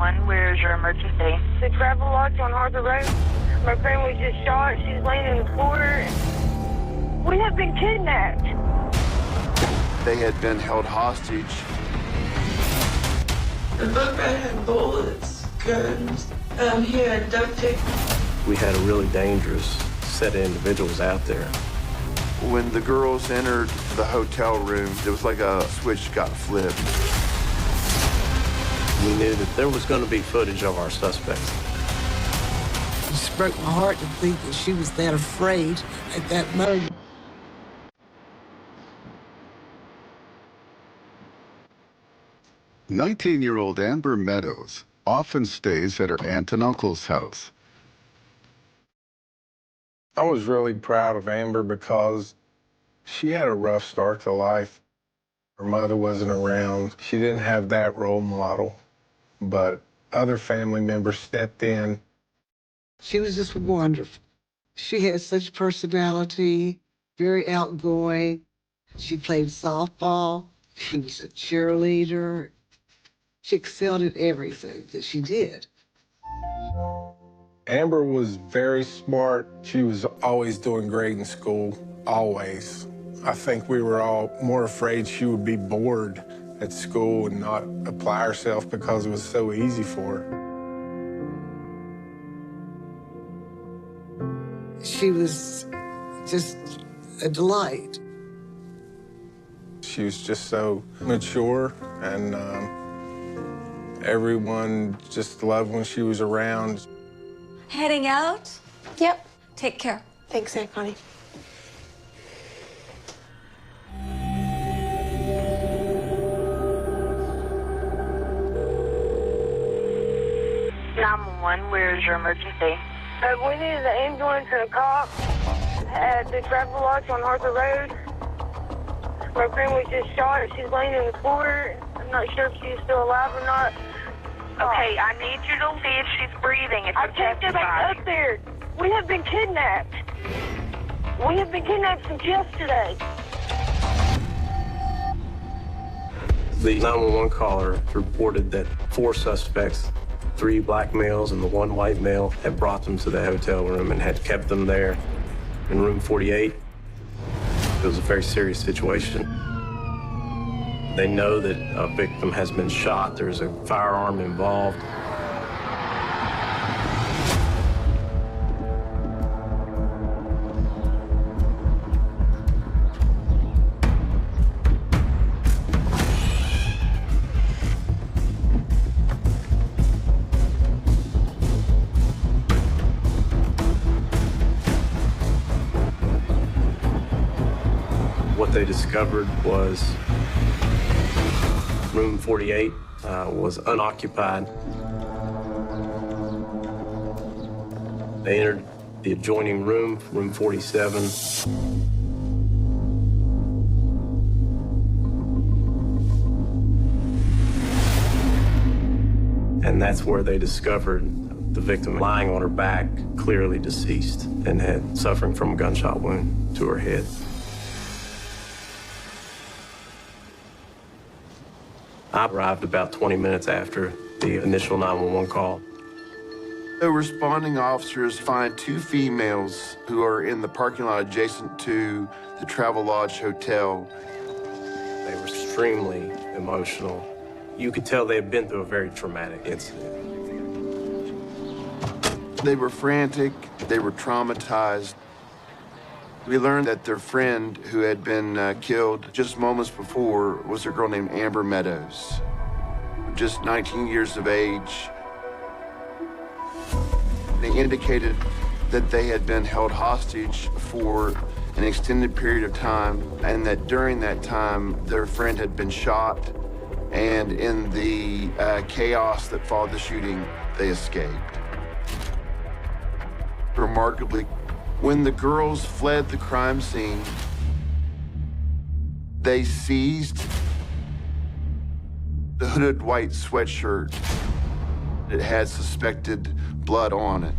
911, where's your emergency? The Travel Lodge on Arthur Road. My friend was just shot. She's laying in the floor. We have been kidnapped. They had been held hostage. The book bag had bullets, guns. He had duct tape. We had a really dangerous set of individuals out there. When the girls entered the hotel room, it was like a switch got flipped. We knew that there was going to be footage of our suspects. It just broke my heart to think that she was that afraid at that moment. "19-year-old Amber Meadows often stays at her aunt and uncle's house. I was really proud of Amber because she had a rough start to life. Her mother wasn't around. She didn't have that role model, but other family members stepped in. She was just wonderful. She had such personality, very outgoing. She played softball. She was a cheerleader. She excelled at everything that she did. Amber was very smart. She was always doing great in school, always. I think we were all more afraid she would be bored at school and not apply herself because it was so easy for her. She was just a delight. She was just so mature, and everyone just loved when she was around. Heading out? Yep. Take care. Thanks, Aunt Connie. Where's your emergency? We needed an ambulance and a cop at the Travel Lodge on Arthur Road. My friend was just shot. She's laying in the floor. I'm not sure if she's still alive or not. Okay, I need you to see if she's breathing. If I can't go back up there. We have been kidnapped. We have been kidnapped since yesterday. The 911 caller reported that 4 suspects, 3 black males and the 1 white male, had brought them to the hotel room and had kept them there in room 48. It was a very serious situation. They know that a victim has been shot. There's a firearm involved. What they discovered was room 48 was unoccupied. They entered the adjoining room, room 47. And that's where they discovered the victim lying on her back, clearly deceased, and had suffering from a gunshot wound to her head. I arrived about 20 minutes after the initial 911 call. The responding officers find 2 females who are in the parking lot adjacent to the Travel Lodge Hotel. They were extremely emotional. You could tell they had been through a very traumatic incident. They were frantic, they were traumatized. We learned that their friend who had been killed just moments before was a girl named Amber Meadows, just 19 years of age. They indicated that they had been held hostage for an extended period of time, and that during that time, their friend had been shot, and in the chaos that followed the shooting, they escaped. Remarkably, when the girls fled the crime scene, they seized the hooded white sweatshirt that had suspected blood on it.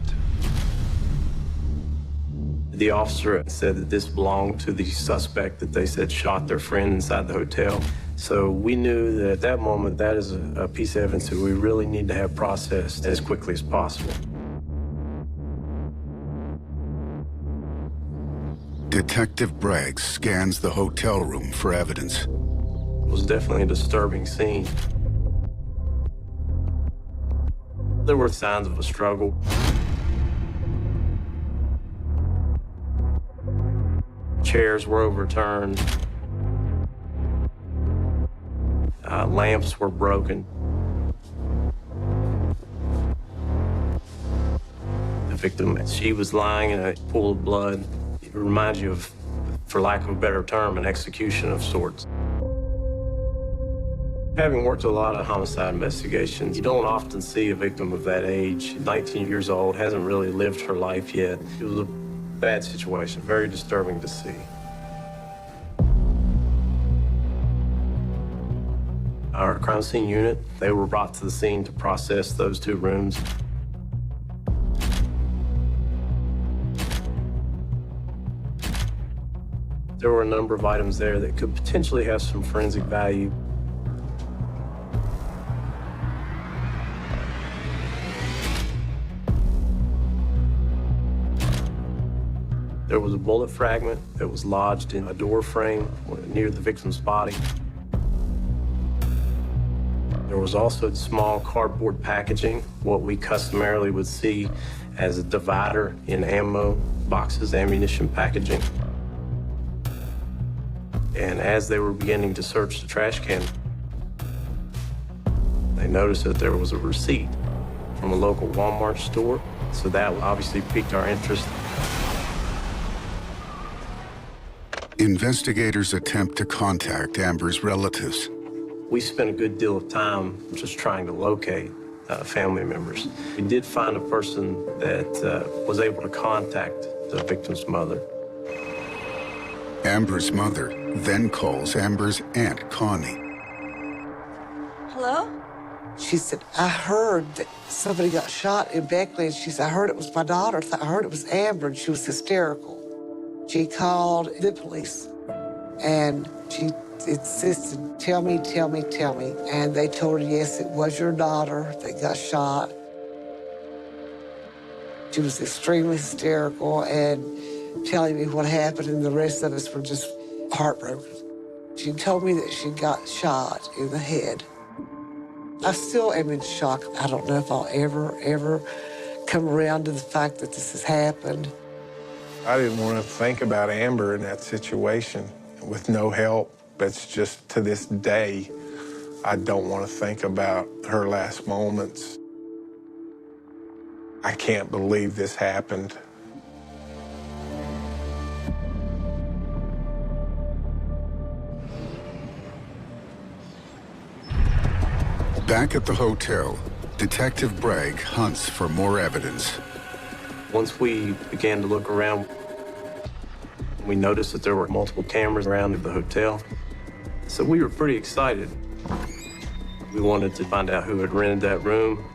The officer said that this belonged to the suspect that they said shot their friend inside the hotel. So we knew that at that moment, that is a piece of evidence that we really need to have processed as quickly as possible. Detective Bragg scans the hotel room for evidence. It was definitely a disturbing scene. There were signs of a struggle. Chairs were overturned. Lamps were broken. The victim, she was lying in a pool of blood. It reminds you of, for lack of a better term, an execution of sorts. Having worked a lot of homicide investigations, you don't often see a victim of that age, 19 years old, hasn't really lived her life yet. It was a bad situation, very disturbing to see. Our crime scene unit, they were brought to the scene to process those two rooms. There were a number of items there that could potentially have some forensic value. There was a bullet fragment that was lodged in a door frame near the victim's body. There was also small cardboard packaging, what we customarily would see as a divider in ammo boxes, ammunition packaging. And as they were beginning to search the trash can, they noticed that there was a receipt from a local Walmart store. So that obviously piqued our interest. Investigators attempt to contact Amber's relatives. We spent a good deal of time just trying to locate family members. We did find a person that was able to contact the victim's mother. Amber's mother then calls Amber's Aunt Connie. Hello? She said, I heard that somebody got shot in Beckley, and she said, I heard it was my daughter. I heard it was Amber, and she was hysterical. She called the police, and she insisted, tell me. And they told her, yes, it was your daughter that got shot. She was extremely hysterical and telling me what happened, and the rest of us were just heartbroken. She told me that she got shot in the head. I still am in shock. I don't know if I'll ever come around to the fact that this has happened. I didn't want to think about Amber in that situation with no help. It's just to this day, I don't want to think about her last moments. I can't believe this happened. Back at the hotel, Detective Bragg hunts for more evidence. Once we began to look around, we noticed that there were multiple cameras around the hotel. So we were pretty excited. We wanted to find out who had rented that room.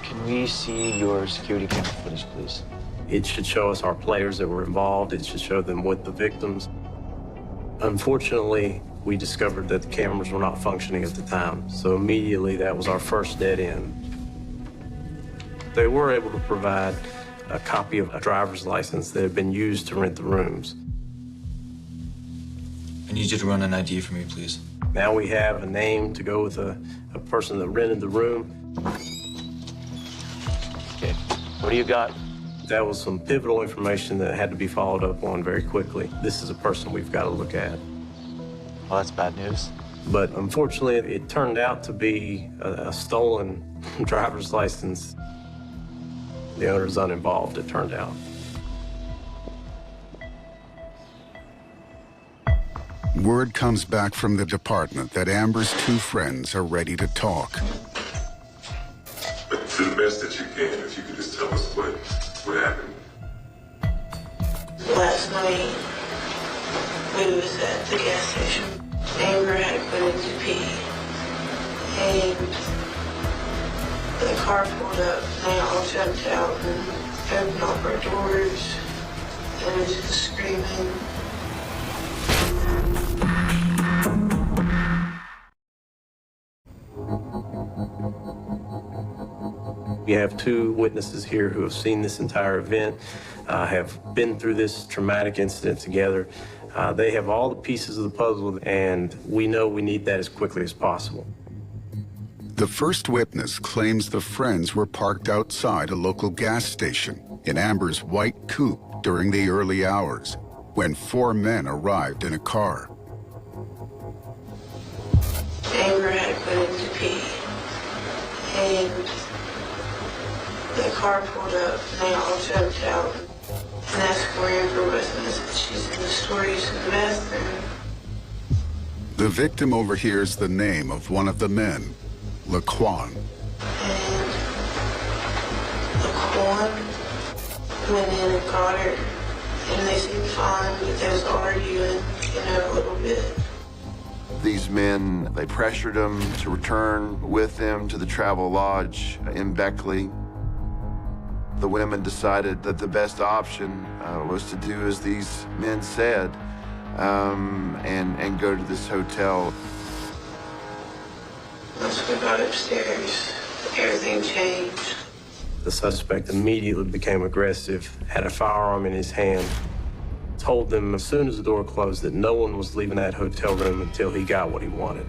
Can we see your security camera footage, please? It should show us our players that were involved. It should show them with the victims. Unfortunately, we discovered that the cameras were not functioning at the time. So immediately, that was our first dead end. They were able to provide a copy of a driver's license that had been used to rent the rooms. I need you to run an ID for me, please. Now we have a name to go with a person that rented the room. Okay, what do you got? That was some pivotal information that had to be followed up on very quickly. This is a person we've got to look at. Well, that's bad news. But unfortunately, it turned out to be a stolen driver's license. The owner's uninvolved, it turned out. Word comes back from the department that Amber's two friends are ready to talk. But to the best that you can, if you could just tell us what happened. Last night, we was at the gas station. Amber had put in to pee. And the car pulled up, and I all jumped out and opened all our doors. And I was just screaming. We have 2 witnesses here who have seen this entire event, have been through this traumatic incident together. They have all the pieces of the puzzle, and we know we need that as quickly as possible. The first witness claims the friends were parked outside a local gas station in Amber's white coupe during the early hours when 4 men arrived in a car. Amber had put in to pee, and the car pulled up, and they all jumped out. And that's where Amber was, and she's in the storage in the bathroom. The victim overhears the name of one of the men, Laquan. And Laquan went in and got her, and they seemed fine, but they was arguing, a little bit. These men, they pressured him to return with them to the Travel Lodge in Beckley. The women decided that the best option was to do as these men said and go to this hotel. Once we got upstairs, everything changed. The suspect immediately became aggressive, had a firearm in his hand, told them as soon as the door closed that no one was leaving that hotel room until he got what he wanted.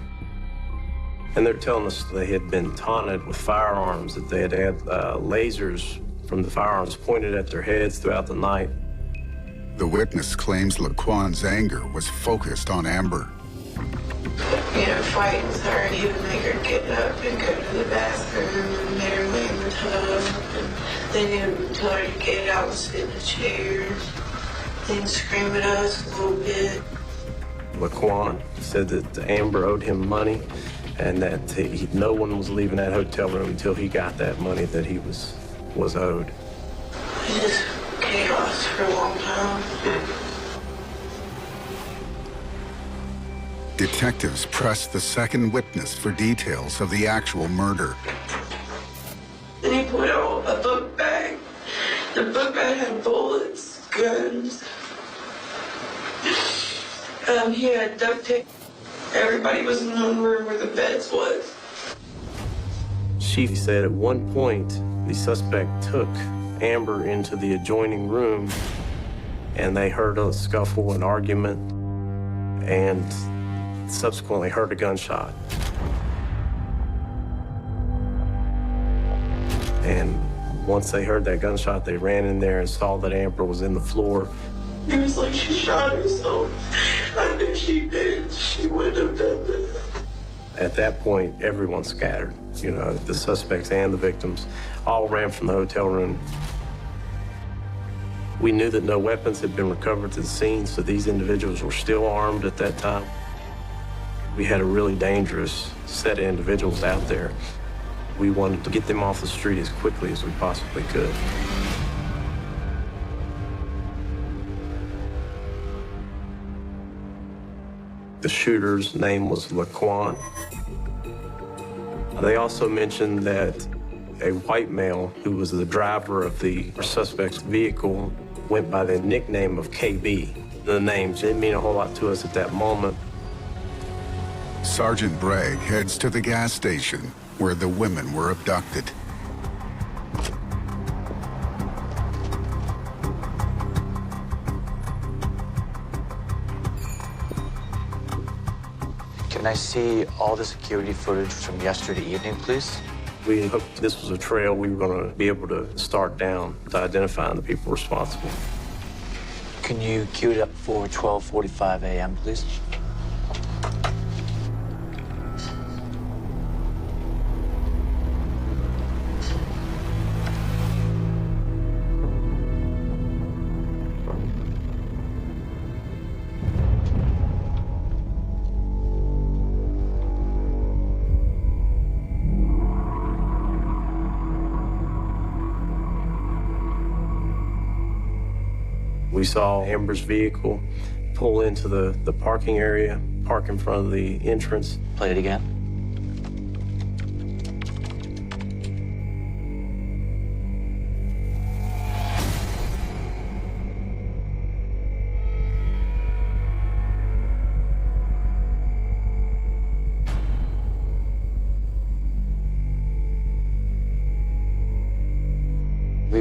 And they're telling us they had been taunted with firearms, that they had had lasers from the firearms pointed at their heads throughout the night. The witness claims Laquan's anger was focused on Amber. Fighting with her, he would make her get up and go to the bathroom and make her lay in the tub. And then he would tell her to get out and sit in a chair. Then scream at us a little bit. Laquan said that Amber owed him money and that no one was leaving that hotel room until he got that money that he was owed. It was just chaos for a long time. Detectives pressed the second witness for details of the actual murder. Then he pulled out a book bag. The book bag had bullets, guns. He had duct tape. Everybody was in one room where the beds was. She said at one point, the suspect took Amber into the adjoining room and they heard a scuffle, an argument, and subsequently heard a gunshot. And once they heard that gunshot, they ran in there and saw that Amber was in the floor. It was like she shot herself. I knew she did. She wouldn't have done that. At that point, everyone scattered. The suspects and the victims all ran from the hotel room. We knew that no weapons had been recovered to the scene, so these individuals were still armed at that time. We had a really dangerous set of individuals out there. We wanted to get them off the street as quickly as we possibly could. The shooter's name was Laquan. They also mentioned that a white male who was the driver of the suspect's vehicle went by the nickname of KB. The names didn't mean a whole lot to us at that moment. Sergeant Bragg heads to the gas station where the women were abducted. Can I see all the security footage from yesterday evening, please? We hoped this was a trail we were going to be able to start down to identifying the people responsible. Can you cue it up for 12:45 a.m., please? We saw Amber's vehicle pull into the parking area, park in front of the entrance. Play it again.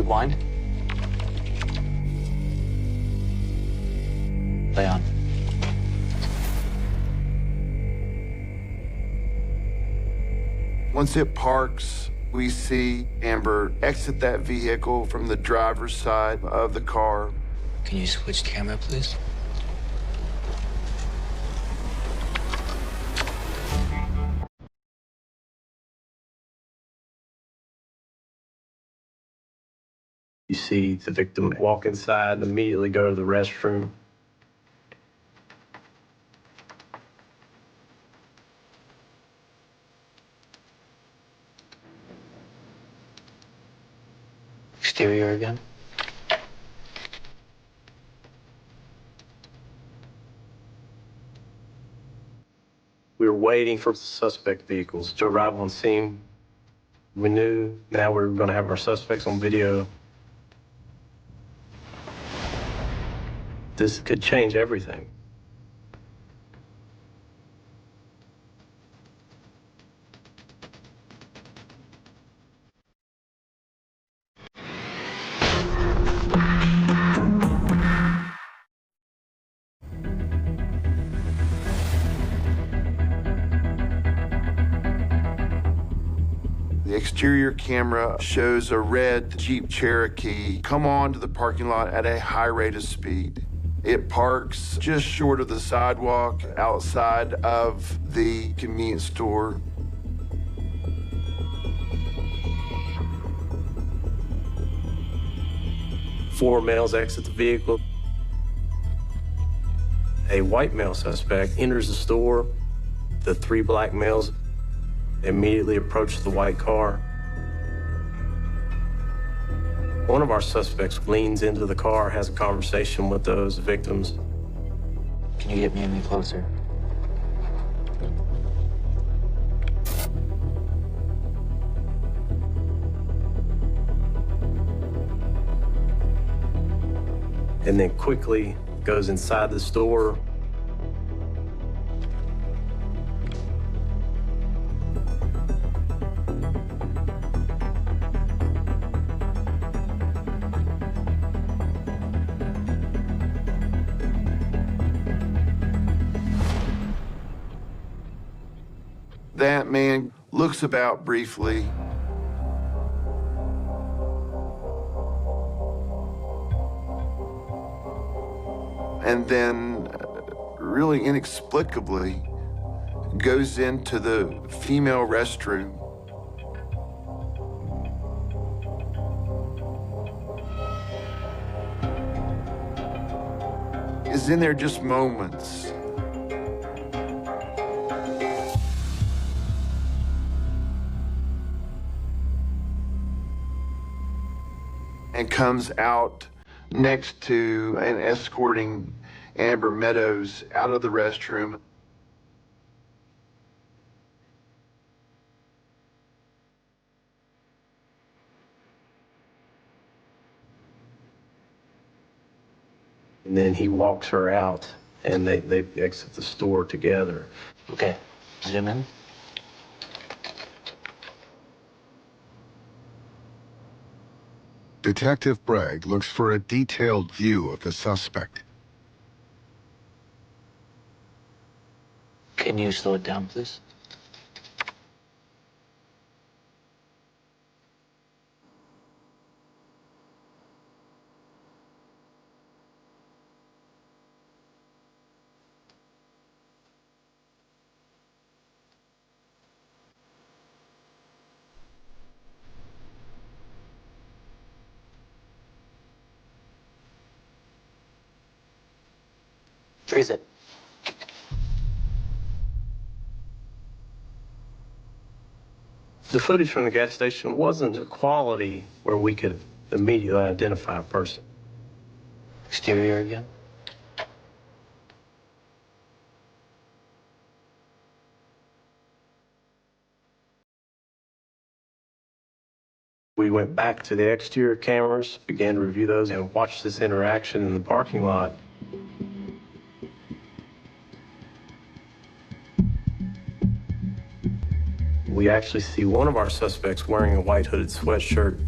blind? Lay on. Once it parks, we see Amber exit that vehicle from the driver's side of the car. Can you switch camera, please? You see the victim walk inside and immediately go to the restroom. Exterior again. We were waiting for the suspect vehicles to arrive on scene. We knew now we were going to have our suspects on video. This could change everything. The exterior camera shows a red Jeep Cherokee come onto the parking lot at a high rate of speed. It parks just short of the sidewalk outside of the convenience store. Four males exit the vehicle. A white male suspect enters the store. The three black males immediately approach the white car. One of our suspects leans into the car, has a conversation with those victims. Can you get me any closer? And then quickly goes inside the store. That man looks about briefly. And then, really inexplicably, goes into the female restroom. Is in there just moments. And comes out next to and escorting Amber Meadows out of the restroom. And then he walks her out, and they exit the store together. Okay, zoom in. Detective Bragg looks for a detailed view of the suspect. Can you slow it down, please? Freeze it. The footage from the gas station wasn't a quality where we could immediately identify a person. Exterior again. We went back to the exterior cameras, began to review those, and watched this interaction in the parking lot. We actually see one of our suspects wearing a white hooded sweatshirt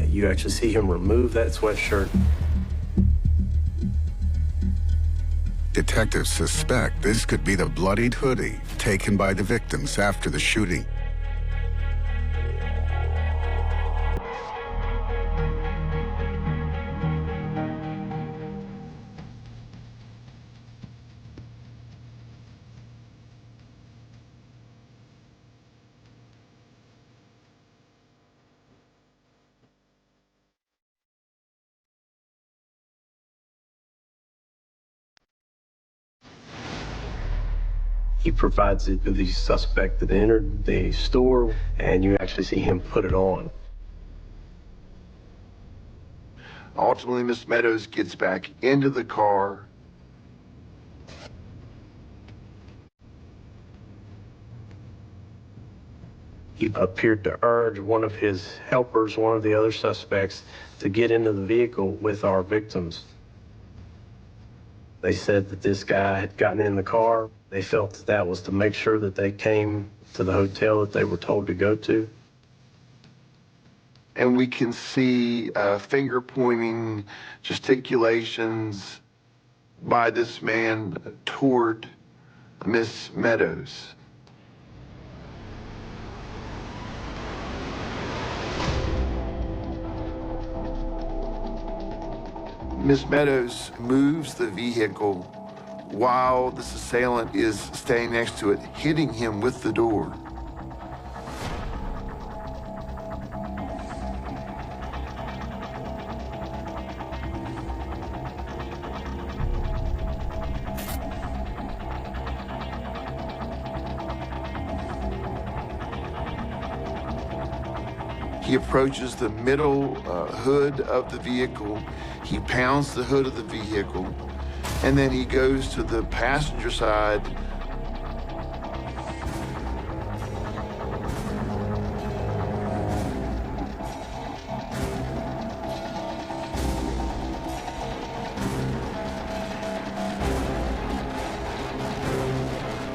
You actually see him remove that sweatshirt. Detectives suspect this could be the bloodied hoodie taken by the victims after the shooting. He provides it to the suspect that entered the store, and you actually see him put it on. Ultimately, Miss Meadows gets back into the car. He appeared to urge one of his helpers, one of the other suspects, to get into the vehicle with our victims. They said that this guy had gotten in the car. They felt that that was to make sure that they came to the hotel that they were told to go to. And we can see finger pointing, gesticulations by this man toward Miss Meadows. Miss Meadows moves the vehicle while this assailant is standing next to it, hitting him with the door. He approaches the middle hood of the vehicle. He pounds the hood of the vehicle, and then he goes to the passenger side.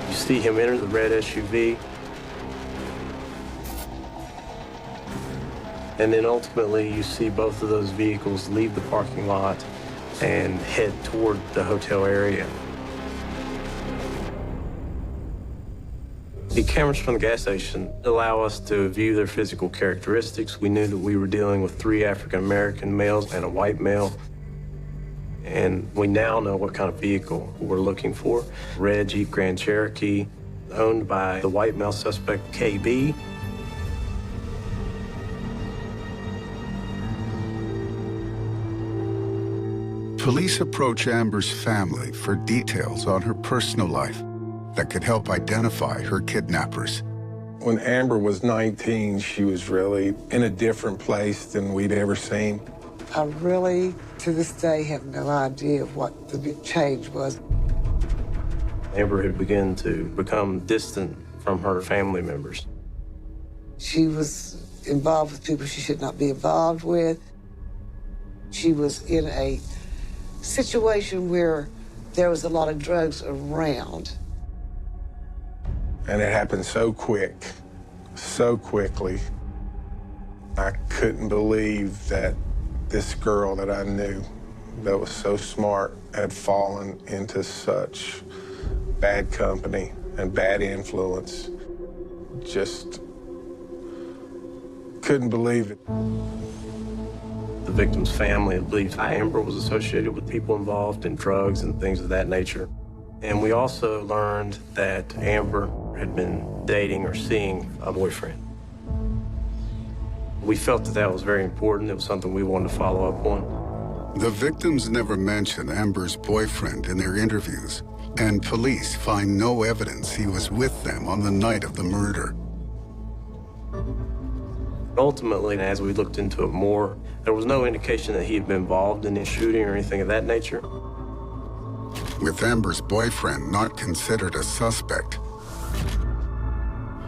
You see him enter the red SUV. And then ultimately you see both of those vehicles leave the parking lot and head toward the hotel area. The cameras from the gas station allow us to view their physical characteristics. We knew that we were dealing with 3 African-American males and a white male. And we now know what kind of vehicle we're looking for. Red Jeep Grand Cherokee, owned by the white male suspect, KB. Police approach Amber's family for details on her personal life that could help identify her kidnappers. When Amber was 19, she was really in a different place than we'd ever seen. I really, to this day, have no idea what the big change was. Amber had begun to become distant from her family members. She was involved with people she should not be involved with. She was in a situation where there was a lot of drugs around. And it happened so quick, so quickly. I couldn't believe that this girl that I knew that was so smart had fallen into such bad company and bad influence. Just couldn't believe it. The victim's family believed Amber was associated with people involved in drugs and things of that nature. And we also learned that Amber had been dating or seeing a boyfriend. We felt that that was very important. It was something we wanted to follow up on. The victims never mention Amber's boyfriend in their interviews, and police find no evidence he was with them on the night of the murder. Ultimately, as we looked into it more, there was no indication that he had been involved in a shooting or anything of that nature. With Amber's boyfriend not considered a suspect,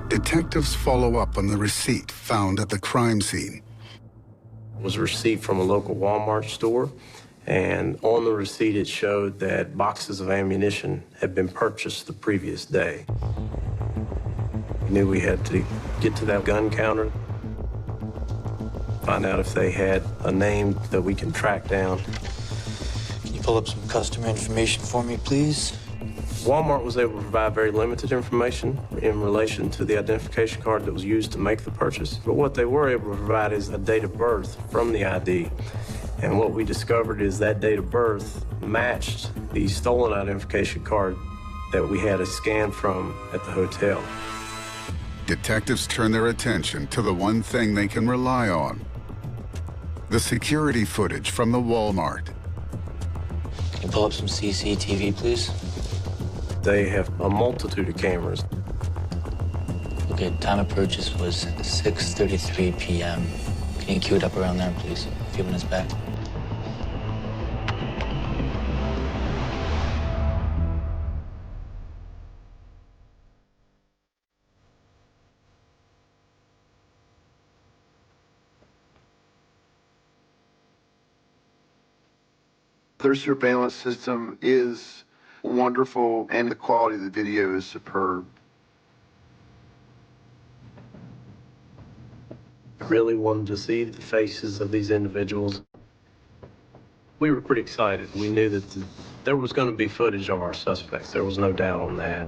detectives follow up on the receipt found at the crime scene. It was a receipt from a local Walmart store, and on the receipt it showed that boxes of ammunition had been purchased the previous day. We knew we had to get to that gun counter. find out if they had a name that we can track down. Can you pull up some customer information for me, please? Walmart was able to provide very limited information in relation to the identification card that was used to make the purchase. But what they were able to provide is a date of birth from the ID. And what we discovered is that date of birth matched the stolen identification card that we had a scan from at the hotel. Detectives turn their attention to the one thing they can rely on: the security footage from the Walmart. Can you pull up some CCTV, please? They have a multitude of cameras. Okay, time of purchase was 6:33 p.m. Can you queue it up around there, please? A few minutes back. Their surveillance system is wonderful, and the quality of the video is superb. I really wanted to see the faces of these individuals. We were pretty excited. We knew that there was going to be footage of our suspects. There was no doubt on that.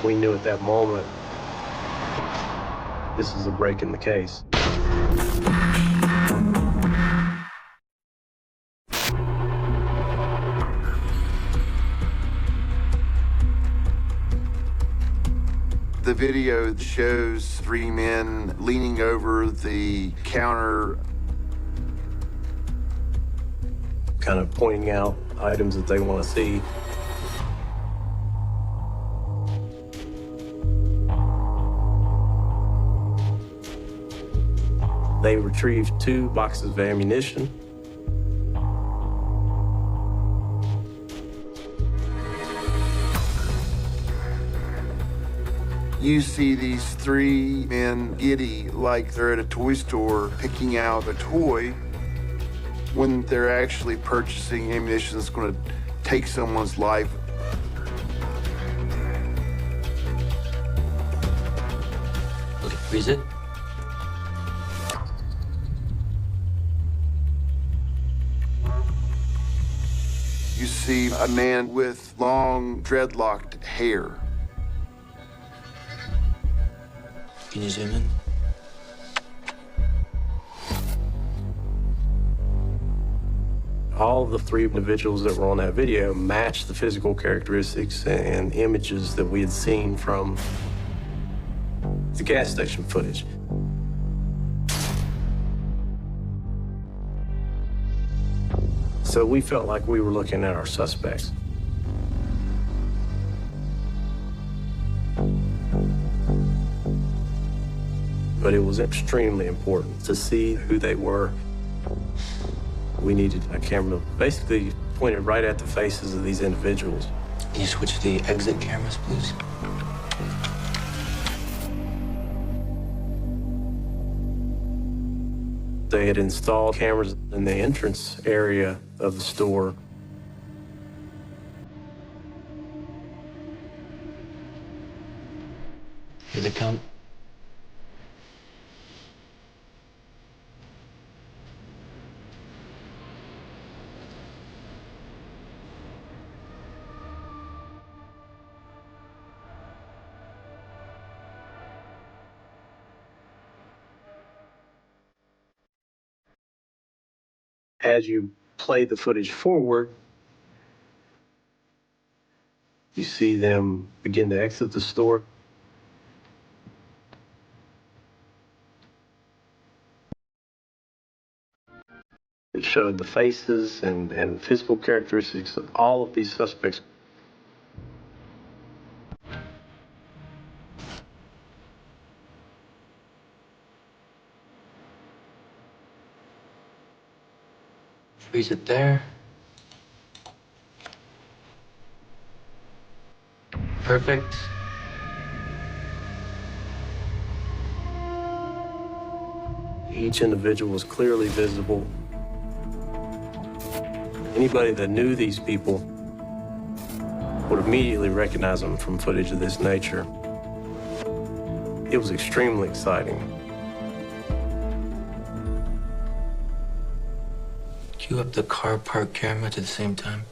We knew at that moment, this is a break in the case. The video shows three men leaning over the counter, kind of pointing out items that they want to see. They retrieved 2 boxes of ammunition. you see these three men giddy like they're at a toy store picking out a toy when they're actually purchasing ammunition that's going to take someone's life. Okay, freeze it. You see a man with long dreadlocked hair. Can you zoom in? All of the three individuals that were on that video matched the physical characteristics and images that we had seen from the gas station footage. So we felt like we were looking at our suspects. But it was extremely important to see who they were. We needed a camera basically pointed right at the faces of these individuals. Can you switch to the exit cameras, please? They had installed cameras in the entrance area of the store. Here they come. As you play the footage forward, you see them begin to exit the store. It showed the faces and physical characteristics of all of these suspects. Freeze it there. Perfect. Each individual was clearly visible. Anybody that knew these people would immediately recognize him from footage of this nature. It was extremely exciting. Cue up the car park camera at the same time.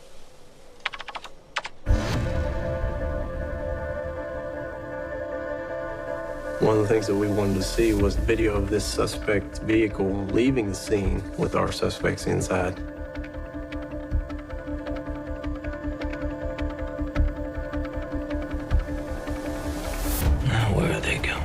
One of the things that we wanted to see was the video of this suspect vehicle leaving the scene with our suspects inside. Now, where are they going?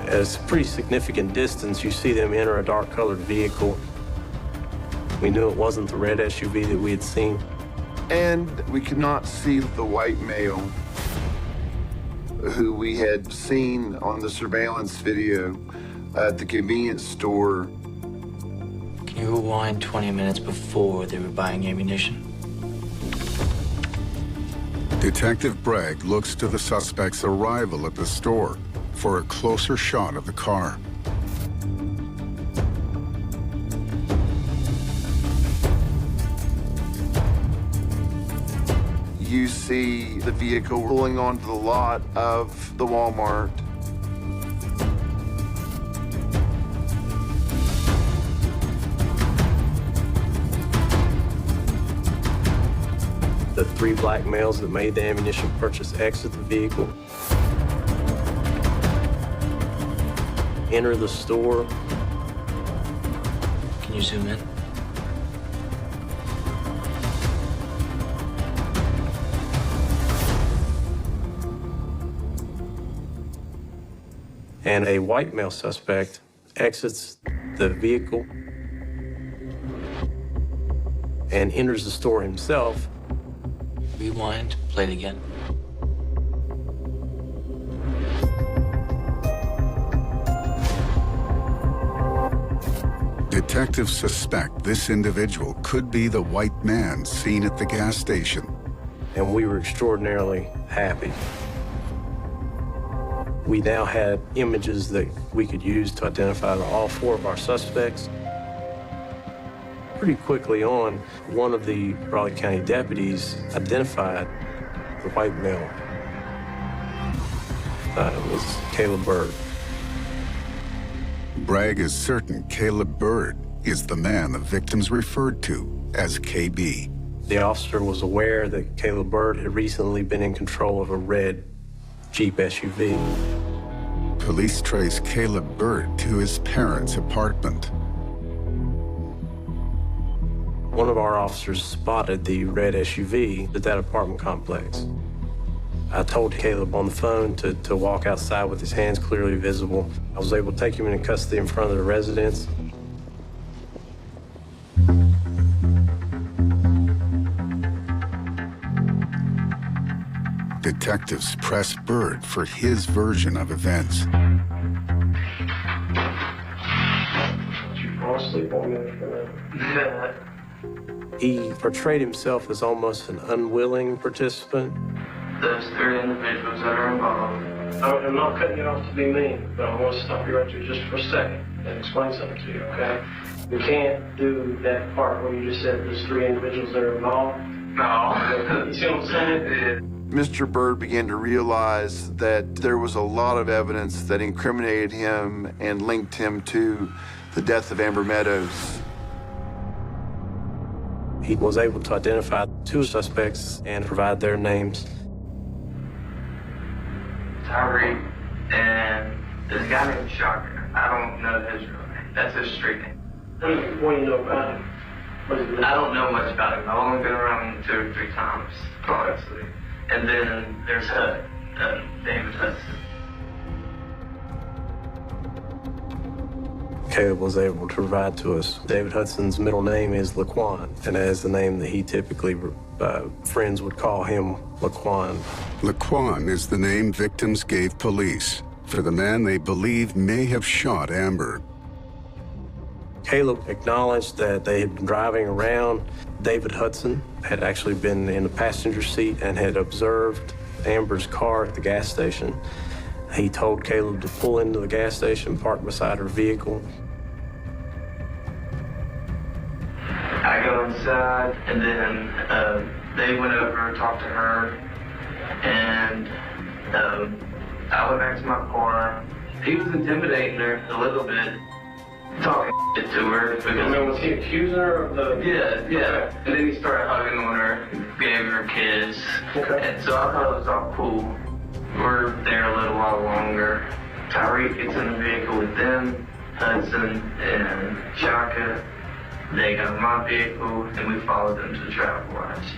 At a pretty significant distance, you see them enter a dark-colored vehicle. We knew it wasn't the red SUV that we had seen. And we could not see the white male who we had seen on the surveillance video at the convenience store. Can you rewind 20 minutes before they were buying ammunition? Detective Bragg looks to the suspect's arrival at the store for a closer shot of the car. You see the vehicle rolling onto the lot of the Walmart. The three black males that made the ammunition purchase exit the vehicle, enter the store. Can you zoom in? And a white male suspect exits the vehicle and enters the store himself. Rewind, play it again. Detectives suspect this individual could be the white man seen at the gas station. And we were extraordinarily happy. We now had images that we could use to identify all four of our suspects. Pretty quickly on, one of the Raleigh County deputies identified the white male. It was Caleb Bird. Bragg is certain Caleb Bird is the man the victims referred to as KB. The officer was aware that Caleb Bird had recently been in control of a red Jeep SUV. Police trace Caleb Bird to his parents' apartment. One of our officers spotted the red SUV at that apartment complex. I told Caleb on the phone to walk outside with his hands clearly visible. I was able to take him into custody in front of the residence. Detectives press Bird for his version of events. Did you fall asleep on me for that? He portrayed himself as almost an unwilling participant. Those three individuals that are involved. I'm not cutting you off to be mean, but I want to stop you right there just for a second and explain something to you, okay? We can't do that part where you just said there's three individuals that are involved. No. You see what I'm saying? Mr. Bird began to realize that there was a lot of evidence that incriminated him and linked him to the death of Amber Meadows. He was able to identify two suspects and provide their names. Tyreek and this guy named Shocker. I don't know his real name. That's his street name. What do you know about him? I don't know much about him. I've only been around him 2 or 3 times, honestly. And then there's David Hudson. Caleb was able to provide to us. David Hudson's middle name is Laquan, and that is the name that he typically, friends would call him Laquan. Laquan is the name victims gave police for the man they believe may have shot Amber. Caleb acknowledged that they had been driving around. David Hudson had actually been in the passenger seat and had observed Amber's car at the gas station. He told Caleb to pull into the gas station, park beside her vehicle. I go inside, and then they went over and talked to her, and I went back to my car. He was intimidating her a little bit, talking shit to her. Because, was he accusing her of the... Yeah. Okay. And then he started hugging on her, gave her a kiss. Okay. And so I thought it was all cool. We're there a little while longer. Tyreek gets in the vehicle with them, Hudson and Shaka. They got in my vehicle, and we followed them to the traffic lights.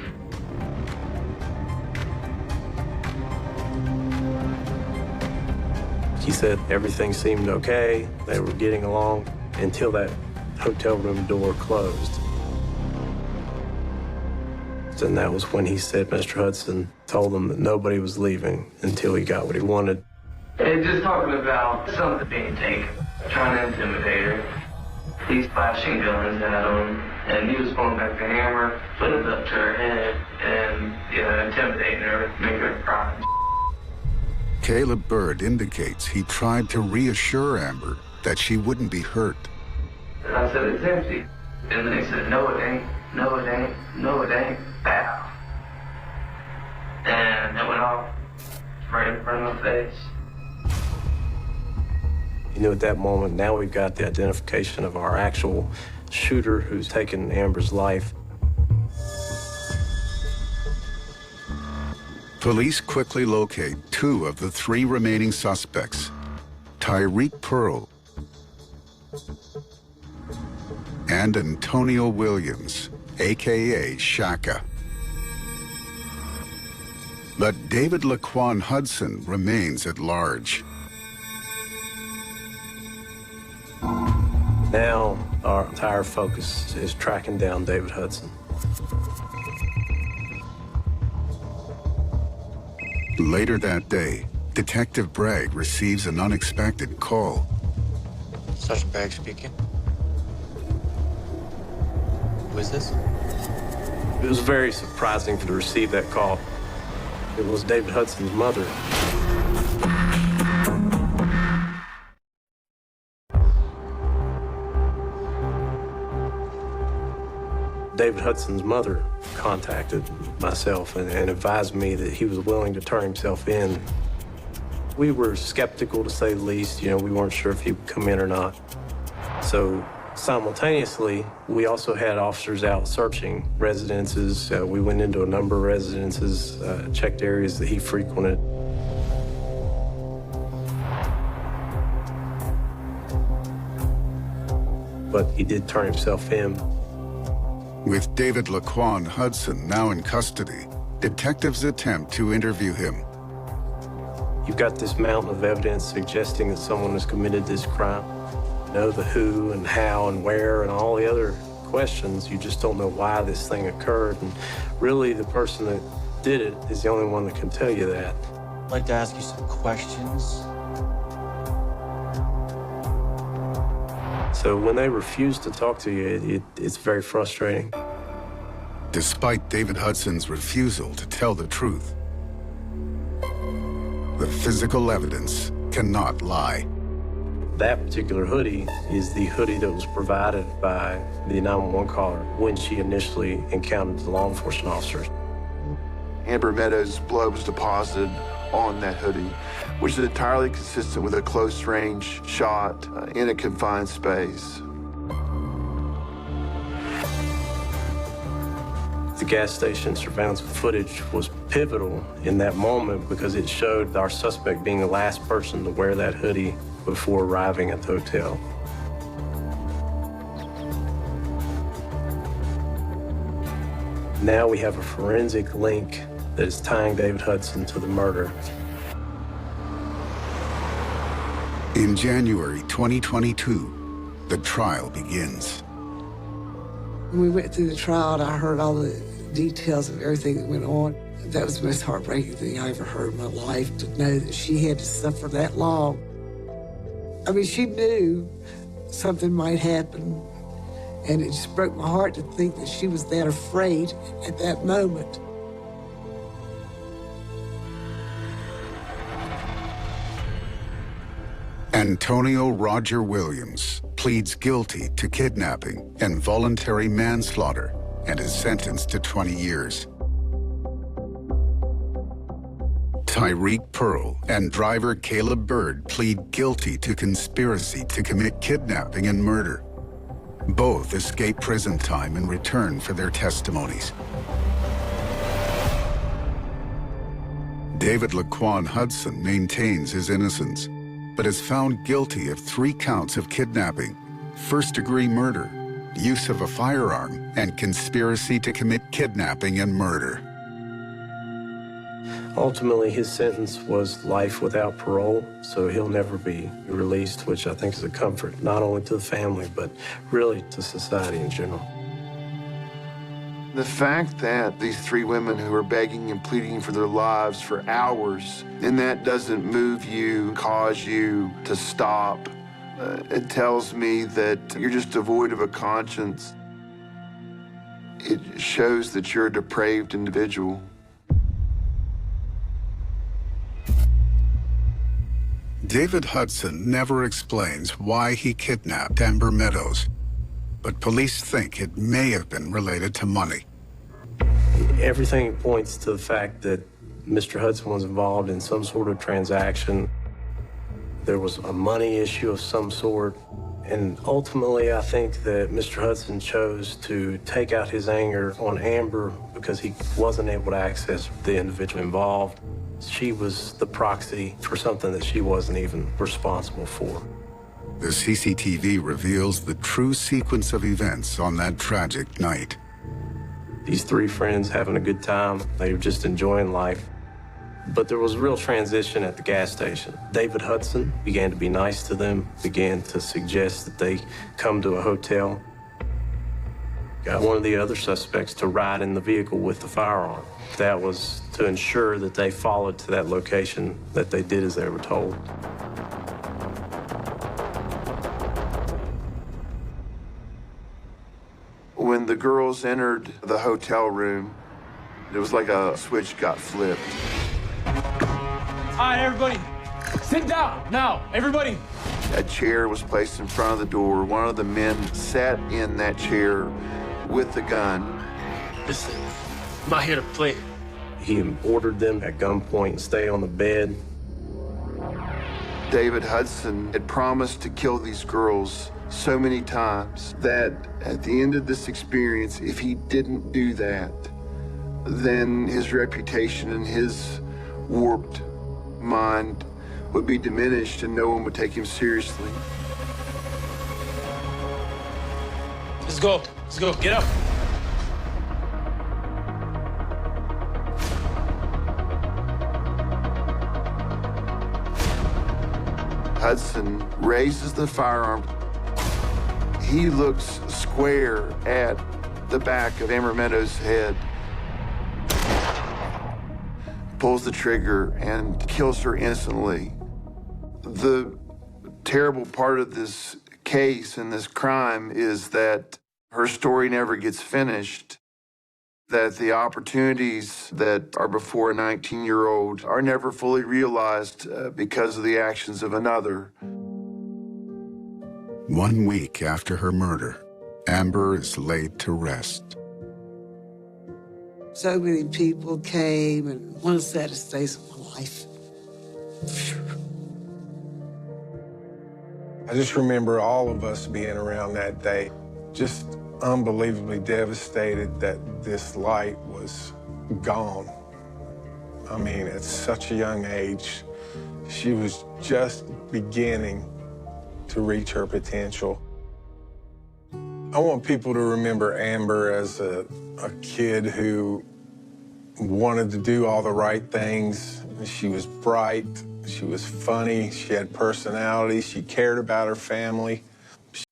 He said everything seemed okay. They were getting along until that hotel room door closed. And that was when he said Mr. Hudson told them that nobody was leaving until he got what he wanted. And just talking about something being taken, trying to intimidate her. He's flashing guns at him, and he was pulling back the hammer, putting it up to her head, and, intimidating her, making her cry. Caleb Bird indicates he tried to reassure Amber that she wouldn't be hurt. And I said, it's empty. And then he said, no, it ain't, no, it ain't, no, it ain't, bow. And it went off right in front of my face. He knew at that moment, now we've got the identification of our actual shooter who's taken Amber's life. Police quickly locate 2 of the 3 remaining suspects, Tyreek Pearl and Antonio Williams, a.k.a. Shaka. But David Laquan Hudson remains at large. Now, our entire focus is tracking down David Hudson. Later that day, Detective Bragg receives an unexpected call. Sergeant Bragg speaking. Who is this? It was very surprising to receive that call. It was David Hudson's mother. David Hudson's mother contacted myself and advised me that he was willing to turn himself in. We were skeptical, to say the least. We weren't sure if he would come in or not. So simultaneously, we also had officers out searching residences. We went into a number of residences, checked areas that he frequented. But he did turn himself in. With David Laquan Hudson now in custody, detectives attempt to interview him. You've got this mountain of evidence suggesting that someone has committed this crime. You know the who and how and where and all the other questions. You just don't know why this thing occurred. And really, the person that did it is the only one that can tell you that. I'd like to ask you some questions. So when they refuse to talk to you, it's very frustrating. Despite David Hudson's refusal to tell the truth, the physical evidence cannot lie. That particular hoodie is the hoodie that was provided by the 911 caller when she initially encountered the law enforcement officers. Amber Meadows' blood was deposited on that hoodie, which is entirely consistent with a close-range shot in a confined space. The gas station surveillance footage was pivotal in that moment because it showed our suspect being the last person to wear that hoodie before arriving at the hotel. Now we have a forensic link that is tying David Hudson to the murder. In January 2022, the trial begins. When we went through the trial and I heard all the details of everything that went on, that was the most heartbreaking thing I ever heard in my life, to know that she had to suffer that long. I mean, she knew something might happen And it just broke my heart to think that she was that afraid at that moment. Antonio Roger Williams pleads guilty to kidnapping and voluntary manslaughter and is sentenced to 20 years. Tyreek Pearl and driver Caleb Bird plead guilty to conspiracy to commit kidnapping and murder. Both escape prison time in return for their testimonies. David Laquan Hudson maintains his innocence, but is found guilty of 3 counts of kidnapping, first-degree murder, use of a firearm, and conspiracy to commit kidnapping and murder. Ultimately, his sentence was life without parole, so he'll never be released, which I think is a comfort, not only to the family, but really to society in general. The fact that these 3 women who are begging and pleading for their lives for hours, and that doesn't move you, cause you to stop, it tells me that you're just devoid of a conscience. It shows that you're a depraved individual. David Hudson never explains why he kidnapped Amber Meadows, but police think it may have been related to money. Everything points to the fact that Mr. Hudson was involved in some sort of transaction. There was a money issue of some sort. And ultimately, I think that Mr. Hudson chose to take out his anger on Amber because he wasn't able to access the individual involved. She was the proxy for something that she wasn't even responsible for. The CCTV reveals the true sequence of events on that tragic night. These 3 friends having a good time. They were just enjoying life. But there was a real transition at the gas station. David Hudson began to be nice to them, began to suggest that they come to a hotel. Got one of the other suspects to ride in the vehicle with the firearm. That was to ensure that they followed to that location, that they did as they were told. When the girls entered the hotel room, it was like a switch got flipped. All right, everybody, sit down now, everybody. A chair was placed in front of the door. One of the men sat in that chair with the gun. Listen, I'm not here to play. He ordered them at gunpoint to stay on the bed. David Hudson had promised to kill these girls so many times that at the end of this experience, if he didn't do that, then his reputation and his warped mind would be diminished and no one would take him seriously. Let's go, get up. Hudson raises the firearm. He looks square at the back of Amber Meadows' head, pulls the trigger, and kills her instantly. The terrible part of this case and this crime is that her story never gets finished, that the opportunities that are before a 19-year-old are never fully realized because of the actions of another. 1 week after her murder, Amber is laid to rest. So many people came, and one of the saddest days of my life. I just remember all of us being around that day, just unbelievably devastated that this light was gone. I mean, at such a young age, she was just beginning to reach her potential. I want people to remember Amber as a kid who wanted to do all the right things. She was bright, she was funny, she had personality, she cared about her family.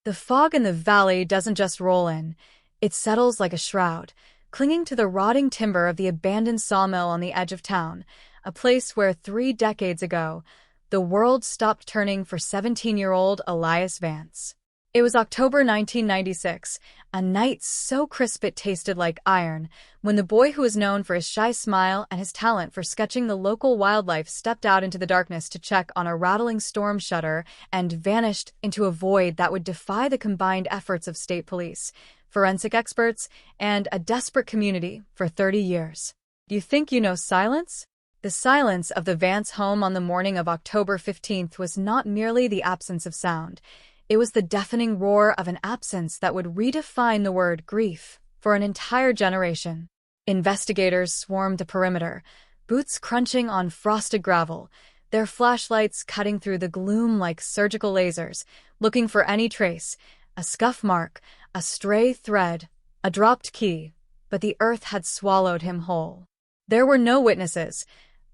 The fog in the valley doesn't just roll in. It settles like a shroud, clinging to the rotting timber of the abandoned sawmill on the edge of town, a place where 3 decades ago, the world stopped turning for 17-year-old Elias Vance. It was October 1996, a night so crisp it tasted like iron, when the boy who was known for his shy smile and his talent for sketching the local wildlife stepped out into the darkness to check on a rattling storm shutter and vanished into a void that would defy the combined efforts of state police, forensic experts, and a desperate community for 30 years. Do you think you know silence? The silence of the Vance home on the morning of October 15th was not merely the absence of sound. It was the deafening roar of an absence that would redefine the word grief for an entire generation. Investigators swarmed the perimeter, boots crunching on frosted gravel, their flashlights cutting through the gloom like surgical lasers, looking for any trace, a scuff mark, a stray thread, a dropped key, but the earth had swallowed him whole. There were no witnesses,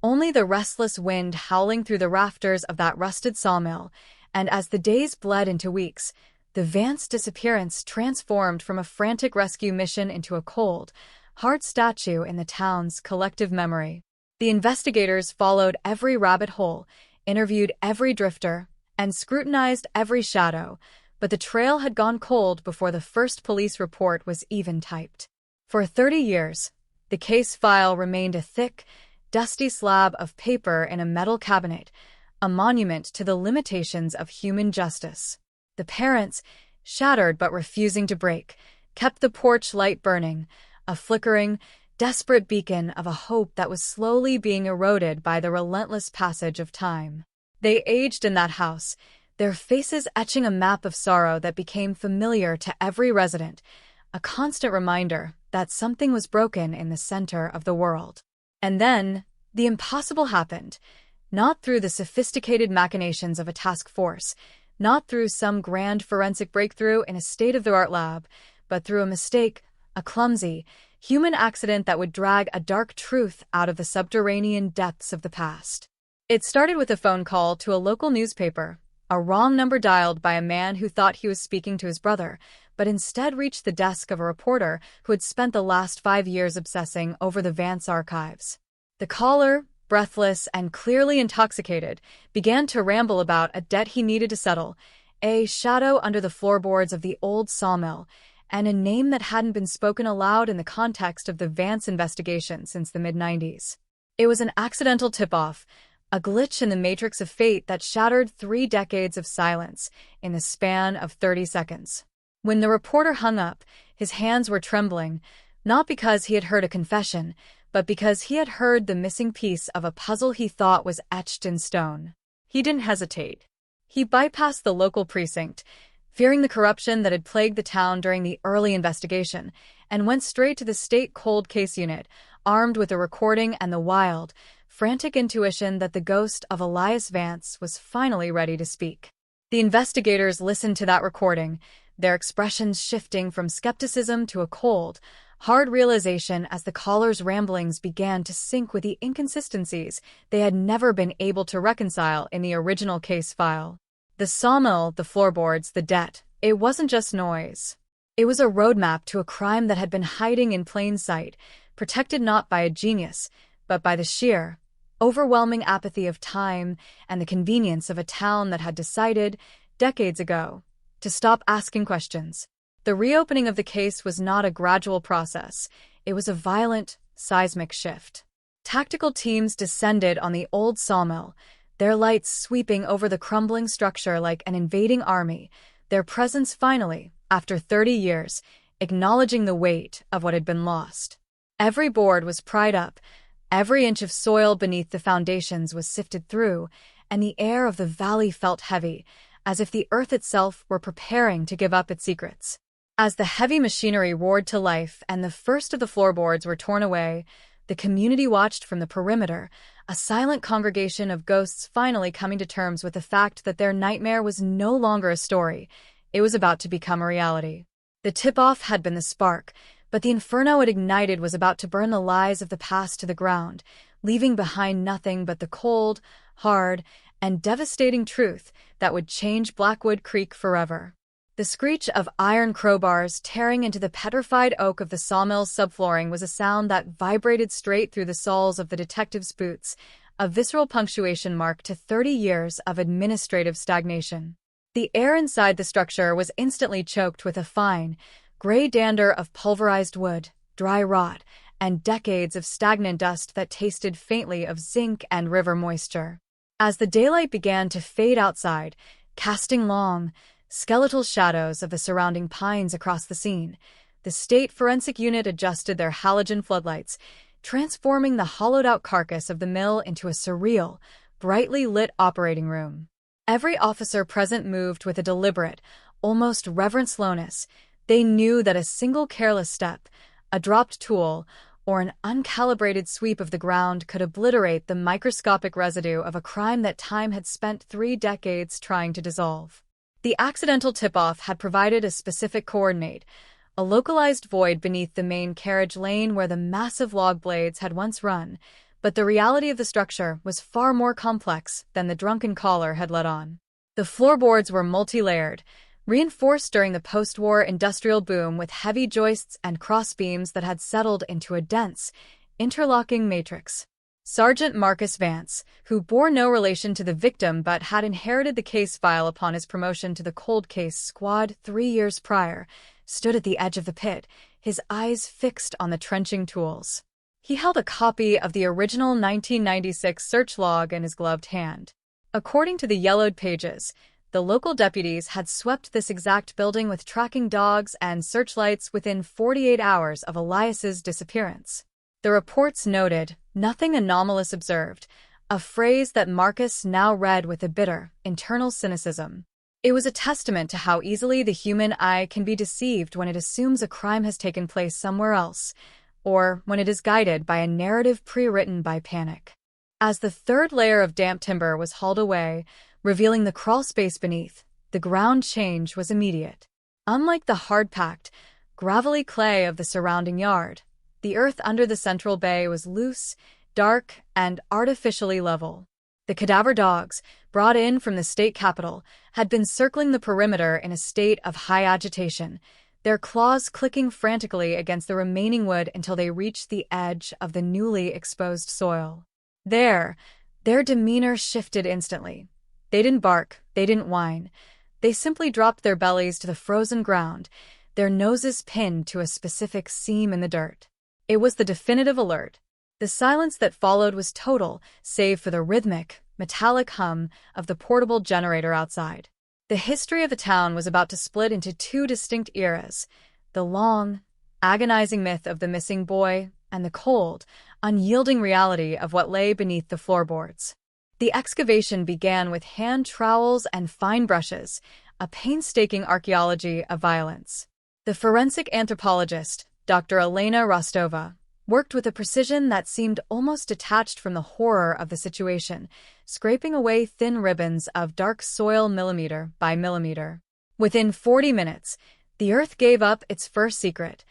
only the restless wind howling through the rafters of that rusted sawmill. And as the days bled into weeks, the Vance disappearance transformed from a frantic rescue mission into a cold, hard statue in the town's collective memory. The investigators followed every rabbit hole, interviewed every drifter, and scrutinized every shadow, but the trail had gone cold before the first police report was even typed. For 30 years, the case file remained a thick, dusty slab of paper in a metal cabinet, a monument to the limitations of human justice. The parents, shattered but refusing to break, kept the porch light burning, a flickering, desperate beacon of a hope that was slowly being eroded by the relentless passage of time. They aged in that house, their faces etching a map of sorrow that became familiar to every resident, a constant reminder that something was broken in the center of the world. And then, the impossible happened. Not through the sophisticated machinations of a task force, not through some grand forensic breakthrough in a state-of-the-art lab, but through a mistake, a clumsy, human accident that would drag a dark truth out of the subterranean depths of the past. It started with a phone call to a local newspaper, a wrong number dialed by a man who thought he was speaking to his brother, but instead reached the desk of a reporter who had spent the last 5 years obsessing over the Vance archives. The caller, breathless and clearly intoxicated, began to ramble about a debt he needed to settle, a shadow under the floorboards of the old sawmill, and a name that hadn't been spoken aloud in the context of the Vance investigation since the mid-90s. It was an accidental tip-off, a glitch in the matrix of fate that shattered 3 decades of silence in the span of 30 seconds. When the reporter hung up, his hands were trembling, not because he had heard a confession, but because he had heard the missing piece of a puzzle he thought was etched in stone. He didn't hesitate. He bypassed the local precinct, fearing the corruption that had plagued the town during the early investigation, and went straight to the state cold case unit, armed with a recording and the wild, frantic intuition that the ghost of Elias Vance was finally ready to speak. The investigators listened to that recording, their expressions shifting from skepticism to a cold, hard realization as the caller's ramblings began to sync with the inconsistencies they had never been able to reconcile in the original case file. The sawmill, the floorboards, the debt, it wasn't just noise. It was a roadmap to a crime that had been hiding in plain sight, protected not by a genius, but by the sheer, overwhelming apathy of time and the convenience of a town that had decided, decades ago, to stop asking questions. The reopening of the case was not a gradual process. It was a violent, seismic shift. Tactical teams descended on the old sawmill, their lights sweeping over the crumbling structure like an invading army, their presence finally, after 30 years, acknowledging the weight of what had been lost. Every board was pried up, every inch of soil beneath the foundations was sifted through, and the air of the valley felt heavy, as if the earth itself were preparing to give up its secrets. As the heavy machinery roared to life and the first of the floorboards were torn away, the community watched from the perimeter, a silent congregation of ghosts finally coming to terms with the fact that their nightmare was no longer a story. It was about to become a reality. The tip-off had been the spark, but the inferno it ignited was about to burn the lies of the past to the ground, leaving behind nothing but the cold, hard, and devastating truth that would change Blackwood Creek forever. The screech of iron crowbars tearing into the petrified oak of the sawmill's subflooring was a sound that vibrated straight through the soles of the detectives' boots, a visceral punctuation mark to 30 years of administrative stagnation. The air inside the structure was instantly choked with a fine, gray dander of pulverized wood, dry rot, and decades of stagnant dust that tasted faintly of zinc and river moisture. As the daylight began to fade outside, casting long, skeletal shadows of the surrounding pines across the scene, the State Forensic Unit adjusted their halogen floodlights, transforming the hollowed-out carcass of the mill into a surreal, brightly lit operating room. Every officer present moved with a deliberate, almost reverent slowness. They knew that a single careless step, a dropped tool, or an uncalibrated sweep of the ground could obliterate the microscopic residue of a crime that time had spent 3 decades trying to dissolve. The accidental tip-off had provided a specific coordinate, a localized void beneath the main carriage lane where the massive log blades had once run, but the reality of the structure was far more complex than the drunken caller had let on. The floorboards were multi-layered, reinforced during the post-war industrial boom with heavy joists and crossbeams that had settled into a dense, interlocking matrix. Sergeant Marcus Vance, who bore no relation to the victim but had inherited the case file upon his promotion to the cold case squad 3 years prior, stood at the edge of the pit, his eyes fixed on the trenching tools. He held a copy of the original 1996 search log in his gloved hand. According to the yellowed pages, the local deputies had swept this exact building with tracking dogs and searchlights within 48 hours of Elias's disappearance. The reports noted, "Nothing anomalous observed," a phrase that Marcus now read with a bitter, internal cynicism. It was a testament to how easily the human eye can be deceived when it assumes a crime has taken place somewhere else, or when it is guided by a narrative pre-written by panic. As the third layer of damp timber was hauled away, revealing the crawl space beneath, the ground change was immediate. Unlike the hard-packed, gravelly clay of the surrounding yard, the earth under the central bay was loose, dark, and artificially level. The cadaver dogs, brought in from the state capital, had been circling the perimeter in a state of high agitation, their claws clicking frantically against the remaining wood until they reached the edge of the newly exposed soil. There, their demeanor shifted instantly. They didn't bark, they didn't whine. They simply dropped their bellies to the frozen ground, their noses pinned to a specific seam in the dirt. It was the definitive alert. The silence that followed was total, save for the rhythmic, metallic hum of the portable generator outside. The history of the town was about to split into 2 distinct eras, the long, agonizing myth of the missing boy and the cold, unyielding reality of what lay beneath the floorboards. The excavation began with hand trowels and fine brushes, a painstaking archaeology of violence. The forensic anthropologist, Dr. Elena Rostova, worked with a precision that seemed almost detached from the horror of the situation, scraping away thin ribbons of dark soil millimeter by millimeter. Within 40 minutes, the earth gave up its first secret,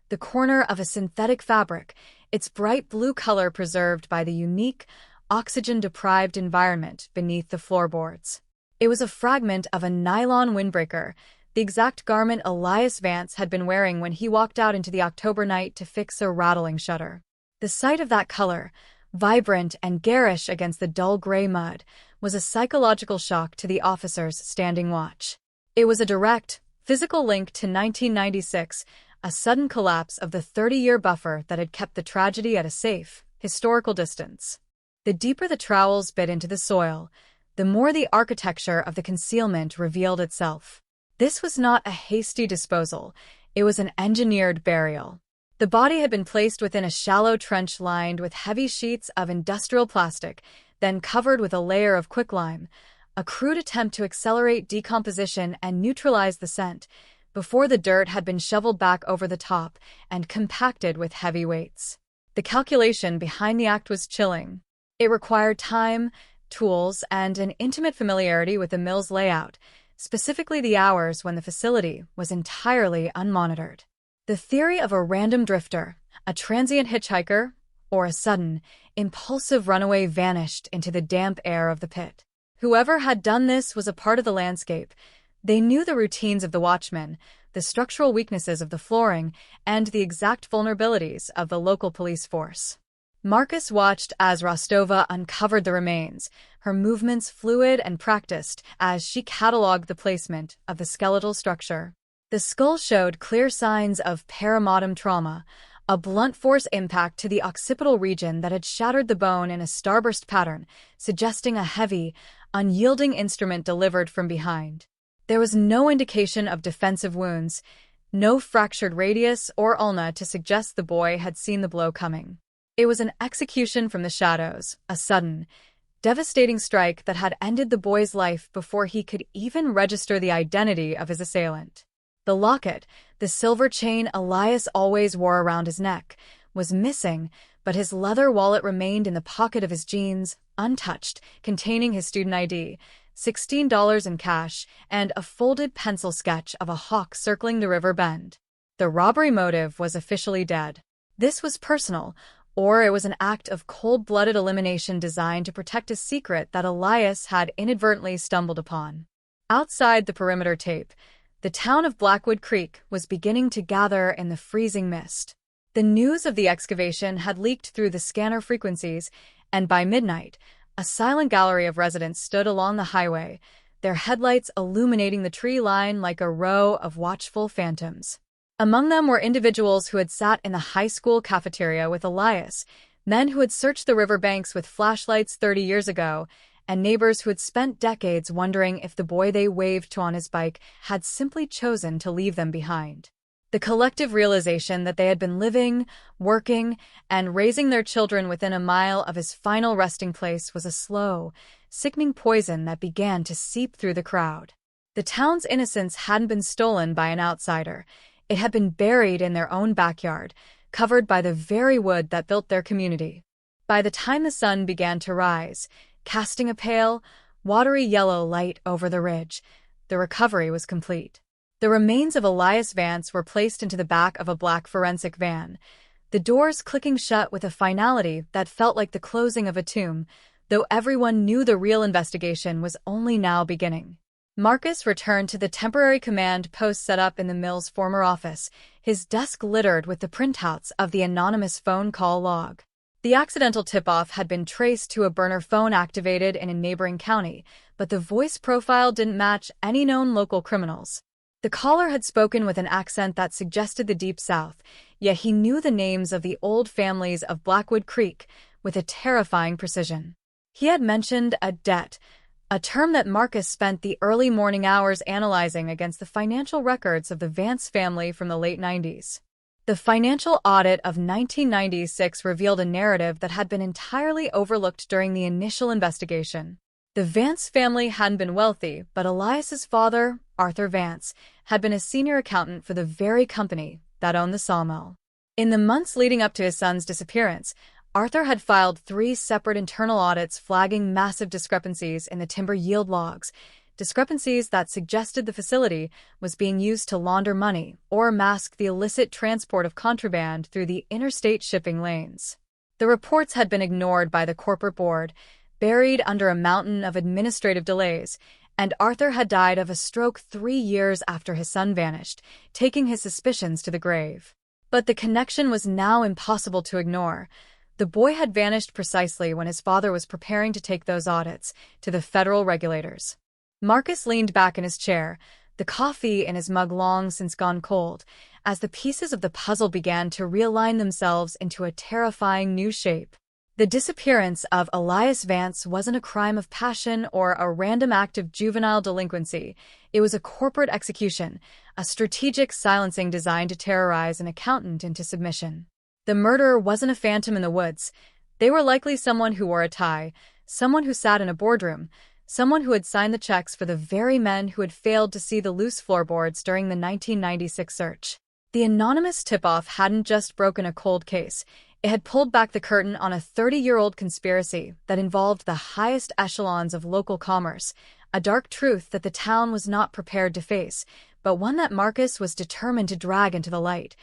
the corner of a synthetic fabric, its bright blue color preserved by the unique, oxygen-deprived environment beneath the floorboards. It was a fragment of a nylon windbreaker, the exact garment Elias Vance had been wearing when he walked out into the October night to fix a rattling shutter. The sight of that color, vibrant and garish against the dull gray mud, was a psychological shock to the officers standing watch. It was a direct, physical link to 1996, a sudden collapse of the 30-year buffer that had kept the tragedy at a safe, historical distance. The deeper the trowels bit into the soil, the more the architecture of the concealment revealed itself. This was not a hasty disposal, it was an engineered burial. The body had been placed within a shallow trench lined with heavy sheets of industrial plastic, then covered with a layer of quicklime, a crude attempt to accelerate decomposition and neutralize the scent, before the dirt had been shoveled back over the top and compacted with heavy weights. The calculation behind the act was chilling. It required time, tools, and an intimate familiarity with the mill's layout, specifically the hours when the facility was entirely unmonitored. The theory of a random drifter, a transient hitchhiker, or a sudden, impulsive runaway vanished into the damp air of the pit. Whoever had done this was a part of the landscape. They knew the routines of the watchmen, the structural weaknesses of the flooring, and the exact vulnerabilities of the local police force. Marcus watched as Rostova uncovered the remains, her movements fluid and practiced as she cataloged the placement of the skeletal structure. The skull showed clear signs of perimortem trauma, a blunt force impact to the occipital region that had shattered the bone in a starburst pattern, suggesting a heavy, unyielding instrument delivered from behind. There was no indication of defensive wounds, no fractured radius or ulna to suggest the boy had seen the blow coming. It was an execution from the shadows, a sudden, devastating strike that had ended the boy's life before he could even register the identity of his assailant. The locket, the silver chain Elias always wore around his neck, was missing, but his leather wallet remained in the pocket of his jeans, untouched, containing his student ID, $16 in cash, and a folded pencil sketch of a hawk circling the river bend. The robbery motive was officially dead. This was personal, or it was an act of cold-blooded elimination designed to protect a secret that Elias had inadvertently stumbled upon. Outside the perimeter tape, the town of Blackwood Creek was beginning to gather in the freezing mist. The news of the excavation had leaked through the scanner frequencies, and by midnight, a silent gallery of residents stood along the highway, their headlights illuminating the tree line like a row of watchful phantoms. Among them were individuals who had sat in the high school cafeteria with Elias, men who had searched the riverbanks with flashlights 30 years ago, and neighbors who had spent decades wondering if the boy they waved to on his bike had simply chosen to leave them behind. The collective realization that they had been living, working, and raising their children within a mile of his final resting place was a slow, sickening poison that began to seep through the crowd. The town's innocence hadn't been stolen by an outsider. It had been buried in their own backyard, covered by the very wood that built their community. By the time the sun began to rise, casting a pale, watery yellow light over the ridge, the recovery was complete. The remains of Elias Vance were placed into the back of a black forensic van, the doors clicking shut with a finality that felt like the closing of a tomb, though everyone knew the real investigation was only now beginning. Marcus returned to the temporary command post set up in the mill's former office, his desk littered with the printouts of the anonymous phone call log. The accidental tip-off had been traced to a burner phone activated in a neighboring county, but the voice profile didn't match any known local criminals. The caller had spoken with an accent that suggested the Deep South, yet he knew the names of the old families of Blackwood Creek with a terrifying precision. He had mentioned a debt, a term that Marcus spent the early morning hours analyzing against the financial records of the Vance family from the late 90s. The financial audit of 1996 revealed a narrative that had been entirely overlooked during the initial investigation. The Vance family hadn't been wealthy, but Elias's father, Arthur Vance, had been a senior accountant for the very company that owned the sawmill. In the months leading up to his son's disappearance, Arthur had filed 3 separate internal audits flagging massive discrepancies in the timber yield logs, discrepancies that suggested the facility was being used to launder money or mask the illicit transport of contraband through the interstate shipping lanes. The reports had been ignored by the corporate board, buried under a mountain of administrative delays, and Arthur had died of a stroke 3 years after his son vanished, taking his suspicions to the grave. But the connection was now impossible to ignore. The boy had vanished precisely when his father was preparing to take those audits to the federal regulators. Marcus leaned back in his chair, the coffee in his mug long since gone cold, as the pieces of the puzzle began to realign themselves into a terrifying new shape. The disappearance of Elias Vance wasn't a crime of passion or a random act of juvenile delinquency. It was a corporate execution, a strategic silencing designed to terrorize an accountant into submission. The murderer wasn't a phantom in the woods. They were likely someone who wore a tie, someone who sat in a boardroom, someone who had signed the checks for the very men who had failed to see the loose floorboards during the 1996 search. The anonymous tip-off hadn't just broken a cold case. It had pulled back the curtain on a 30-year-old conspiracy that involved the highest echelons of local commerce, a dark truth that the town was not prepared to face, but one that Marcus was determined to drag into the light,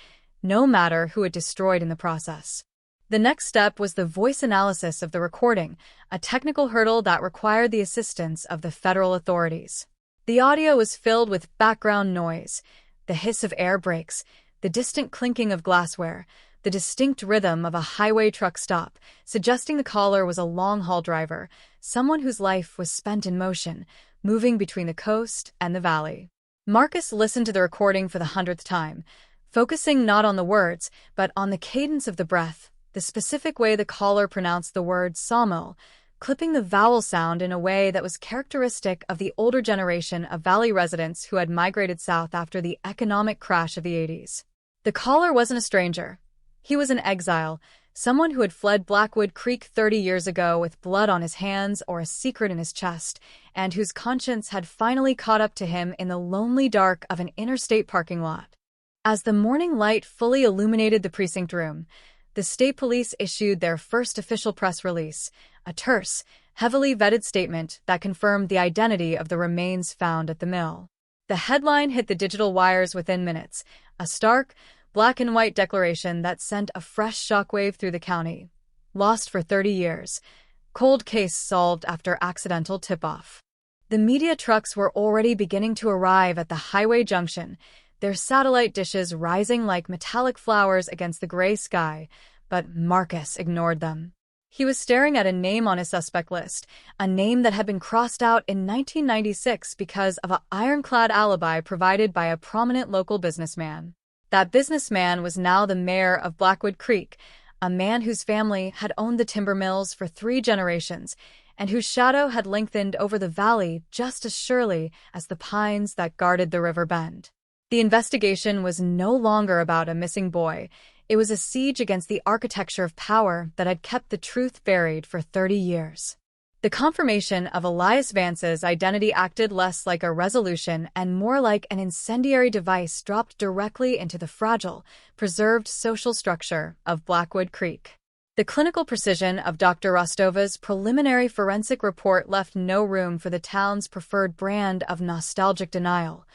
no matter who it destroyed in the process. The next step was the voice analysis of the recording, a technical hurdle that required the assistance of the federal authorities. The audio was filled with background noise, the hiss of air brakes, the distant clinking of glassware, the distinct rhythm of a highway truck stop, suggesting the caller was a long-haul driver, someone whose life was spent in motion, moving between the coast and the valley. Marcus listened to the recording for the 100th time, focusing not on the words, but on the cadence of the breath, the specific way the caller pronounced the word sawmill, clipping the vowel sound in a way that was characteristic of the older generation of valley residents who had migrated south after the economic crash of the 80s. The caller wasn't a stranger. He was an exile, someone who had fled Blackwood Creek 30 years ago with blood on his hands or a secret in his chest, and whose conscience had finally caught up to him in the lonely dark of an interstate parking lot. As the morning light fully illuminated the precinct room, the state police issued their first official press release, a terse, heavily vetted statement that confirmed the identity of the remains found at the mill. The headline hit the digital wires within minutes, a stark, black-and-white declaration that sent a fresh shockwave through the county. Lost for 30 years. Cold case solved after accidental tip-off. The media trucks were already beginning to arrive at the highway junction, their satellite dishes rising like metallic flowers against the gray sky, but Marcus ignored them. He was staring at a name on his suspect list, a name that had been crossed out in 1996 because of an ironclad alibi provided by a prominent local businessman. That businessman was now the mayor of Blackwood Creek, a man whose family had owned the timber mills for 3 generations, and whose shadow had lengthened over the valley just as surely as the pines that guarded the river bend. The investigation was no longer about a missing boy. It was a siege against the architecture of power that had kept the truth buried for 30 years. The confirmation of Elias Vance's identity acted less like a resolution and more like an incendiary device dropped directly into the fragile, preserved social structure of Blackwood Creek. The clinical precision of Dr. Rostova's preliminary forensic report left no room for the town's preferred brand of nostalgic denial.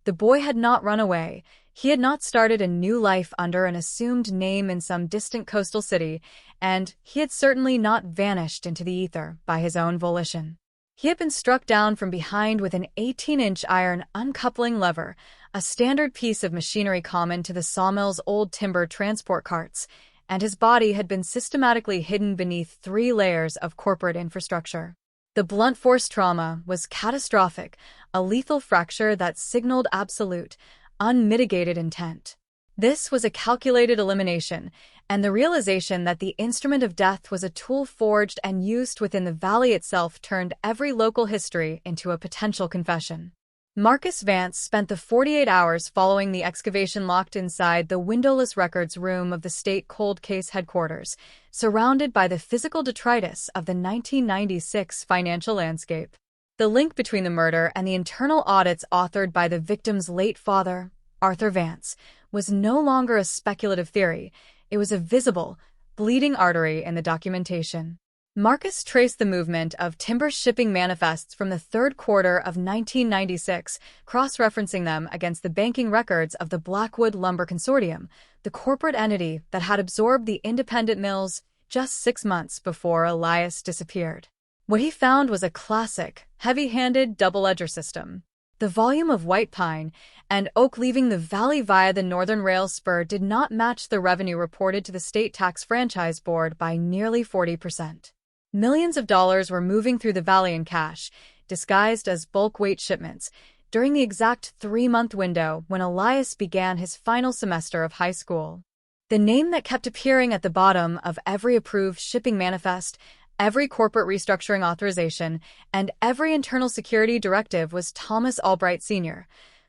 The boy had not run away. He had not started a new life under an assumed name in some distant coastal city, and he had certainly not vanished into the ether by his own volition. He had been struck down from behind with an 18-inch iron uncoupling lever, a standard piece of machinery common to the sawmill's old timber transport carts, and his body had been systematically hidden beneath 3 layers of corporate infrastructure. The blunt force trauma was catastrophic, a lethal fracture that signaled absolute, unmitigated intent. This was a calculated elimination, and the realization that the instrument of death was a tool forged and used within the valley itself turned every local history into a potential confession. Marcus Vance spent the 48 hours following the excavation locked inside the windowless records room of the state cold case headquarters, surrounded by the physical detritus of the 1996 financial landscape. The link between the murder and the internal audits authored by the victim's late father, Arthur Vance, was no longer a speculative theory. It was a visible, bleeding artery in the documentation. Marcus traced the movement of timber shipping manifests from the 3rd quarter of 1996, cross-referencing them against the banking records of the Blackwood Lumber Consortium, the corporate entity that had absorbed the independent mills just 6 months before Elias disappeared. What he found was a classic, heavy-handed double-ledger system. The volume of white pine and oak leaving the valley via the Northern Rail Spur did not match the revenue reported to the State Tax Franchise Board by nearly 40%. Millions of dollars were moving through the valley in cash, disguised as bulk weight shipments, during the exact 3-month window when Elias began his final semester of high school. The name that kept appearing at the bottom of every approved shipping manifest, every corporate restructuring authorization, and every internal security directive was Thomas Albright Sr.,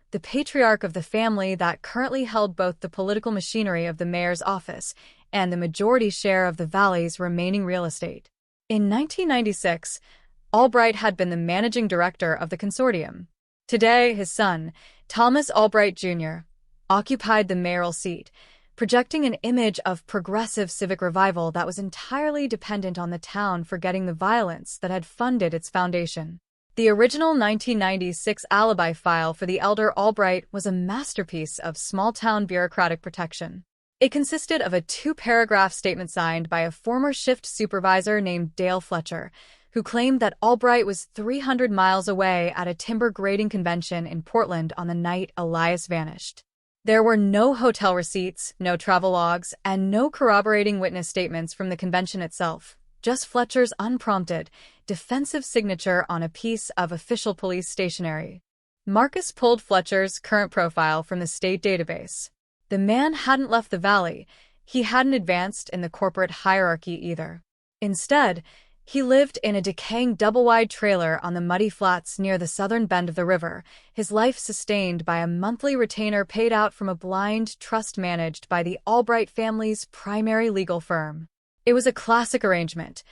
the patriarch of the family that currently held both the political machinery of the mayor's office and the majority share of the valley's remaining real estate. In 1996, Albright had been the managing director of the consortium. Today, his son, Thomas Albright Jr., occupied the mayoral seat, projecting an image of progressive civic revival that was entirely dependent on the town forgetting the violence that had funded its foundation. The original 1996 alibi file for the elder Albright was a masterpiece of small-town bureaucratic protection. It consisted of a 2-paragraph statement signed by a former shift supervisor named Dale Fletcher, who claimed that Albright was 300 miles away at a timber grading convention in Portland on the night Elias vanished. There were no hotel receipts, no travel logs, and no corroborating witness statements from the convention itself, just Fletcher's unprompted, defensive signature on a piece of official police stationery. Marcus pulled Fletcher's current profile from the state database. The man hadn't left the valley. He hadn't advanced in the corporate hierarchy either. Instead, he lived in a decaying double-wide trailer on the muddy flats near the southern bend of the river, his life sustained by a monthly retainer paid out from a blind trust managed by the Albright family's primary legal firm. It was a classic arrangement.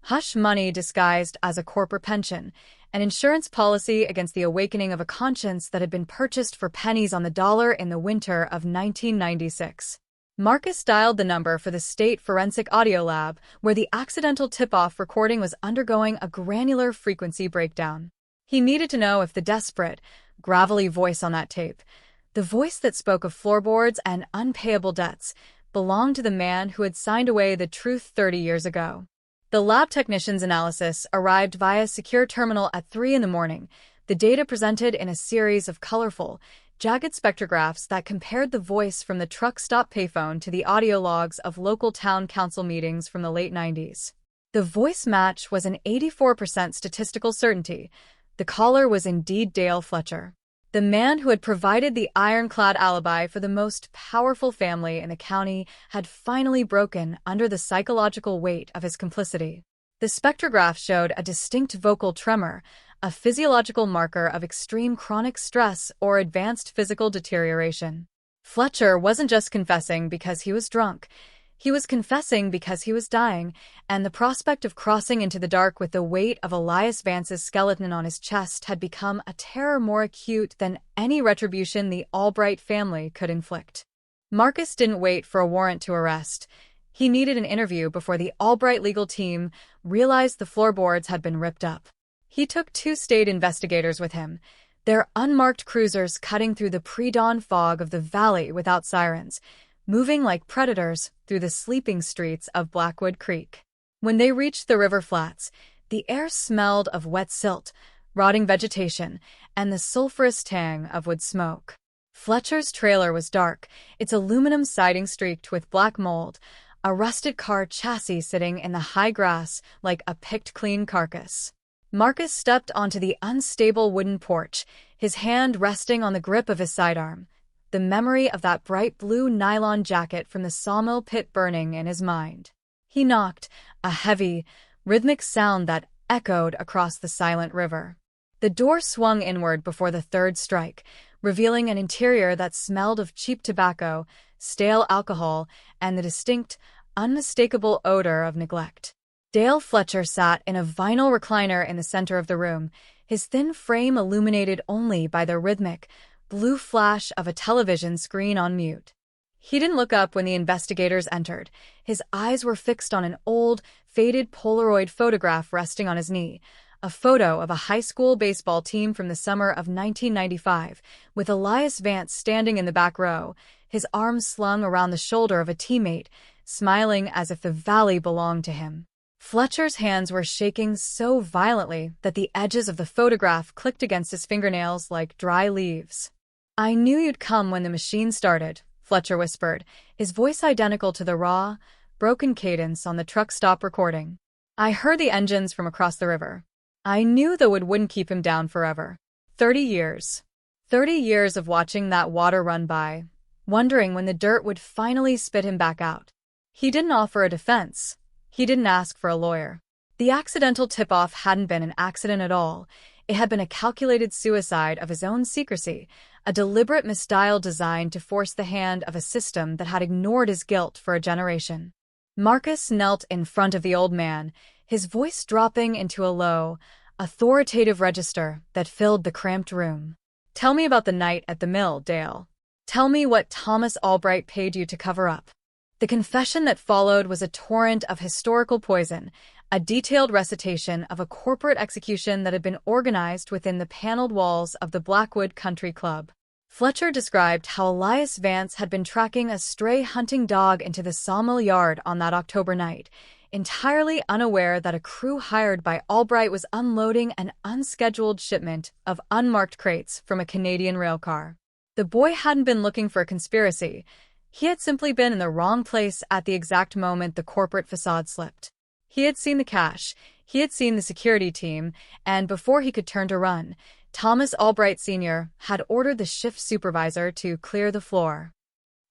Hush money disguised as a corporate pension, an insurance policy against the awakening of a conscience that had been purchased for pennies on the dollar in the winter of 1996. Marcus dialed the number for the State Forensic Audio Lab, where the accidental tip-off recording was undergoing a granular frequency breakdown. He needed to know if the desperate, gravelly voice on that tape, the voice that spoke of floorboards and unpayable debts, belonged to the man who had signed away the truth 30 years ago. The lab technician's analysis arrived via secure terminal at 3 in the morning, the data presented in a series of colorful, jagged spectrographs that compared the voice from the truck stop payphone to the audio logs of local town council meetings from the late 90s. The voice match was an 84% statistical certainty. The caller was indeed Dale Fletcher, the man who had provided the ironclad alibi for the most powerful family in the county had finally broken under the psychological weight of his complicity. The spectrograph showed a distinct vocal tremor, a physiological marker of extreme chronic stress or advanced physical deterioration. Fletcher wasn't just confessing because he was drunk. He was confessing because he was dying, and the prospect of crossing into the dark with the weight of Elias Vance's skeleton on his chest had become a terror more acute than any retribution the Albright family could inflict. Marcus didn't wait for a warrant to arrest. He needed an interview before the Albright legal team realized the floorboards had been ripped up. He took 2 state investigators with him, their unmarked cruisers cutting through the pre-dawn fog of the valley without sirens, moving like predators through the sleeping streets of Blackwood Creek. When they reached the river flats, the air smelled of wet silt, rotting vegetation, and the sulfurous tang of wood smoke. Fletcher's trailer was dark, its aluminum siding streaked with black mold, a rusted car chassis sitting in the high grass like a picked-clean carcass. Marcus stepped onto the unstable wooden porch, his hand resting on the grip of his sidearm, the memory of that bright blue nylon jacket from the sawmill pit burning in his mind. He knocked, a heavy, rhythmic sound that echoed across the silent river. The door swung inward before the third strike, revealing an interior that smelled of cheap tobacco, stale alcohol, and the distinct, unmistakable odor of neglect. Dale Fletcher sat in a vinyl recliner in the center of the room, his thin frame illuminated only by the rhythmic, blue flash of a television screen on mute. He didn't look up when the investigators entered. His eyes were fixed on an old, faded Polaroid photograph resting on his knee, a photo of a high school baseball team from the summer of 1995, with Elias Vance standing in the back row, his arms slung around the shoulder of a teammate, smiling as if the valley belonged to him. Fletcher's hands were shaking so violently that the edges of the photograph clicked against his fingernails like dry leaves. "I knew you'd come when the machine started," Fletcher whispered, his voice identical to the raw, broken cadence on the truck stop recording. "I heard the engines from across the river. I knew the wood wouldn't keep him down forever. 30 years. 30 years of watching that water run by, wondering when the dirt would finally spit him back out. He didn't offer a defense. He didn't ask for a lawyer. The accidental tip-off hadn't been an accident at all. It had been a calculated suicide of his own secrecy, a deliberate misdial designed to force the hand of a system that had ignored his guilt for a generation. Marcus knelt in front of the old man, his voice dropping into a low, authoritative register that filled the cramped room. "Tell me about the night at the mill, Dale. Tell me what Thomas Albright paid you to cover up." The confession that followed was a torrent of historical poison, a detailed recitation of a corporate execution that had been organized within the paneled walls of the Blackwood Country Club. Fletcher described how Elias Vance had been tracking a stray hunting dog into the sawmill yard on that October night, entirely unaware that a crew hired by Albright was unloading an unscheduled shipment of unmarked crates from a Canadian railcar. The boy hadn't been looking for a conspiracy. He had simply been in the wrong place at the exact moment the corporate facade slipped. He had seen the cash, he had seen the security team, and before he could turn to run, Thomas Albright Sr. had ordered the shift supervisor to clear the floor.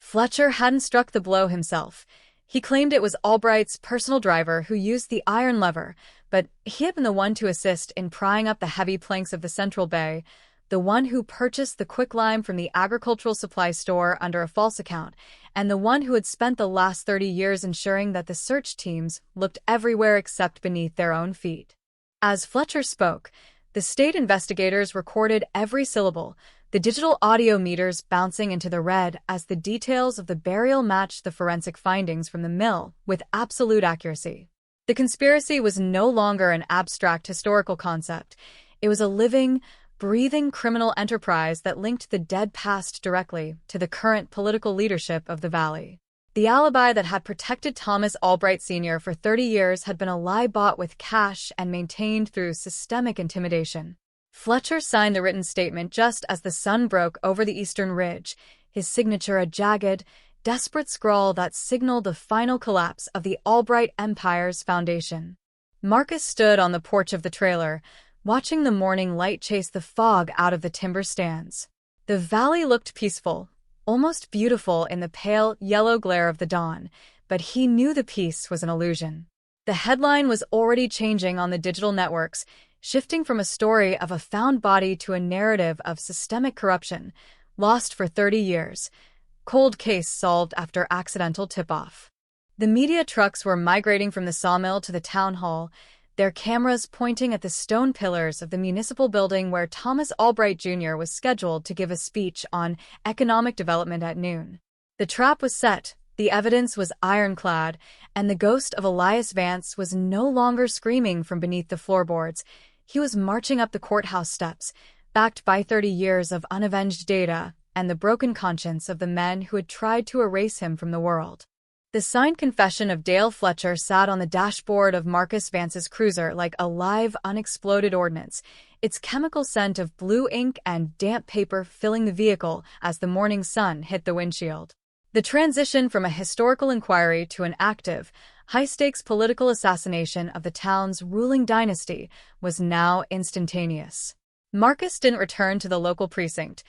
Fletcher hadn't struck the blow himself. He claimed it was Albright's personal driver who used the iron lever, but he had been the one to assist in prying up the heavy planks of the central bay, the one who purchased the quicklime from the agricultural supply store under a false account, and the one who had spent the last 30 years ensuring that the search teams looked everywhere except beneath their own feet. As Fletcher spoke, the state investigators recorded every syllable, the digital audio meters bouncing into the red as the details of the burial matched the forensic findings from the mill with absolute accuracy. The conspiracy was no longer an abstract historical concept. It was a living, breathing criminal enterprise that linked the dead past directly to the current political leadership of the valley. The alibi that had protected Thomas Albright Sr. for 30 years had been a lie bought with cash and maintained through systemic intimidation. Fletcher signed the written statement just as the sun broke over the eastern ridge, his signature a jagged, desperate scrawl that signaled the final collapse of the Albright Empire's foundation. Marcus stood on the porch of the trailer, watching the morning light chase the fog out of the timber stands. The valley looked peaceful, almost beautiful in the pale yellow glare of the dawn, but he knew the peace was an illusion. The headline was already changing on the digital networks, shifting from a story of a found body to a narrative of systemic corruption, lost for 30 years, cold case solved after accidental tip-off. The media trucks were migrating from the sawmill to the town hall, their cameras pointing at the stone pillars of the municipal building where Thomas Albright Jr. was scheduled to give a speech on economic development at noon. The trap was set, the evidence was ironclad, and the ghost of Elias Vance was no longer screaming from beneath the floorboards. He was marching up the courthouse steps, backed by 30 years of unavenged data and the broken conscience of the men who had tried to erase him from the world. The signed confession of Dale Fletcher sat on the dashboard of Marcus Vance's cruiser like a live, unexploded ordnance, its chemical scent of blue ink and damp paper filling the vehicle as the morning sun hit the windshield. The transition from a historical inquiry to an active, high-stakes political assassination of the town's ruling dynasty was now instantaneous. Marcus didn't return to the local precinct.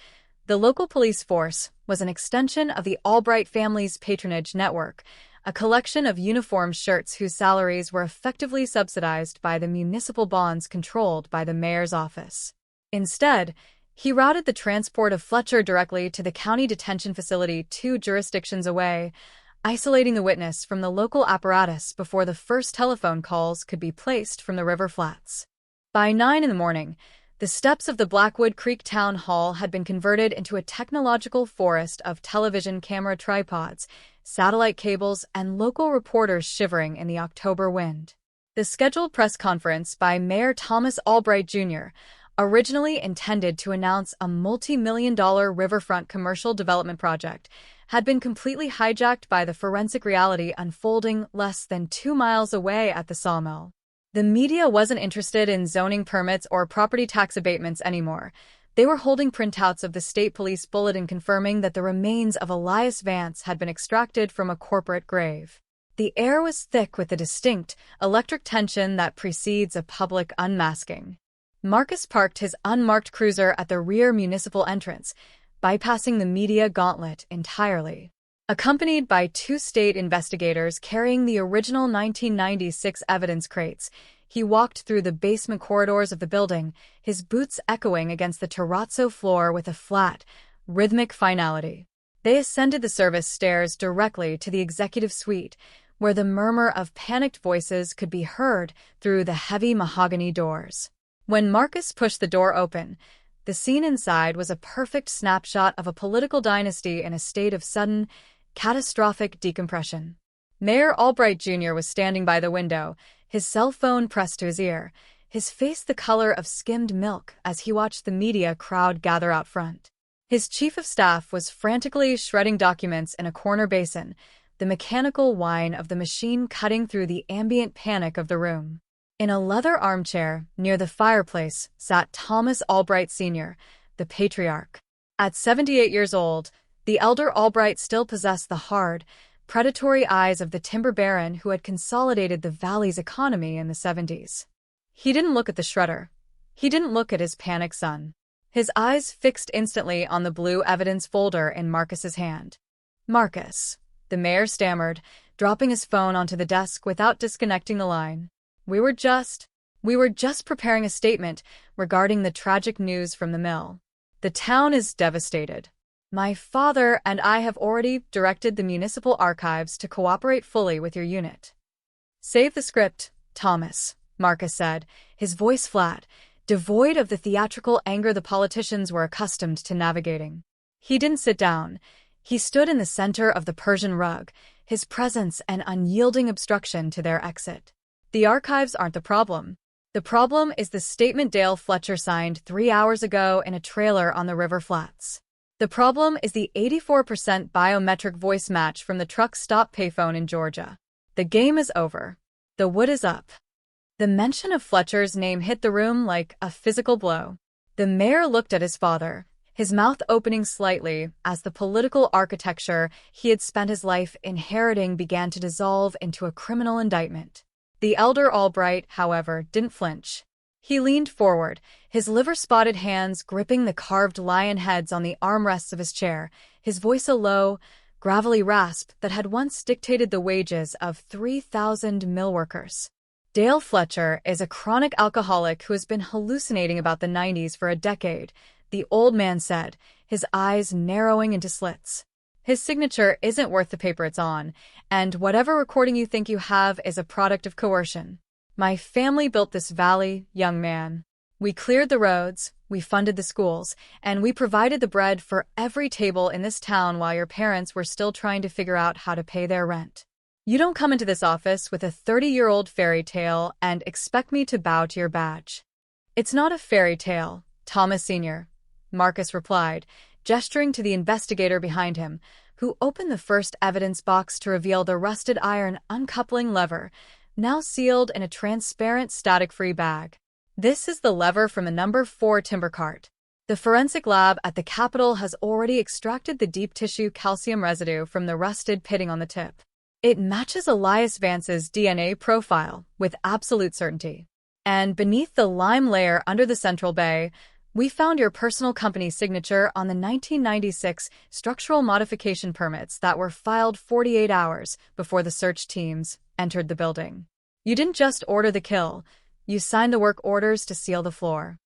The local police force was an extension of the Albright family's patronage network, a collection of uniformed shirts whose salaries were effectively subsidized by the municipal bonds controlled by the mayor's office. Instead, he routed the transport of Fletcher directly to the county detention facility 2 jurisdictions away, isolating the witness from the local apparatus before the first telephone calls could be placed from the river flats. By 9 a.m, the steps of the Blackwood Creek Town Hall had been converted into a technological forest of television camera tripods, satellite cables, and local reporters shivering in the October wind. The scheduled press conference by Mayor Thomas Albright Jr., originally intended to announce a multi-million-dollar riverfront commercial development project, had been completely hijacked by the forensic reality unfolding less than 2 miles away at the sawmill. The media wasn't interested in zoning permits or property tax abatements anymore. They were holding printouts of the state police bulletin confirming that the remains of Elias Vance had been extracted from a corporate grave. The air was thick with the distinct, electric tension that precedes a public unmasking. Marcus parked his unmarked cruiser at the rear municipal entrance, bypassing the media gauntlet entirely. Accompanied by 2 state investigators carrying the original 1996 evidence crates, he walked through the basement corridors of the building, his boots echoing against the terrazzo floor with a flat, rhythmic finality. They ascended the service stairs directly to the executive suite, where the murmur of panicked voices could be heard through the heavy mahogany doors. When Marcus pushed the door open, the scene inside was a perfect snapshot of a political dynasty in a state of sudden, catastrophic decompression. Mayor Albright Jr. was standing by the window, his cell phone pressed to his ear, his face the color of skimmed milk as he watched the media crowd gather out front. His chief of staff was frantically shredding documents in a corner basin, the mechanical whine of the machine cutting through the ambient panic of the room. In a leather armchair near the fireplace sat Thomas Albright Sr., the patriarch. At 78 years old, the elder Albright still possessed the hard, predatory eyes of the timber baron who had consolidated the valley's economy in the 70s. He didn't look at the shredder. He didn't look at his panicked son. His eyes fixed instantly on the blue evidence folder in Marcus's hand. "Marcus," the mayor stammered, dropping his phone onto the desk without disconnecting the line. We were just preparing a statement regarding the tragic news from the mill. The town is devastated. My father and I have already directed the municipal archives to cooperate fully with your unit." "Save the script, Thomas," Marcus said, his voice flat, devoid of the theatrical anger the politicians were accustomed to navigating. He didn't sit down. He stood in the center of the Persian rug, his presence an unyielding obstruction to their exit. "The archives aren't the problem. The problem is the statement Dale Fletcher signed 3 hours ago in a trailer on the river flats. The problem is the 84% biometric voice match from the truck stop payphone in Georgia. The game is over. The wood is up." The mention of Fletcher's name hit the room like a physical blow. The mayor looked at his father, his mouth opening slightly as the political architecture he had spent his life inheriting began to dissolve into a criminal indictment. The elder Albright, however, didn't flinch. He leaned forward, his liver-spotted hands gripping the carved lion heads on the armrests of his chair, his voice a low, gravelly rasp that had once dictated the wages of 3,000 mill workers. "Dale Fletcher is a chronic alcoholic who has been hallucinating about the 90s for a decade," the old man said, his eyes narrowing into slits. "His signature isn't worth the paper it's on, and whatever recording you think you have is a product of coercion. My family built this valley, young man. We cleared the roads, we funded the schools, and we provided the bread for every table in this town while your parents were still trying to figure out how to pay their rent. You don't come into this office with a 30-year-old fairy tale and expect me to bow to your badge." "It's not a fairy tale, Thomas Sr.," Marcus replied, gesturing to the investigator behind him, who opened the first evidence box to reveal the rusted iron uncoupling lever, now sealed in a transparent static-free bag. "This is the lever from a number 4 timber cart. The forensic lab at the Capitol has already extracted the deep tissue calcium residue from the rusted pitting on the tip. It matches Elias Vance's DNA profile with absolute certainty. And beneath the lime layer under the central bay, we found your personal company's signature on the 1996 structural modification permits that were filed 48 hours before the search teams entered the building. You didn't just order the kill, you signed the work orders to seal the floor."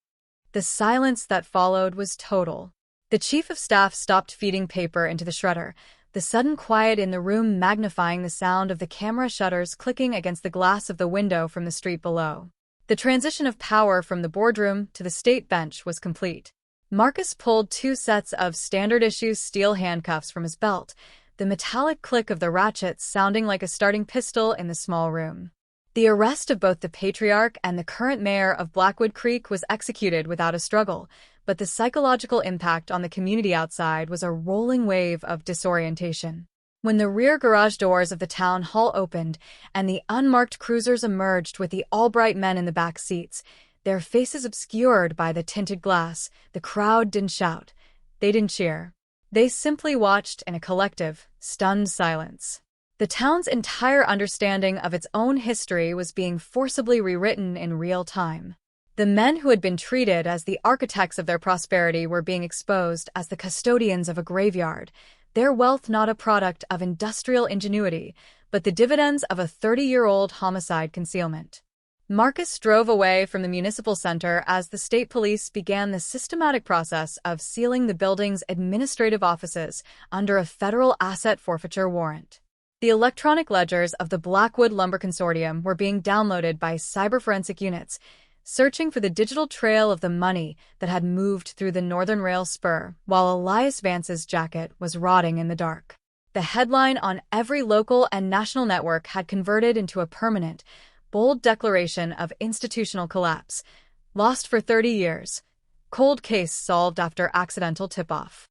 The silence that followed was total. The chief of staff stopped feeding paper into the shredder, the sudden quiet in the room magnifying the sound of the camera shutters clicking against the glass of the window from the street below. The transition of power from the boardroom to the state bench was complete. Marcus pulled 2 sets of standard-issue steel handcuffs from his belt, the metallic click of the ratchets sounding like a starting pistol in the small room. The arrest of both the patriarch and the current mayor of Blackwood Creek was executed without a struggle, but the psychological impact on the community outside was a rolling wave of disorientation. When the rear garage doors of the town hall opened and the unmarked cruisers emerged with the Albright men in the back seats, their faces obscured by the tinted glass, the crowd didn't shout. They didn't cheer. They simply watched in a collective, stunned silence. The town's entire understanding of its own history was being forcibly rewritten in real time. The men who had been treated as the architects of their prosperity were being exposed as the custodians of a graveyard, their wealth not a product of industrial ingenuity, but the dividends of a 30-year-old homicide concealment. Marcus drove away from the municipal center as the state police began the systematic process of sealing the building's administrative offices under a federal asset forfeiture warrant. The electronic ledgers of the Blackwood Lumber Consortium were being downloaded by cyber-forensic units, searching for the digital trail of the money that had moved through the Northern Rail spur, while Elias Vance's jacket was rotting in the dark. The headline on every local and national network had converted into a permanent, bold declaration of institutional collapse. Lost for 30 years. Cold case solved after accidental tip-off.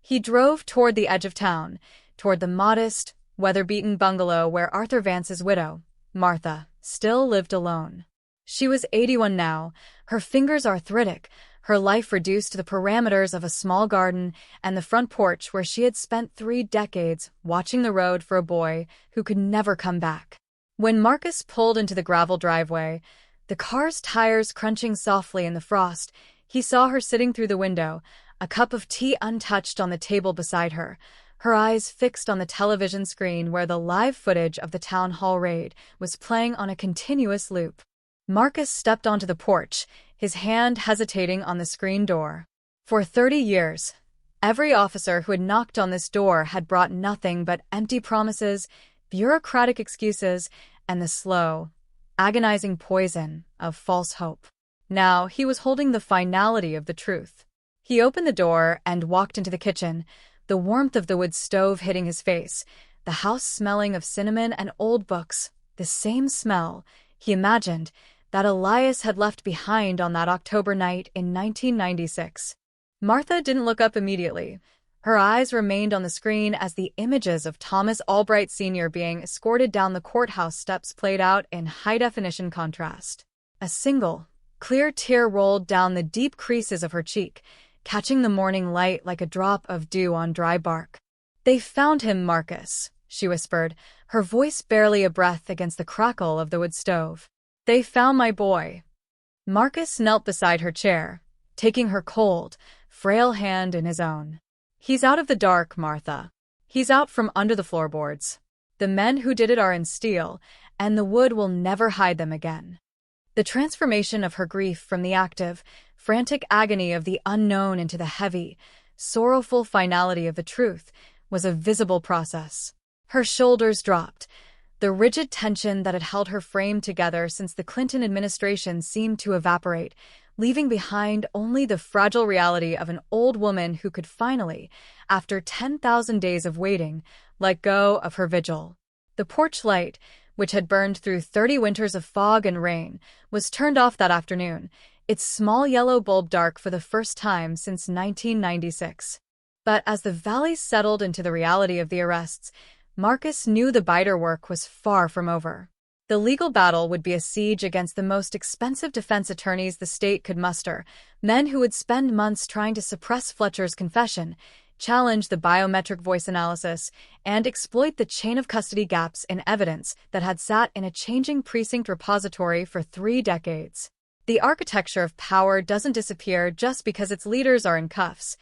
He drove toward the edge of town, toward the modest, weather-beaten bungalow where Arthur Vance's widow, Martha, still lived alone. She was 81 now, her fingers arthritic, her life reduced to the parameters of a small garden and the front porch where she had spent 3 decades watching the road for a boy who could never come back. When Marcus pulled into the gravel driveway, the car's tires crunching softly in the frost, he saw her sitting through the window, a cup of tea untouched on the table beside her, her eyes fixed on the television screen where the live footage of the town hall raid was playing on a continuous loop. Marcus stepped onto the porch, his hand hesitating on the screen door. For 30 years, every officer who had knocked on this door had brought nothing but empty promises, bureaucratic excuses, and the slow, agonizing poison of false hope. Now he was holding the finality of the truth. He opened the door and walked into the kitchen, the warmth of the wood stove hitting his face, the house smelling of cinnamon and old books, the same smell, he imagined, that Elias had left behind on that October night in 1996. Martha didn't look up immediately. Her eyes remained on the screen as the images of Thomas Albright Sr. being escorted down the courthouse steps played out in high-definition contrast. A single, clear tear rolled down the deep creases of her cheek, catching the morning light like a drop of dew on dry bark. "They found him, Marcus," she whispered, her voice barely a breath against the crackle of the wood stove. "They found my boy." Marcus knelt beside her chair, taking her cold, frail hand in his own. "He's out of the dark, Martha. He's out from under the floorboards. The men who did it are in steel, and the wood will never hide them again." The transformation of her grief from the active, frantic agony of the unknown into the heavy, sorrowful finality of the truth was a visible process. Her shoulders dropped. The rigid tension that had held her frame together since the Clinton administration seemed to evaporate, leaving behind only the fragile reality of an old woman who could finally, after 10,000 days of waiting, let go of her vigil. The porch light, which had burned through 30 winters of fog and rain, was turned off that afternoon, its small yellow bulb dark for the first time since 1996. But as the valley settled into the reality of the arrests, Marcus knew the biter work was far from over. The legal battle would be a siege against the most expensive defense attorneys the state could muster, men who would spend months trying to suppress Fletcher's confession, challenge the biometric voice analysis, and exploit the chain of custody gaps in evidence that had sat in a changing precinct repository for 3 decades. The architecture of power doesn't disappear just because its leaders are in cuffs.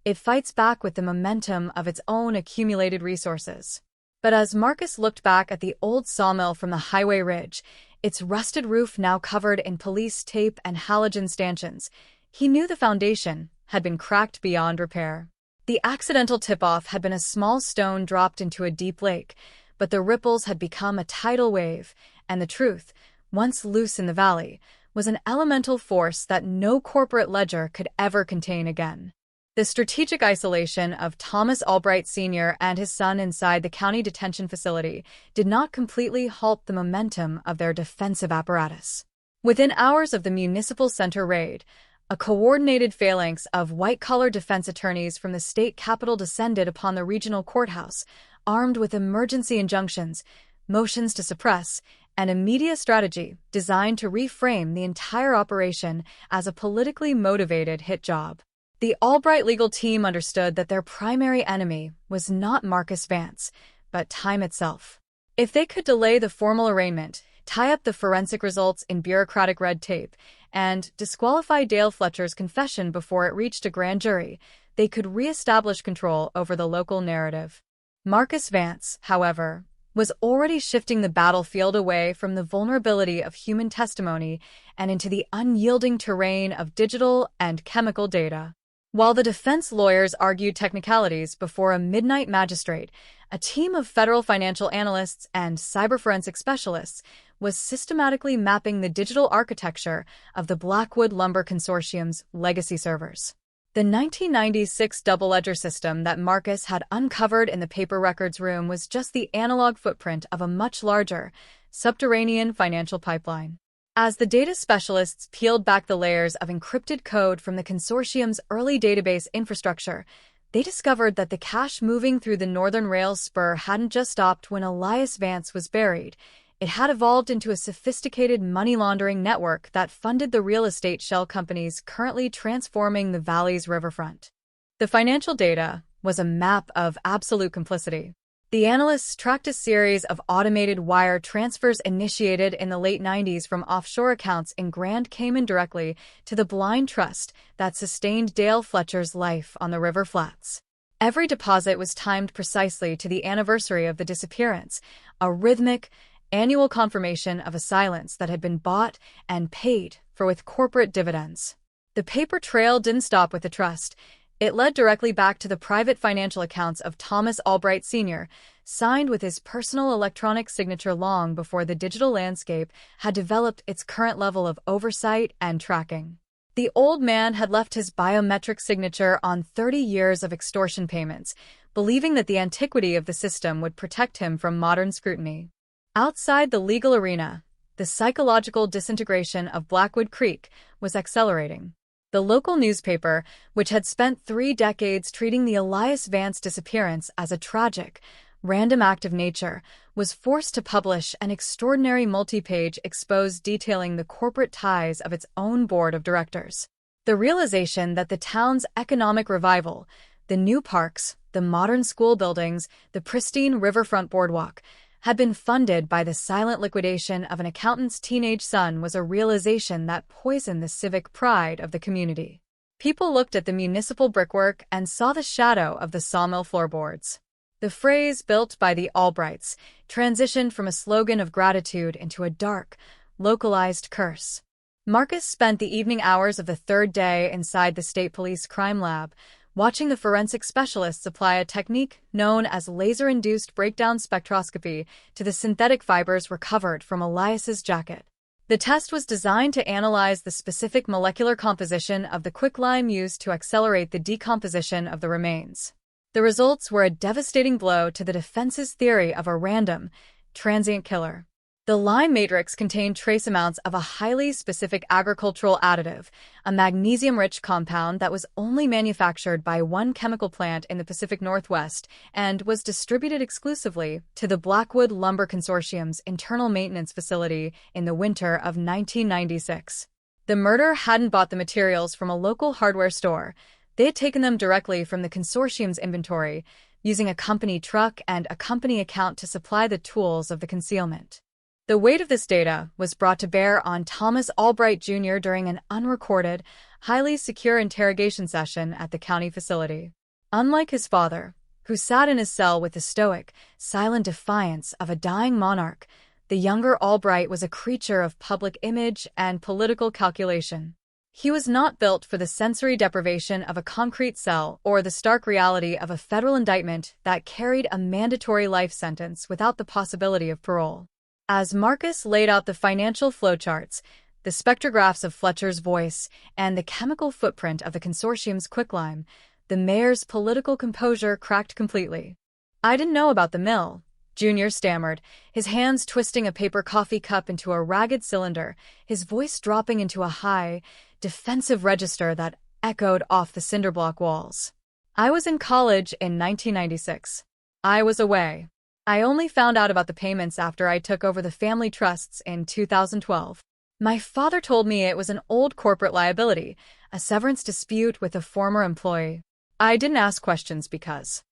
It fights back with the momentum of its own accumulated resources. But as Marcus looked back at the old sawmill from the highway ridge, its rusted roof now covered in police tape and halogen stanchions, he knew the foundation had been cracked beyond repair. The accidental tip-off had been a small stone dropped into a deep lake, but the ripples had become a tidal wave, and the truth, once loose in the valley, was an elemental force that no corporate ledger could ever contain again. The strategic isolation of Thomas Albright Sr. and his son inside the county detention facility did not completely halt the momentum of their defensive apparatus. Within hours of the municipal center raid, a coordinated phalanx of white-collar defense attorneys from the state capitol descended upon the regional courthouse, armed with emergency injunctions, motions to suppress, and a media strategy designed to reframe the entire operation as a politically motivated hit job. The Albright legal team understood that their primary enemy was not Marcus Vance, but time itself. If they could delay the formal arraignment, tie up the forensic results in bureaucratic red tape, and disqualify Dale Fletcher's confession before it reached a grand jury, they could re-establish control over the local narrative. Marcus Vance, however, was already shifting the battlefield away from the vulnerability of human testimony and into the unyielding terrain of digital and chemical data. While the defense lawyers argued technicalities before a midnight magistrate, a team of federal financial analysts and cyberforensic specialists was systematically mapping the digital architecture of the Blackwood Lumber Consortium's legacy servers. The 1996 double ledger system that Marcus had uncovered in the paper records room was just the analog footprint of a much larger, subterranean financial pipeline. As the data specialists peeled back the layers of encrypted code from the consortium's early database infrastructure, they discovered that the cash moving through the Northern Rail spur hadn't just stopped when Elias Vance was buried. It had evolved into a sophisticated money laundering network that funded the real estate shell companies currently transforming the valley's riverfront. The financial data was a map of absolute complicity. The analysts tracked a series of automated wire transfers initiated in the late 90s from offshore accounts in Grand Cayman directly to the blind trust that sustained Dale Fletcher's life on the river flats. Every deposit was timed precisely to the anniversary of the disappearance, a rhythmic, annual confirmation of a silence that had been bought and paid for with corporate dividends. The paper trail didn't stop with the trust. It led directly back to the private financial accounts of Thomas Albright Sr., signed with his personal electronic signature long before the digital landscape had developed its current level of oversight and tracking. The old man had left his biometric signature on 30 years of extortion payments, believing that the antiquity of the system would protect him from modern scrutiny. Outside the legal arena, the psychological disintegration of Blackwood Creek was accelerating. The local newspaper, which had spent 3 decades treating the Elias Vance disappearance as a tragic, random act of nature, was forced to publish an extraordinary multi-page expose detailing the corporate ties of its own board of directors. The realization that the town's economic revival, the new parks, the modern school buildings, the pristine riverfront boardwalk, had been funded by the silent liquidation of an accountant's teenage son was a realization that poisoned the civic pride of the community. People looked at the municipal brickwork and saw the shadow of the sawmill floorboards. The phrase built by the Albrights transitioned from a slogan of gratitude into a dark, localized curse. Marcus spent the evening hours of the third day inside the State Police Crime Lab, watching the forensic specialists apply a technique known as laser-induced breakdown spectroscopy to the synthetic fibers recovered from Elias's jacket. The test was designed to analyze the specific molecular composition of the quicklime used to accelerate the decomposition of the remains. The results were a devastating blow to the defense's theory of a random, transient killer. The lime matrix contained trace amounts of a highly specific agricultural additive, a magnesium-rich compound that was only manufactured by one chemical plant in the Pacific Northwest and was distributed exclusively to the Blackwood Lumber Consortium's internal maintenance facility in the winter of 1996. The murderer hadn't bought the materials from a local hardware store. They had taken them directly from the consortium's inventory, using a company truck and a company account to supply the tools of the concealment. The weight of this data was brought to bear on Thomas Albright Jr. during an unrecorded, highly secure interrogation session at the county facility. Unlike his father, who sat in his cell with the stoic, silent defiance of a dying monarch, the younger Albright was a creature of public image and political calculation. He was not built for the sensory deprivation of a concrete cell or the stark reality of a federal indictment that carried a mandatory life sentence without the possibility of parole. As Marcus laid out the financial flowcharts, the spectrographs of Fletcher's voice, and the chemical footprint of the consortium's quicklime, the mayor's political composure cracked completely. "I didn't know about the mill," Junior stammered, his hands twisting a paper coffee cup into a ragged cylinder, his voice dropping into a high, defensive register that echoed off the cinderblock walls. "I was in college in 1996. I was away. I only found out about the payments after I took over the family trusts in 2012. My father told me it was an old corporate liability, a severance dispute with a former employee. I didn't ask questions because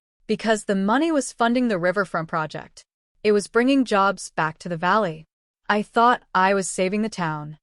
the money was funding the riverfront project. It was bringing jobs back to the valley. I thought I was saving the town."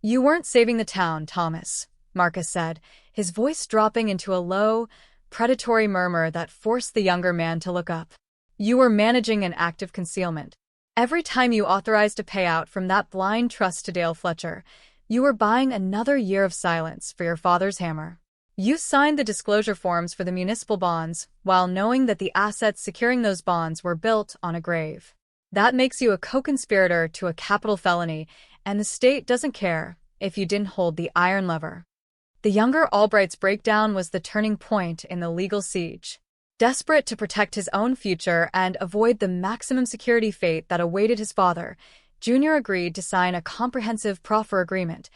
"You weren't saving the town, Thomas," Marcus said, his voice dropping into a low, predatory murmur that forced the younger man to look up. "You were managing an active concealment. Every time you authorized a payout from that blind trust to Dale Fletcher, you were buying another year of silence for your father's hammer. You signed the disclosure forms for the municipal bonds while knowing that the assets securing those bonds were built on a grave. That makes you a co-conspirator to a capital felony, and the state doesn't care if you didn't hold the iron lever." The younger Albright's breakdown was the turning point in the legal siege. Desperate to protect his own future and avoid the maximum security fate that awaited his father, Junior agreed to sign a comprehensive proffer agreement,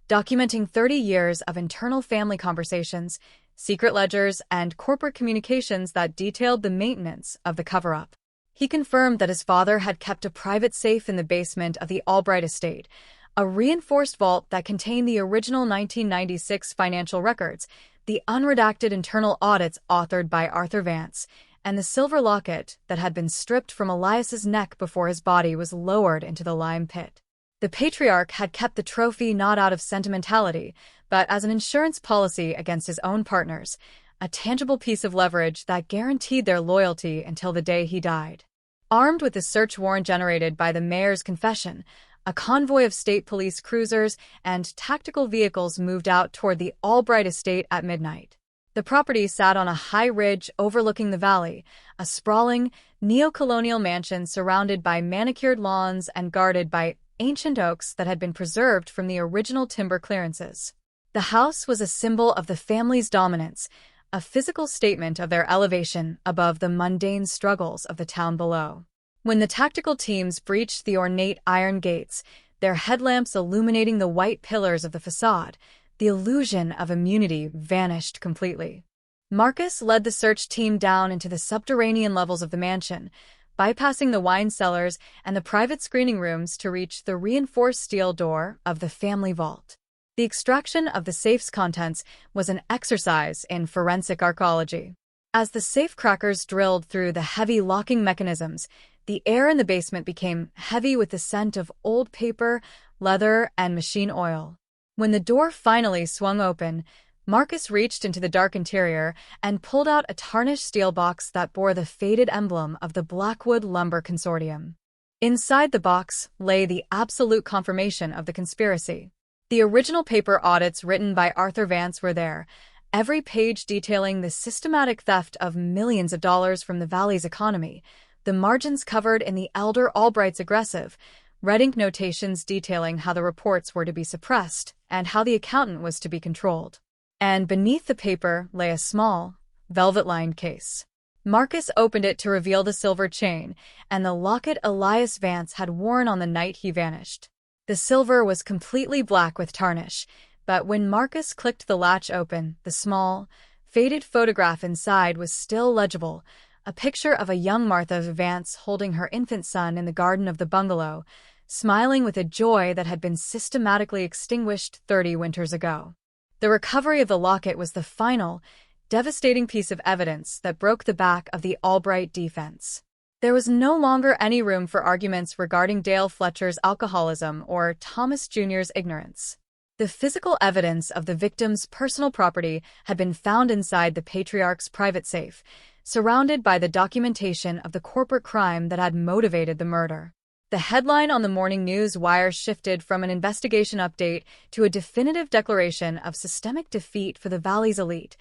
documenting 30 years of internal family conversations, secret ledgers, and corporate communications that detailed the maintenance of the cover-up. He confirmed that his father had kept a private safe in the basement of the Albright estate, a reinforced vault that contained the original 1996 financial records, the unredacted internal audits authored by Arthur Vance, and the silver locket that had been stripped from Elias's neck before his body was lowered into the lime pit. The patriarch had kept the trophy not out of sentimentality, but as an insurance policy against his own partners, a tangible piece of leverage that guaranteed their loyalty until the day he died. Armed with the search warrant generated by the mayor's confession, a convoy of state police cruisers and tactical vehicles moved out toward the Albright estate at midnight. The property sat on a high ridge overlooking the valley, a sprawling, neo-colonial mansion surrounded by manicured lawns and guarded by ancient oaks that had been preserved from the original timber clearances. The house was a symbol of the family's dominance, a physical statement of their elevation above the mundane struggles of the town below. When the tactical teams breached the ornate iron gates, their headlamps illuminating the white pillars of the facade, the illusion of immunity vanished completely. Marcus led the search team down into the subterranean levels of the mansion, bypassing the wine cellars and the private screening rooms to reach the reinforced steel door of the family vault. The extraction of the safe's contents was an exercise in forensic archaeology. As the safe crackers drilled through the heavy locking mechanisms, the air in the basement became heavy with the scent of old paper, leather, and machine oil. When the door finally swung open, Marcus reached into the dark interior and pulled out a tarnished steel box that bore the faded emblem of the Blackwood Lumber Consortium. Inside the box lay the absolute confirmation of the conspiracy. The original paper audits written by Arthur Vance were there, every page detailing the systematic theft of millions of dollars from the valley's economy, the margins covered in the elder Albright's aggressive, red ink notations detailing how the reports were to be suppressed and how the accountant was to be controlled. And beneath the paper lay a small, velvet-lined case. Marcus opened it to reveal the silver chain and the locket Elias Vance had worn on the night he vanished. The silver was completely black with tarnish, but when Marcus clicked the latch open, the small, faded photograph inside was still legible, a picture of a young Martha Vance holding her infant son in the garden of the bungalow, smiling with a joy that had been systematically extinguished 30 winters ago. The recovery of the locket was the final, devastating piece of evidence that broke the back of the Albright defense. There was no longer any room for arguments regarding Dale Fletcher's alcoholism or Thomas Jr.'s ignorance. The physical evidence of the victim's personal property had been found inside the patriarch's private safe, surrounded by the documentation of the corporate crime that had motivated the murder. The headline on the morning news wire shifted from an investigation update to a definitive declaration of systemic defeat for the valley's elite,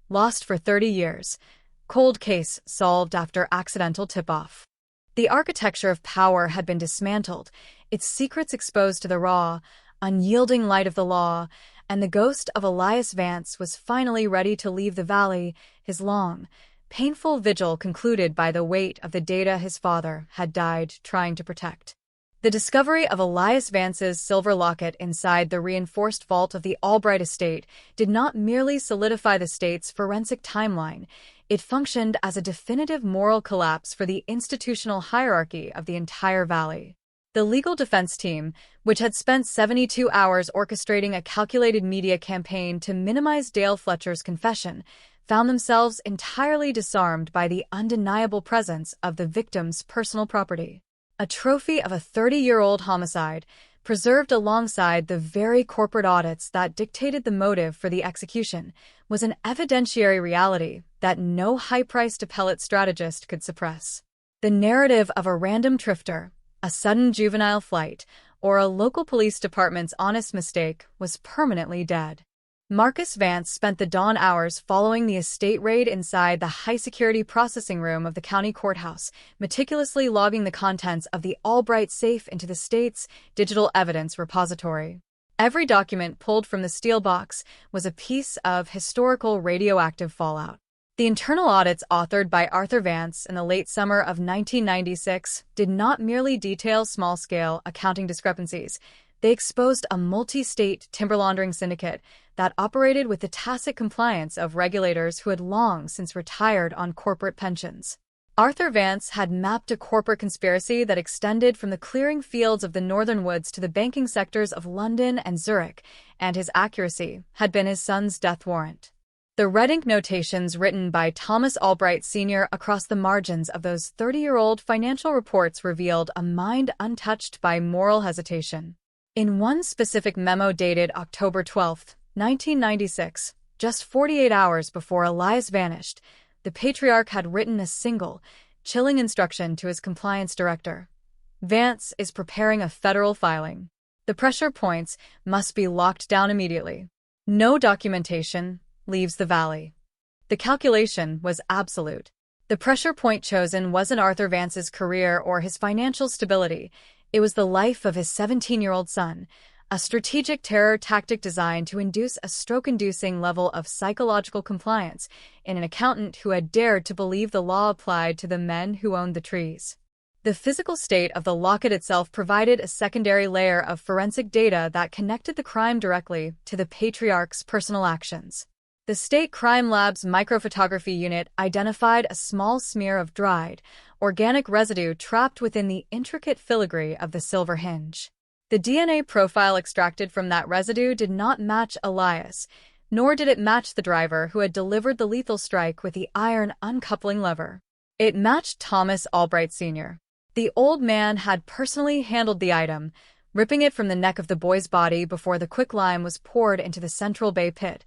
lost for 30 years. Cold case solved after accidental tip-off. The architecture of power had been dismantled, its secrets exposed to the raw, unyielding light of the law, and the ghost of Elias Vance was finally ready to leave the valley, his long, painful vigil concluded by the weight of the data his father had died trying to protect. The discovery of Elias Vance's silver locket inside the reinforced vault of the Albright estate did not merely solidify the state's forensic timeline, it functioned as a definitive moral collapse for the institutional hierarchy of the entire valley. The legal defense team, which had spent 72 hours orchestrating a calculated media campaign to minimize Dale Fletcher's confession, found themselves entirely disarmed by the undeniable presence of the victim's personal property. A trophy of a 30-year-old homicide, preserved alongside the very corporate audits that dictated the motive for the execution, was an evidentiary reality that no high-priced appellate strategist could suppress. The narrative of a random drifter, a sudden juvenile flight, or a local police department's honest mistake was permanently dead. Marcus Vance spent the dawn hours following the estate raid inside the high-security processing room of the county courthouse, meticulously logging the contents of the Albright safe into the state's digital evidence repository. Every document pulled from the steel box was a piece of historical radioactive fallout. The internal audits authored by Arthur Vance in the late summer of 1996 did not merely detail small-scale accounting discrepancies. They exposed a multi-state timber laundering syndicate that operated with the tacit compliance of regulators who had long since retired on corporate pensions. Arthur Vance had mapped a corporate conspiracy that extended from the clearing fields of the northern woods to the banking sectors of London and Zurich, and his accuracy had been his son's death warrant. The red ink notations written by Thomas Albright Sr. across the margins of those 30-year-old financial reports revealed a mind untouched by moral hesitation. In one specific memo dated October 12, 1996, just 48 hours before Elias vanished, the patriarch had written a single, chilling instruction to his compliance director. Vance is preparing a federal filing. The pressure points must be locked down immediately. No documentation leaves the valley. The calculation was absolute. The pressure point chosen wasn't Arthur Vance's career or his financial stability. It was the life of his 17-year-old son, a strategic terror tactic designed to induce a stroke-inducing level of psychological compliance in an accountant who had dared to believe the law applied to the men who owned the trees. The physical state of the locket itself provided a secondary layer of forensic data that connected the crime directly to the patriarch's personal actions. The State Crime Lab's microphotography unit identified a small smear of dried, organic residue trapped within the intricate filigree of the silver hinge. The DNA profile extracted from that residue did not match Elias, nor did it match the driver who had delivered the lethal strike with the iron uncoupling lever. It matched Thomas Albright Sr. The old man had personally handled the item, ripping it from the neck of the boy's body before the quicklime was poured into the Central Bay pit,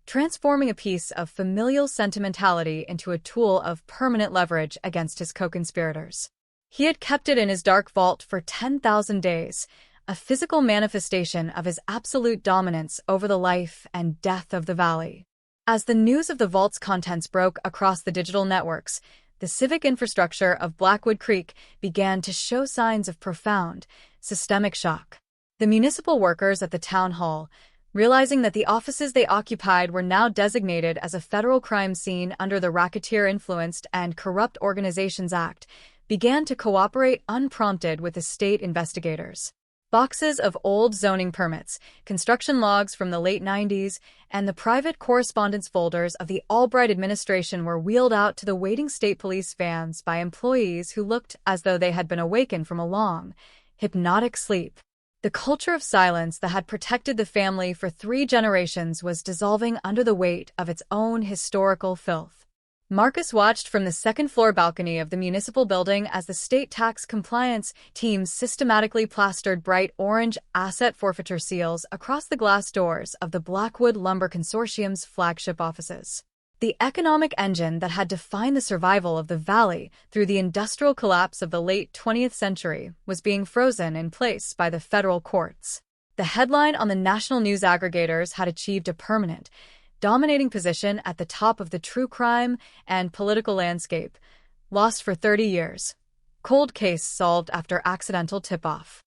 transforming a piece of familial sentimentality into a tool of permanent leverage against his co-conspirators. He had kept it in his dark vault for 10,000 days, a physical manifestation of his absolute dominance over the life and death of the valley. As the news of the vault's contents broke across the digital networks, the civic infrastructure of Blackwood Creek began to show signs of profound, systemic shock. The municipal workers at the town hall, realizing that the offices they occupied were now designated as a federal crime scene under the Racketeer-Influenced and Corrupt Organizations Act, began to cooperate unprompted with the state investigators. Boxes of old zoning permits, construction logs from the late 90s, and the private correspondence folders of the Albright administration were wheeled out to the waiting state police vans by employees who looked as though they had been awakened from a long, hypnotic sleep. The culture of silence that had protected the family for 3 generations was dissolving under the weight of its own historical filth. Marcus watched from the second-floor balcony of the municipal building as the state tax compliance team systematically plastered bright orange asset forfeiture seals across the glass doors of the Blackwood Lumber Consortium's flagship offices. The economic engine that had defined the survival of the valley through the industrial collapse of the late 20th century was being frozen in place by the federal courts. The headline on the national news aggregators had achieved a permanent, dominating position at the top of the true crime and political landscape. Lost for 30 years. Cold case solved after accidental tip-off.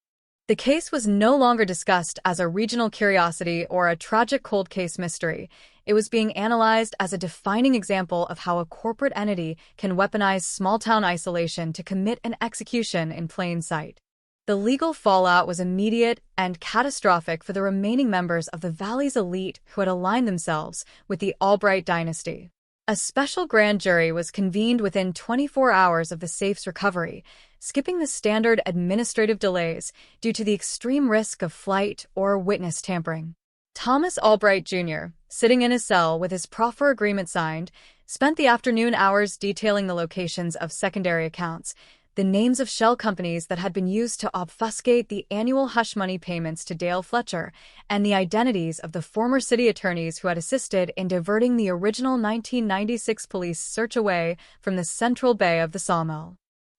The case was no longer discussed as a regional curiosity or a tragic cold case mystery. It was being analyzed as a defining example of how a corporate entity can weaponize small-town isolation to commit an execution in plain sight. The legal fallout was immediate and catastrophic for the remaining members of the valley's elite who had aligned themselves with the Albright dynasty. A special grand jury was convened within 24 hours of the safe's recovery, skipping the standard administrative delays due to the extreme risk of flight or witness tampering. Thomas Albright Jr., sitting in his cell with his proffer agreement signed, spent the afternoon hours detailing the locations of secondary accounts, the names of shell companies that had been used to obfuscate the annual hush money payments to Dale Fletcher, and the identities of the former city attorneys who had assisted in diverting the original 1996 police search away from the Central Bay of the sawmill.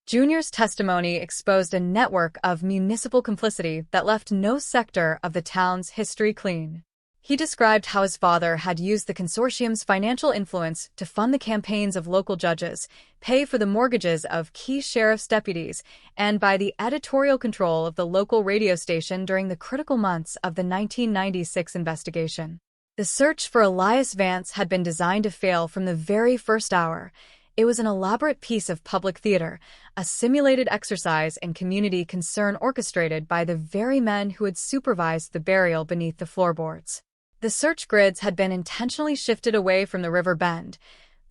Junior's testimony exposed a network of municipal complicity that left no sector of the town's history clean. He described how his father had used the consortium's financial influence to fund the campaigns of local judges, pay for the mortgages of key sheriff's deputies, and by the editorial control of the local radio station during the critical months of the 1996 investigation. The search for Elias Vance had been designed to fail from the very first hour. It was an elaborate piece of public theater, a simulated exercise in community concern orchestrated by the very men who had supervised the burial beneath the floorboards. The search grids had been intentionally shifted away from the river bend,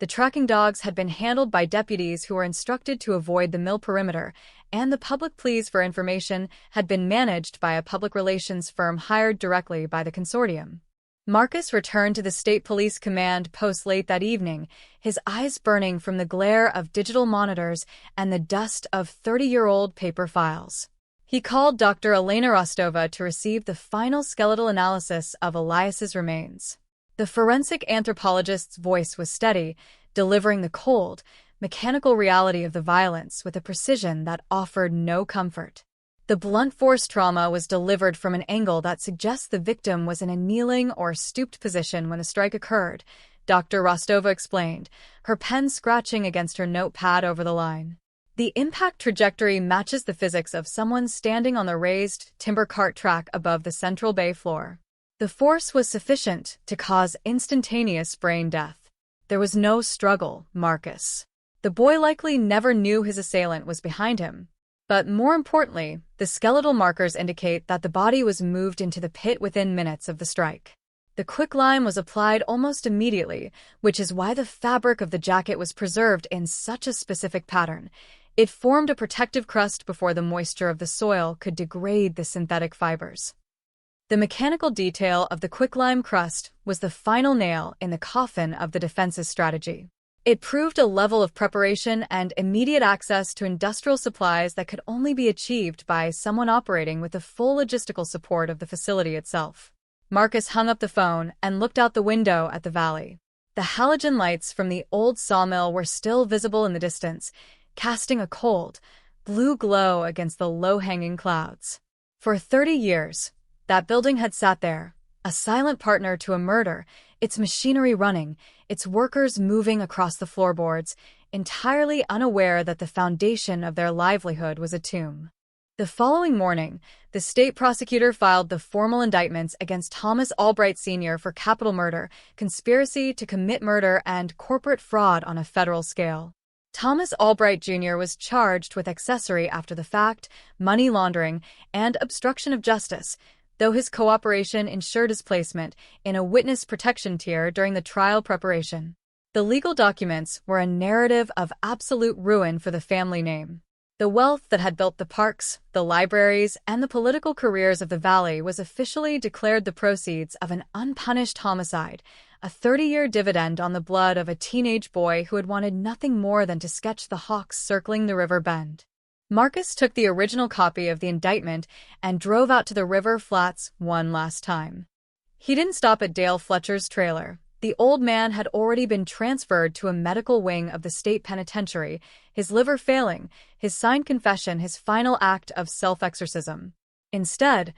The tracking dogs had been handled by deputies who were instructed to avoid the mill perimeter, and the public pleas for information had been managed by a public relations firm hired directly by the consortium. Marcus returned to the State Police Command post late that evening, his eyes burning from the glare of digital monitors and the dust of 30-year-old paper files. He called Dr. Elena Rostova to receive the final skeletal analysis of Elias's remains. The forensic anthropologist's voice was steady, delivering the cold, mechanical reality of the violence with a precision that offered no comfort. The blunt force trauma was delivered from an angle that suggests the victim was in a kneeling or stooped position when the strike occurred, Dr. Rostova explained, her pen scratching against her notepad over the line. The impact trajectory matches the physics of someone standing on the raised timber cart track above the central bay floor. The force was sufficient to cause instantaneous brain death. There was no struggle, Marcus. The boy likely never knew his assailant was behind him. But more importantly, the skeletal markers indicate that the body was moved into the pit within minutes of the strike. The quicklime was applied almost immediately, which is why the fabric of the jacket was preserved in such a specific pattern. It formed a protective crust before the moisture of the soil could degrade the synthetic fibers. The mechanical detail of the quicklime crust was the final nail in the coffin of the defense's strategy. It proved a level of preparation and immediate access to industrial supplies that could only be achieved by someone operating with the full logistical support of the facility itself. Marcus hung up the phone and looked out the window at the valley. The halogen lights from the old sawmill were still visible in the distance, casting a cold, blue glow against the low-hanging clouds. For 30 years, that building had sat there, a silent partner to a murder, its machinery running, its workers moving across the floorboards, entirely unaware that the foundation of their livelihood was a tomb. The following morning, the state prosecutor filed the formal indictments against Thomas Albright Sr. for capital murder, conspiracy to commit murder, and corporate fraud on a federal scale. Thomas Albright Jr. was charged with accessory after the fact, money laundering, and obstruction of justice, though his cooperation ensured his placement in a witness protection tier during the trial preparation. The legal documents were a narrative of absolute ruin for the family name. The wealth that had built the parks, the libraries, and the political careers of the valley was officially declared the proceeds of an unpunished homicide, a 30-year dividend on the blood of a teenage boy who had wanted nothing more than to sketch the hawks circling the river bend. Marcus took the original copy of the indictment and drove out to the river flats one last time. He didn't stop at Dale Fletcher's trailer. The old man had already been transferred to a medical wing of the state penitentiary, his liver failing, his signed confession his final act of self-exorcism. Instead,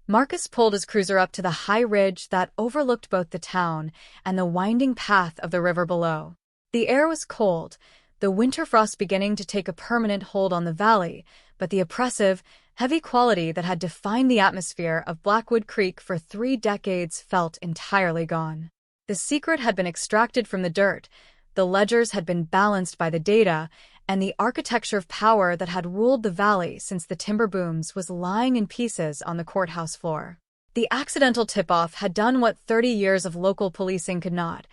Marcus pulled his cruiser up to the high ridge that overlooked both the town and the winding path of the river below. The air was cold, the winter frost beginning to take a permanent hold on the valley, but the oppressive, heavy quality that had defined the atmosphere of Blackwood Creek for 3 decades felt entirely gone. The secret had been extracted from the dirt, the ledgers had been balanced by the data, and the architecture of power that had ruled the valley since the timber booms was lying in pieces on the courthouse floor. The accidental tip-off had done what 30 years of local policing could not.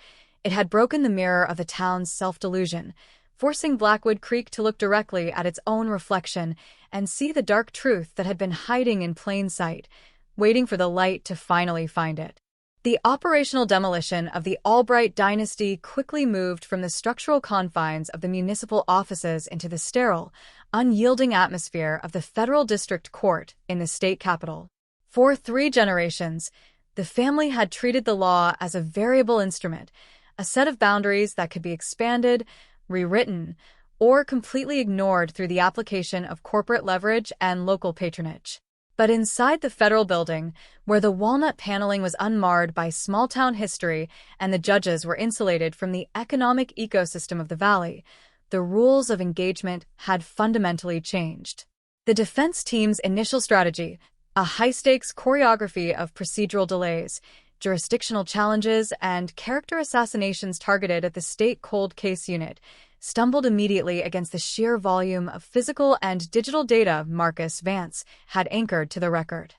It had broken the mirror of the town's self-delusion, forcing Blackwood Creek to look directly at its own reflection and see the dark truth that had been hiding in plain sight, waiting for the light to finally find it. The operational demolition of the Albright dynasty quickly moved from the structural confines of the municipal offices into the sterile, unyielding atmosphere of the federal district court in the state capital. For 3 generations, the family had treated the law as a variable instrument, a set of boundaries that could be expanded, rewritten, or completely ignored through the application of corporate leverage and local patronage. But inside the federal building, where the walnut paneling was unmarred by small-town history and the judges were insulated from the economic ecosystem of the valley, the rules of engagement had fundamentally changed. The defense team's initial strategy, a high-stakes choreography of procedural delays, jurisdictional challenges, and character assassinations targeted at the state cold case unit, stumbled immediately against the sheer volume of physical and digital data Marcus Vance had anchored to the record.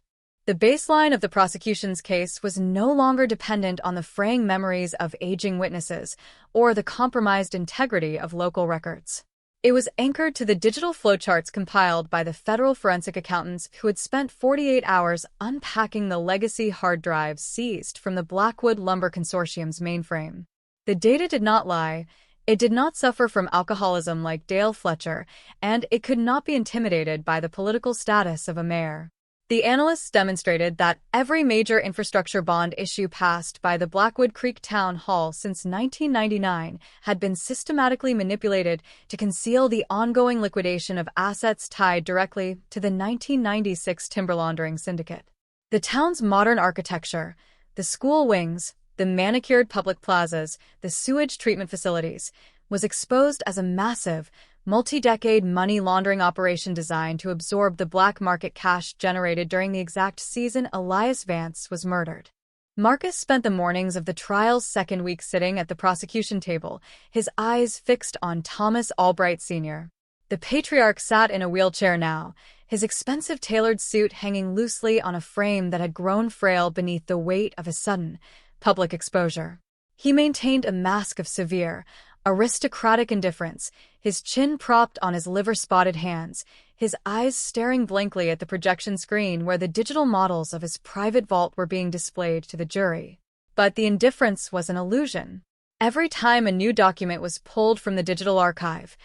The baseline of the prosecution's case was no longer dependent on the fraying memories of aging witnesses or the compromised integrity of local records. It was anchored to the digital flowcharts compiled by the federal forensic accountants who had spent 48 hours unpacking the legacy hard drives seized from the Blackwood Lumber Consortium's mainframe. The data did not lie. It did not suffer from alcoholism like Dale Fletcher, and it could not be intimidated by the political status of a mayor. The analysts demonstrated that every major infrastructure bond issue passed by the Blackwood Creek Town Hall since 1999 had been systematically manipulated to conceal the ongoing liquidation of assets tied directly to the 1996 timber laundering syndicate. The town's modern architecture, the school wings, the manicured public plazas, the sewage treatment facilities, was exposed as a massive, multi-decade money laundering operation designed to absorb the black market cash generated during the exact season Elias Vance was murdered. Marcus spent the mornings of the trial's second week sitting at the prosecution table, his eyes fixed on Thomas Albright Sr. The patriarch sat in a wheelchair now, his expensive tailored suit hanging loosely on a frame that had grown frail beneath the weight of a sudden, public exposure. He maintained a mask of severe, aristocratic indifference, his chin propped on his liver-spotted hands, his eyes staring blankly at the projection screen where the digital models of his private vault were being displayed to the jury. But the indifference was an illusion. Every time a new document was pulled from the digital archive,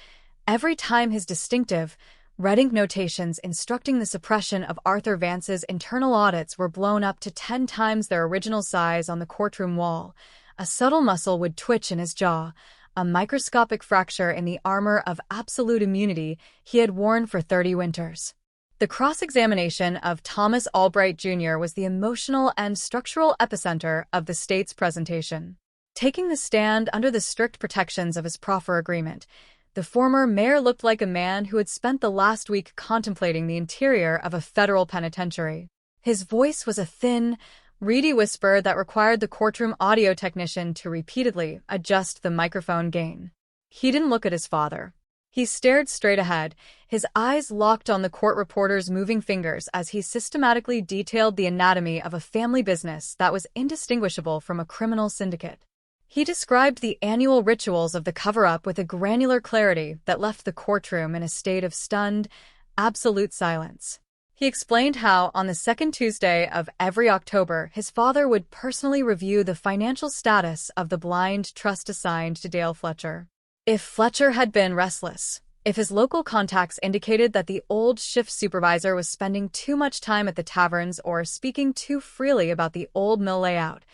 every time his distinctive, red ink notations instructing the suppression of Arthur Vance's internal audits were blown up to 10 times their original size on the courtroom wall, a subtle muscle would twitch in his jaw, a microscopic fracture in the armor of absolute immunity he had worn for 30 winters. The cross-examination of Thomas Albright Jr. was the emotional and structural epicenter of the state's presentation. Taking the stand under the strict protections of his proffer agreement, the former mayor looked like a man who had spent the last week contemplating the interior of a federal penitentiary. His voice was a thin, reedy whisper that required the courtroom audio technician to repeatedly adjust the microphone gain. He didn't look at his father. He stared straight ahead, his eyes locked on the court reporter's moving fingers as he systematically detailed the anatomy of a family business that was indistinguishable from a criminal syndicate. He described the annual rituals of the cover-up with a granular clarity that left the courtroom in a state of stunned, absolute silence. He explained how, on the second Tuesday of every October, his father would personally review the financial status of the blind trust assigned to Dale Fletcher. If Fletcher had been restless, if his local contacts indicated that the old shift supervisor was spending too much time at the taverns or speaking too freely about the old mill layout,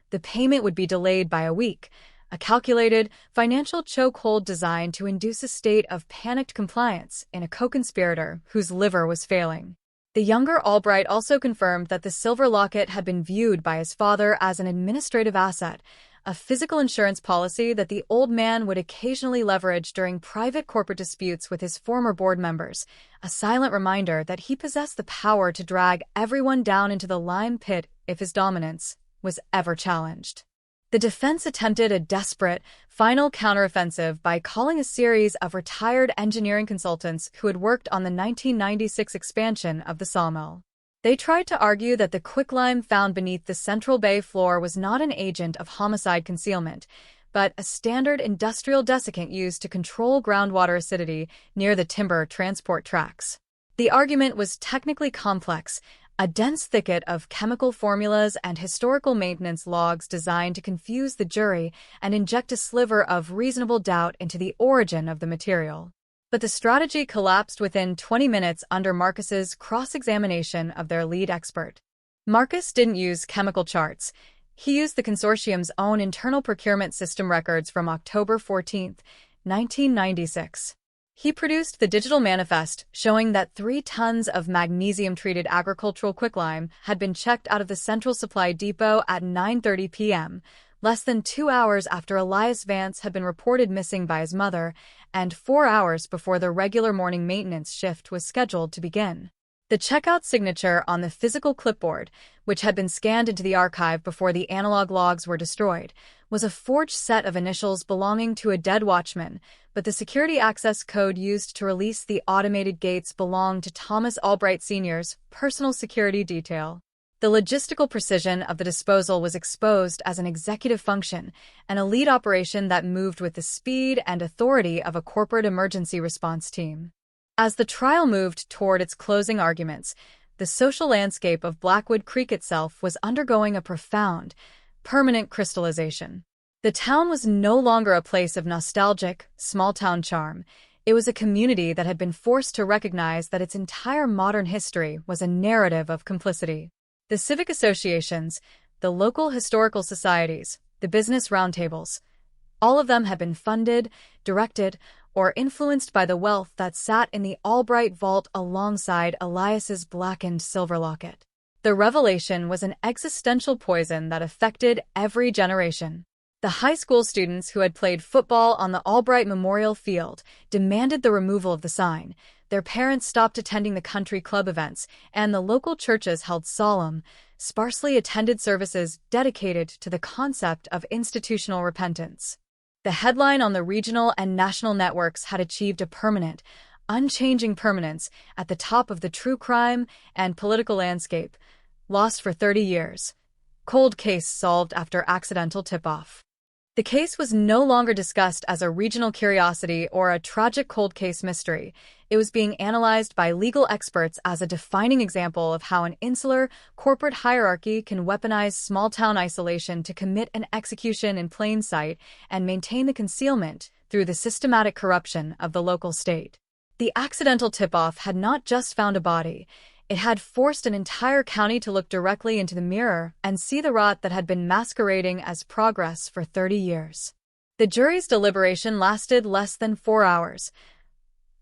the payment would be delayed by a week, a calculated, financial chokehold designed to induce a state of panicked compliance in a co-conspirator whose liver was failing. The younger Albright also confirmed that the silver locket had been viewed by his father as an administrative asset, a physical insurance policy that the old man would occasionally leverage during private corporate disputes with his former board members, a silent reminder that he possessed the power to drag everyone down into the lime pit if his dominance was ever challenged. The defense attempted a desperate, final counteroffensive by calling a series of retired engineering consultants who had worked on the 1996 expansion of the sawmill. They tried to argue that the quicklime found beneath the Central Bay floor was not an agent of homicide concealment, but a standard industrial desiccant used to control groundwater acidity near the timber transport tracks. The argument was technically complex, a dense thicket of chemical formulas and historical maintenance logs designed to confuse the jury and inject a sliver of reasonable doubt into the origin of the material. But the strategy collapsed within 20 minutes under Marcus's cross-examination of their lead expert. Marcus didn't use chemical charts. He used the consortium's own internal procurement system records from October 14, 1996. He produced the digital manifest showing that 3 tons of magnesium-treated agricultural quicklime had been checked out of the Central Supply Depot at 9:30 p.m., less than 2 hours after Elias Vance had been reported missing by his mother, and 4 hours before the regular morning maintenance shift was scheduled to begin. The checkout signature on the physical clipboard, which had been scanned into the archive before the analog logs were destroyed, was a forged set of initials belonging to a dead watchman, but the security access code used to release the automated gates belonged to Thomas Albright Sr.'s personal security detail. The logistical precision of the disposal was exposed as an executive function, an elite operation that moved with the speed and authority of a corporate emergency response team. As the trial moved toward its closing arguments, the social landscape of Blackwood Creek itself was undergoing a profound, permanent crystallization. The town was no longer a place of nostalgic, small-town charm. It was a community that had been forced to recognize that its entire modern history was a narrative of complicity. The civic associations, the local historical societies, the business roundtables, all of them had been funded, directed, or influenced by the wealth that sat in the Albright vault alongside Elias's blackened silver locket. The revelation was an existential poison that affected every generation. The high school students who had played football on the Albright Memorial Field demanded the removal of the sign. Their parents stopped attending the country club events, and the local churches held solemn, sparsely attended services dedicated to the concept of institutional repentance. The headline on the regional and national networks had achieved a permanent, unchanging permanence at the top of the true crime and political landscape. Lost for 30 years. Cold case solved after accidental tip-off. The case was no longer discussed as a regional curiosity or a tragic cold case mystery. It was being analyzed by legal experts as a defining example of how an insular, corporate hierarchy can weaponize small-town isolation to commit an execution in plain sight and maintain the concealment through the systematic corruption of the local state. The accidental tip-off had not just found a body. It had forced an entire county to look directly into the mirror and see the rot that had been masquerading as progress for 30 years. The jury's deliberation lasted less than 4 hours,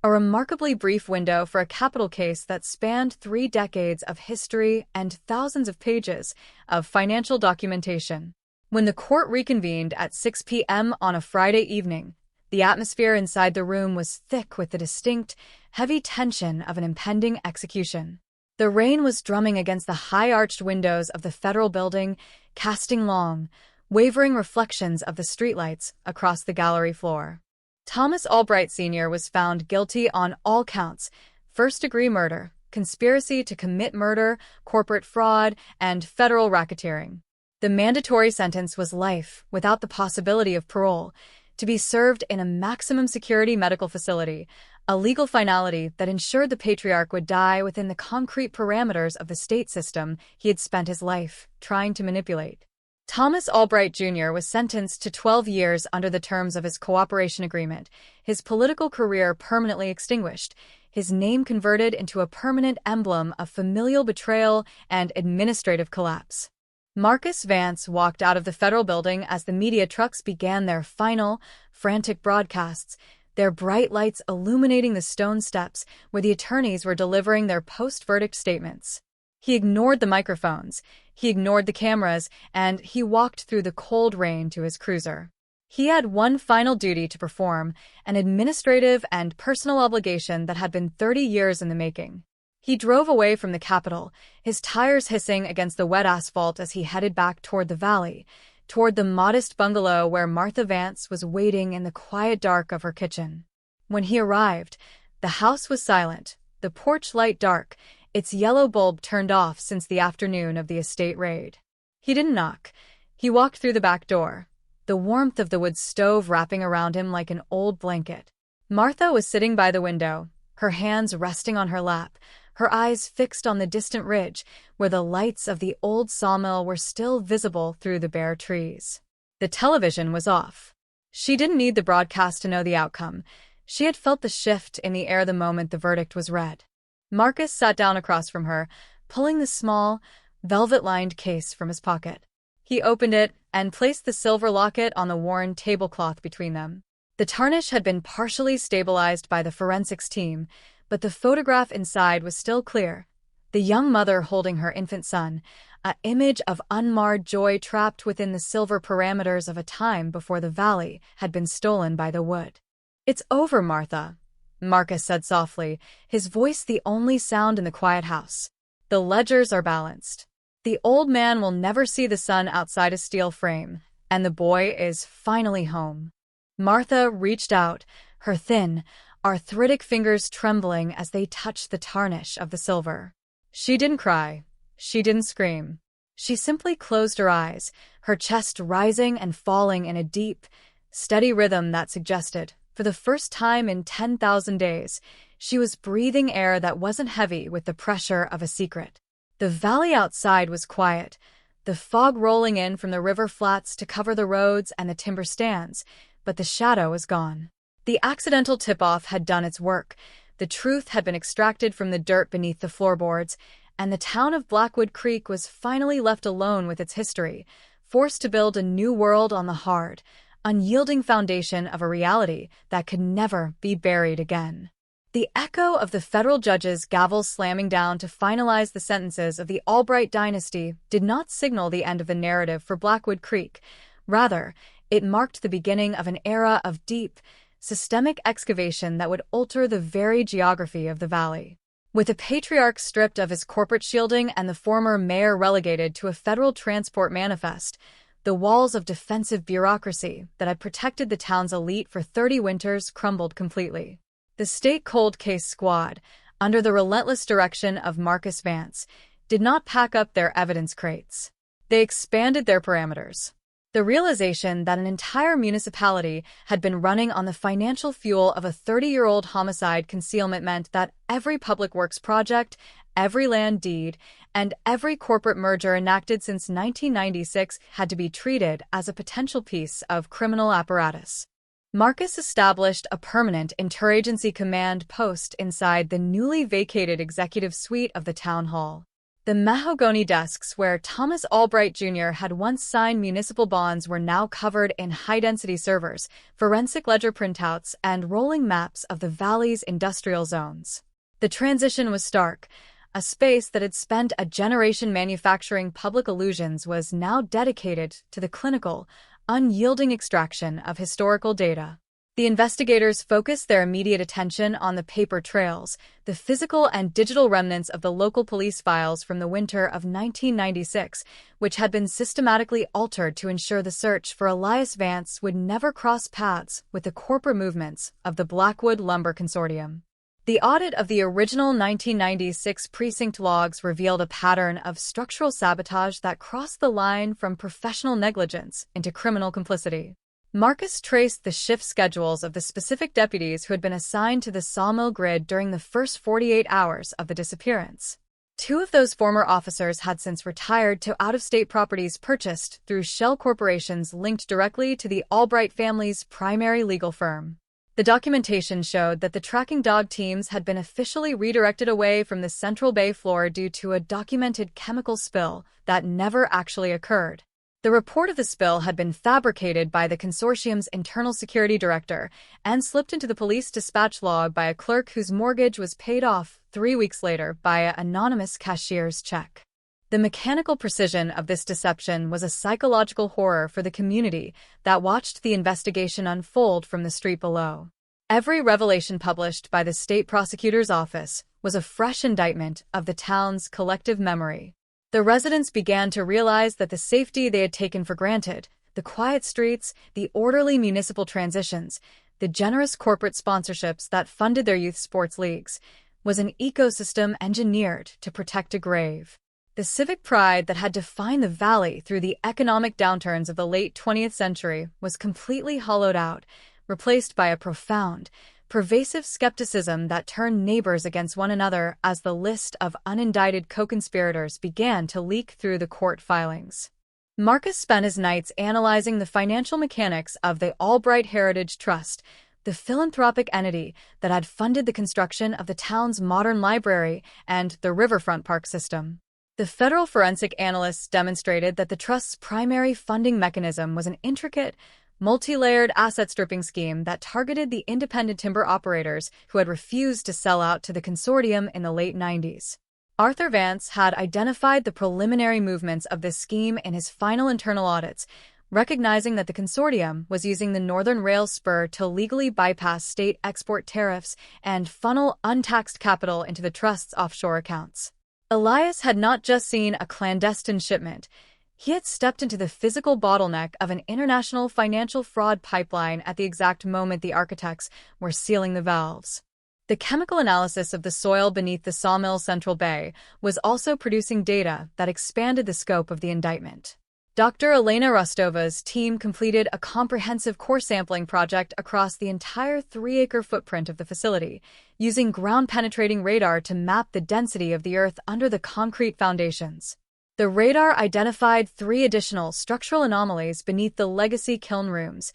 a remarkably brief window for a capital case that spanned 3 decades of history and thousands of pages of financial documentation. When the court reconvened at 6 p.m. on a Friday evening, the atmosphere inside the room was thick with the distinct, heavy tension of an impending execution. The rain was drumming against the high-arched windows of the federal building, casting long, wavering reflections of the streetlights across the gallery floor. Thomas Albright Sr. was found guilty on all counts: first-degree murder, conspiracy to commit murder, corporate fraud, and federal racketeering. The mandatory sentence was life, without the possibility of parole, to be served in a maximum security medical facility, a legal finality that ensured the patriarch would die within the concrete parameters of the state system he had spent his life trying to manipulate. Thomas Albright Jr. was sentenced to 12 years under the terms of his cooperation agreement, his political career permanently extinguished, his name converted into a permanent emblem of familial betrayal and administrative collapse. Marcus Vance walked out of the federal building as the media trucks began their final, frantic broadcasts, their bright lights illuminating the stone steps where the attorneys were delivering their post-verdict statements. He ignored the microphones, he ignored the cameras, and he walked through the cold rain to his cruiser. He had one final duty to perform, an administrative and personal obligation that had been 30 years in the making. He drove away from the Capitol, his tires hissing against the wet asphalt as he headed back toward the valley, toward the modest bungalow where Martha Vance was waiting in the quiet dark of her kitchen. When he arrived, the house was silent, the porch light dark, its yellow bulb turned off since the afternoon of the estate raid. He didn't knock. He walked through the back door, the warmth of the wood stove wrapping around him like an old blanket. Martha was sitting by the window, her hands resting on her lap, her eyes fixed on the distant ridge where the lights of the old sawmill were still visible through the bare trees. The television was off. She didn't need the broadcast to know the outcome. She had felt the shift in the air the moment the verdict was read. Marcus sat down across from her, pulling the small, velvet-lined case from his pocket. He opened it and placed the silver locket on the worn tablecloth between them. The tarnish had been partially stabilized by the forensics team, but the photograph inside was still clear. The young mother holding her infant son, an image of unmarred joy trapped within the silver parameters of a time before the valley had been stolen by the wood. "It's over, Martha," Marcus said softly, his voice the only sound in the quiet house. "The ledgers are balanced. The old man will never see the sun outside a steel frame, and the boy is finally home." Martha reached out, her thin, arthritic fingers trembling as they touched the tarnish of the silver. She didn't cry. She didn't scream. She simply closed her eyes, her chest rising and falling in a deep, steady rhythm that suggested, for the first time in 10,000 days, she was breathing air that wasn't heavy with the pressure of a secret. The valley outside was quiet, the fog rolling in from the river flats to cover the roads and the timber stands, but the shadow was gone. The accidental tip-off had done its work. The truth had been extracted from the dirt beneath the floorboards, and the town of Blackwood Creek was finally left alone with its history, forced to build a new world on the hard, unyielding foundation of a reality that could never be buried again. The echo of the federal judge's gavel slamming down to finalize the sentences of the Albright dynasty did not signal the end of the narrative for Blackwood Creek. Rather, it marked the beginning of an era of deep, systemic excavation that would alter the very geography of the valley. With the patriarch stripped of his corporate shielding and the former mayor relegated to a federal transport manifest, the walls of defensive bureaucracy that had protected the town's elite for 30 winters crumbled completely. The state cold case squad, under the relentless direction of Marcus Vance, did not pack up their evidence crates. They expanded their parameters. The realization that an entire municipality had been running on the financial fuel of a 30-year-old homicide concealment meant that every public works project, every land deed, and every corporate merger enacted since 1996 had to be treated as a potential piece of criminal apparatus. Marcus established a permanent interagency command post inside the newly vacated executive suite of the town hall. The mahogany desks where Thomas Albright Jr. had once signed municipal bonds were now covered in high-density servers, forensic ledger printouts, and rolling maps of the valley's industrial zones. The transition was stark. A space that had spent a generation manufacturing public illusions was now dedicated to the clinical, unyielding extraction of historical data. The investigators focused their immediate attention on the paper trails, the physical and digital remnants of the local police files from the winter of 1996, which had been systematically altered to ensure the search for Elias Vance would never cross paths with the corporate movements of the Blackwood Lumber Consortium. The audit of the original 1996 precinct logs revealed a pattern of structural sabotage that crossed the line from professional negligence into criminal complicity. Marcus traced the shift schedules of the specific deputies who had been assigned to the sawmill grid during the first 48 hours of the disappearance. 2 of those former officers had since retired to out-of-state properties purchased through shell corporations linked directly to the Albright family's primary legal firm. The documentation showed that the tracking dog teams had been officially redirected away from the Central Bay floor due to a documented chemical spill that never actually occurred. The report of the spill had been fabricated by the consortium's internal security director and slipped into the police dispatch log by a clerk whose mortgage was paid off 3 weeks later by an anonymous cashier's check. The mechanical precision of this deception was a psychological horror for the community that watched the investigation unfold from the street below. Every revelation published by the state prosecutor's office was a fresh indictment of the town's collective memory. The residents began to realize that the safety they had taken for granted, the quiet streets, the orderly municipal transitions, the generous corporate sponsorships that funded their youth sports leagues, was an ecosystem engineered to protect a grave. The civic pride that had defined the valley through the economic downturns of the late 20th century was completely hollowed out, replaced by a profound, pervasive skepticism that turned neighbors against one another as the list of unindicted co-conspirators began to leak through the court filings. Marcus spent his nights analyzing the financial mechanics of the Albright Heritage Trust, the philanthropic entity that had funded the construction of the town's modern library and the riverfront park system. The federal forensic analysts demonstrated that the trust's primary funding mechanism was an intricate, multi-layered asset stripping scheme that targeted the independent timber operators who had refused to sell out to the consortium in the late 90s. Arthur Vance had identified the preliminary movements of this scheme in his final internal audits, recognizing that the consortium was using the Northern Rail spur to legally bypass state export tariffs and funnel untaxed capital into the trust's offshore accounts. Elias had not just seen a clandestine shipment. He had stepped into the physical bottleneck of an international financial fraud pipeline at the exact moment the architects were sealing the valves. The chemical analysis of the soil beneath the sawmill's central bay was also producing data that expanded the scope of the indictment. Dr. Elena Rostova's team completed a comprehensive core sampling project across the entire 3-acre footprint of the facility, using ground-penetrating radar to map the density of the earth under the concrete foundations. The radar identified 3 additional structural anomalies beneath the legacy kiln rooms,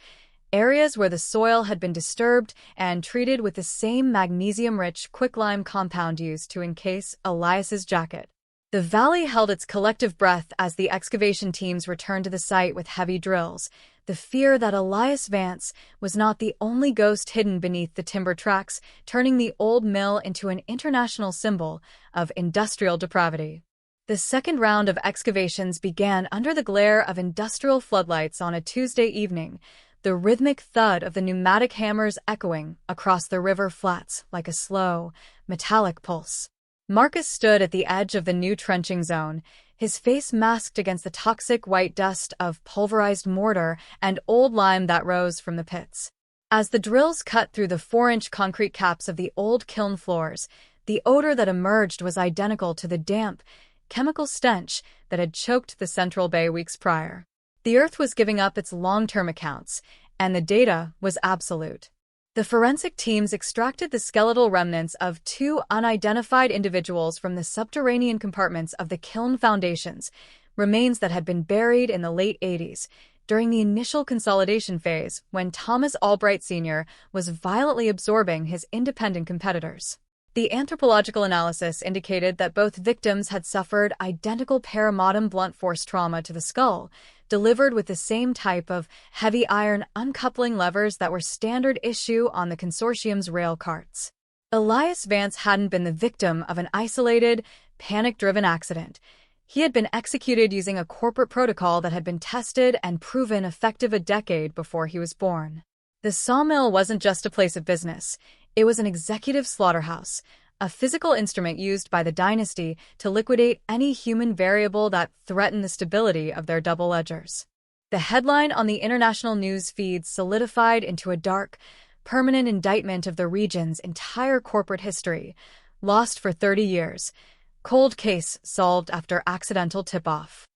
areas where the soil had been disturbed and treated with the same magnesium-rich quicklime compound used to encase Elias's jacket. The valley held its collective breath as the excavation teams returned to the site with heavy drills, the fear that Elias Vance was not the only ghost hidden beneath the timber tracks, turning the old mill into an international symbol of industrial depravity. The second round of excavations began under the glare of industrial floodlights on a Tuesday evening, the rhythmic thud of the pneumatic hammers echoing across the river flats like a slow, metallic pulse. Marcus stood at the edge of the new trenching zone, his face masked against the toxic white dust of pulverized mortar and old lime that rose from the pits. As the drills cut through the 4-inch concrete caps of the old kiln floors, the odor that emerged was identical to the damp, chemical stench that had choked the Central Bay weeks prior. The earth was giving up its long-term accounts, and the data was absolute. The forensic teams extracted the skeletal remnants of 2 unidentified individuals from the subterranean compartments of the kiln foundations, remains that had been buried in the late 80s, during the initial consolidation phase when Thomas Albright Sr. was violently absorbing his independent competitors. The anthropological analysis indicated that both victims had suffered identical perimodem blunt force trauma to the skull, delivered with the same type of heavy iron uncoupling levers that were standard issue on the consortium's rail carts. Elias Vance hadn't been the victim of an isolated, panic-driven accident. He had been executed using a corporate protocol that had been tested and proven effective a decade before he was born. The sawmill wasn't just a place of business. It was an executive slaughterhouse, a physical instrument used by the dynasty to liquidate any human variable that threatened the stability of their double ledgers. The headline on the international news feeds solidified into a dark, permanent indictment of the region's entire corporate history, lost for 30 years, cold case solved after accidental tip-off.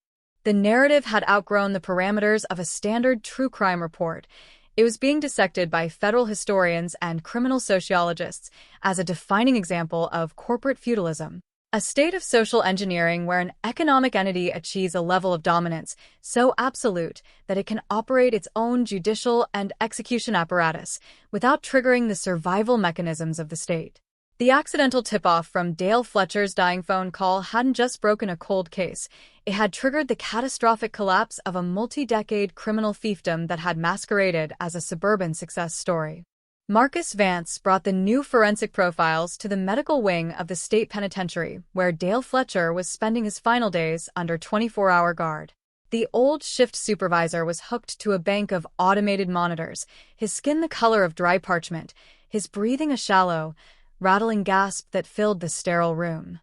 The narrative had outgrown the parameters of a standard true crime report. It was being dissected by federal historians and criminal sociologists as a defining example of corporate feudalism, a state of social engineering where an economic entity achieves a level of dominance so absolute that it can operate its own judicial and execution apparatus without triggering the survival mechanisms of the state. The accidental tip-off from Dale Fletcher's dying phone call hadn't just broken a cold case. It had triggered the catastrophic collapse of a multi-decade criminal fiefdom that had masqueraded as a suburban success story. Marcus Vance brought the new forensic profiles to the medical wing of the state penitentiary, where Dale Fletcher was spending his final days under 24-hour guard. The old shift supervisor was hooked to a bank of automated monitors, his skin the color of dry parchment, his breathing a shallow, rattling gasp that filled the sterile room.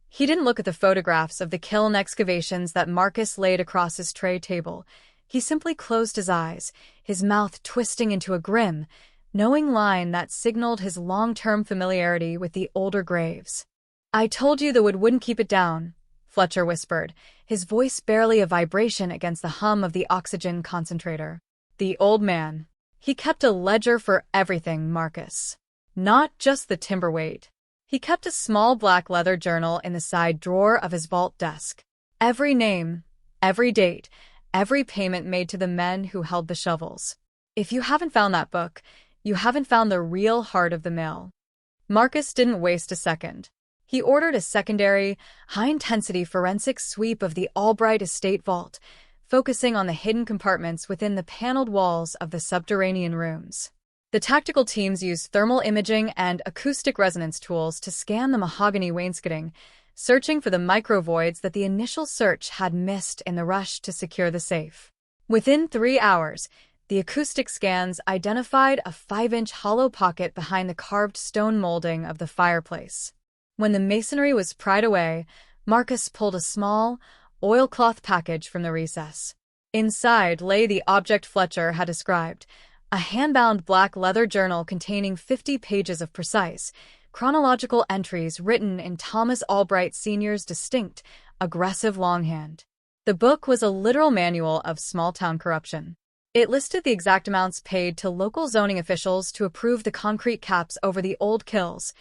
He didn't look at the photographs of the kiln excavations that Marcus laid across his tray table. He simply closed his eyes, his mouth twisting into a grim, knowing line that signaled his long-term familiarity with the older graves. "I told you the wood wouldn't keep it down," Fletcher whispered, his voice barely a vibration against the hum of the oxygen concentrator. The old man. He kept a ledger for everything, Marcus. Not just the timber weight. He kept a small black leather journal in the side drawer of his vault desk. Every name, every date, every payment made to the men who held the shovels. If you haven't found that book, you haven't found the real heart of the mill. Marcus didn't waste a second. He ordered a secondary, high-intensity forensic sweep of the Albright estate vault, focusing on the hidden compartments within the paneled walls of the subterranean rooms. The tactical teams used thermal imaging and acoustic resonance tools to scan the mahogany wainscoting, searching for the microvoids that the initial search had missed in the rush to secure the safe. Within 3 hours, the acoustic scans identified a 5-inch hollow pocket behind the carved stone molding of the fireplace. When the masonry was pried away, Marcus pulled a small, oilcloth package from the recess. Inside lay the object Fletcher had described, a hand-bound black leather journal containing 50 pages of precise, chronological entries written in Thomas Albright Sr.'s distinct, aggressive longhand. The book was a literal manual of small-town corruption. It listed the exact amounts paid to local zoning officials to approve the concrete caps over the old kills,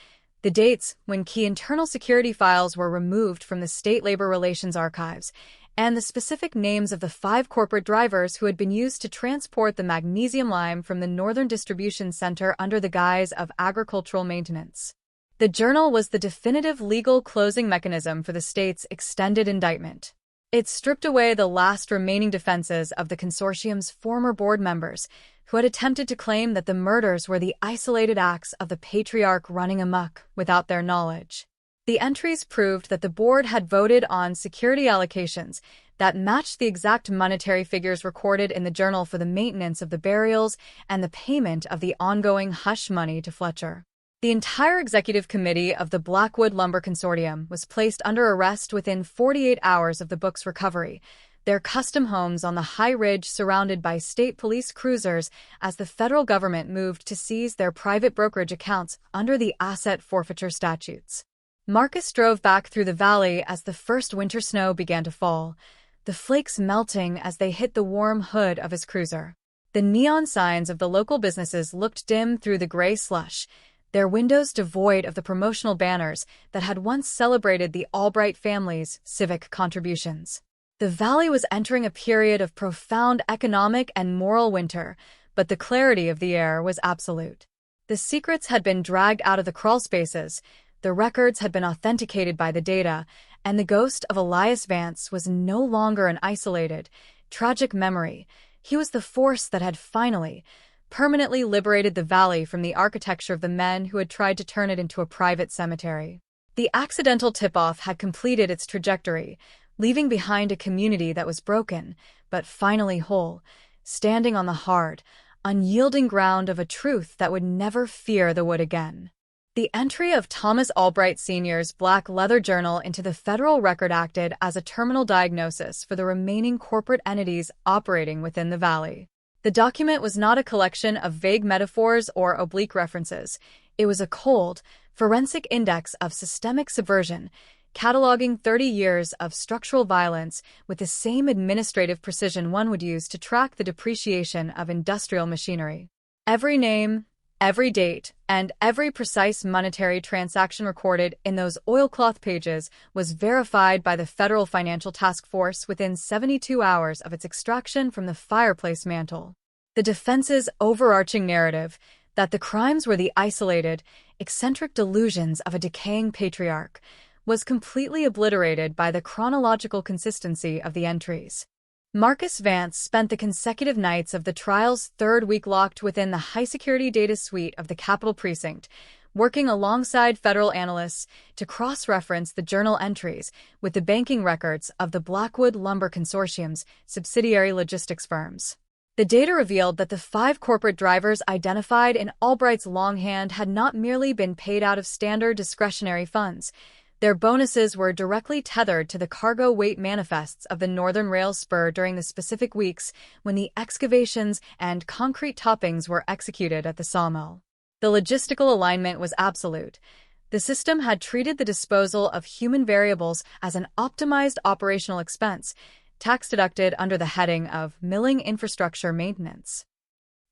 the dates when key internal security files were removed from the State Labor Relations Archives, and the specific names of the 5 corporate drivers who had been used to transport the magnesium lime from the Northern Distribution Center under the guise of agricultural maintenance. The journal was the definitive legal closing mechanism for the state's extended indictment. It stripped away the last remaining defenses of the consortium's former board members, who had attempted to claim that the murders were the isolated acts of the patriarch running amok without their knowledge. The entries proved that the board had voted on security allocations that matched the exact monetary figures recorded in the journal for the maintenance of the burials and the payment of the ongoing hush money to Fletcher. The entire executive committee of the Blackwood Lumber Consortium was placed under arrest within 48 hours of the book's recovery, their custom homes on the high ridge surrounded by state police cruisers as the federal government moved to seize their private brokerage accounts under the asset forfeiture statutes. Marcus drove back through the valley as the first winter snow began to fall, the flakes melting as they hit the warm hood of his cruiser. The neon signs of the local businesses looked dim through the gray slush, their windows devoid of the promotional banners that had once celebrated the Albright family's civic contributions. The valley was entering a period of profound economic and moral winter, but the clarity of the air was absolute. The secrets had been dragged out of the crawlspaces, the records had been authenticated by the data, and the ghost of Elias Vance was no longer an isolated, tragic memory. He was the force that had finally, permanently liberated the valley from the architecture of the men who had tried to turn it into a private cemetery. The accidental tip-off had completed its trajectory, leaving behind a community that was broken, but finally whole, standing on the hard, unyielding ground of a truth that would never fear the wood again. The entry of Thomas Albright Sr.'s black leather journal into the Federal Record acted as a terminal diagnosis for the remaining corporate entities operating within the valley. The document was not a collection of vague metaphors or oblique references. It was a cold, forensic index of systemic subversion, cataloging 30 years of structural violence with the same administrative precision one would use to track the depreciation of industrial machinery. Every name, every date, and every precise monetary transaction recorded in those oilcloth pages was verified by the Federal Financial Task Force within 72 hours of its extraction from the fireplace mantle. The defense's overarching narrative that the crimes were the isolated, eccentric delusions of a decaying patriarch was completely obliterated by the chronological consistency of the entries. Marcus Vance spent the consecutive nights of the trial's third week locked within the high-security data suite of the Capitol Precinct, working alongside federal analysts to cross-reference the journal entries with the banking records of the Blackwood Lumber Consortium's subsidiary logistics firms. The data revealed that the 5 corporate drivers identified in Albright's longhand had not merely been paid out of standard discretionary funds. Their bonuses were directly tethered to the cargo weight manifests of the Northern Rail Spur during the specific weeks when the excavations and concrete toppings were executed at the sawmill. The logistical alignment was absolute. The system had treated the disposal of human variables as an optimized operational expense, tax-deducted under the heading of milling infrastructure maintenance.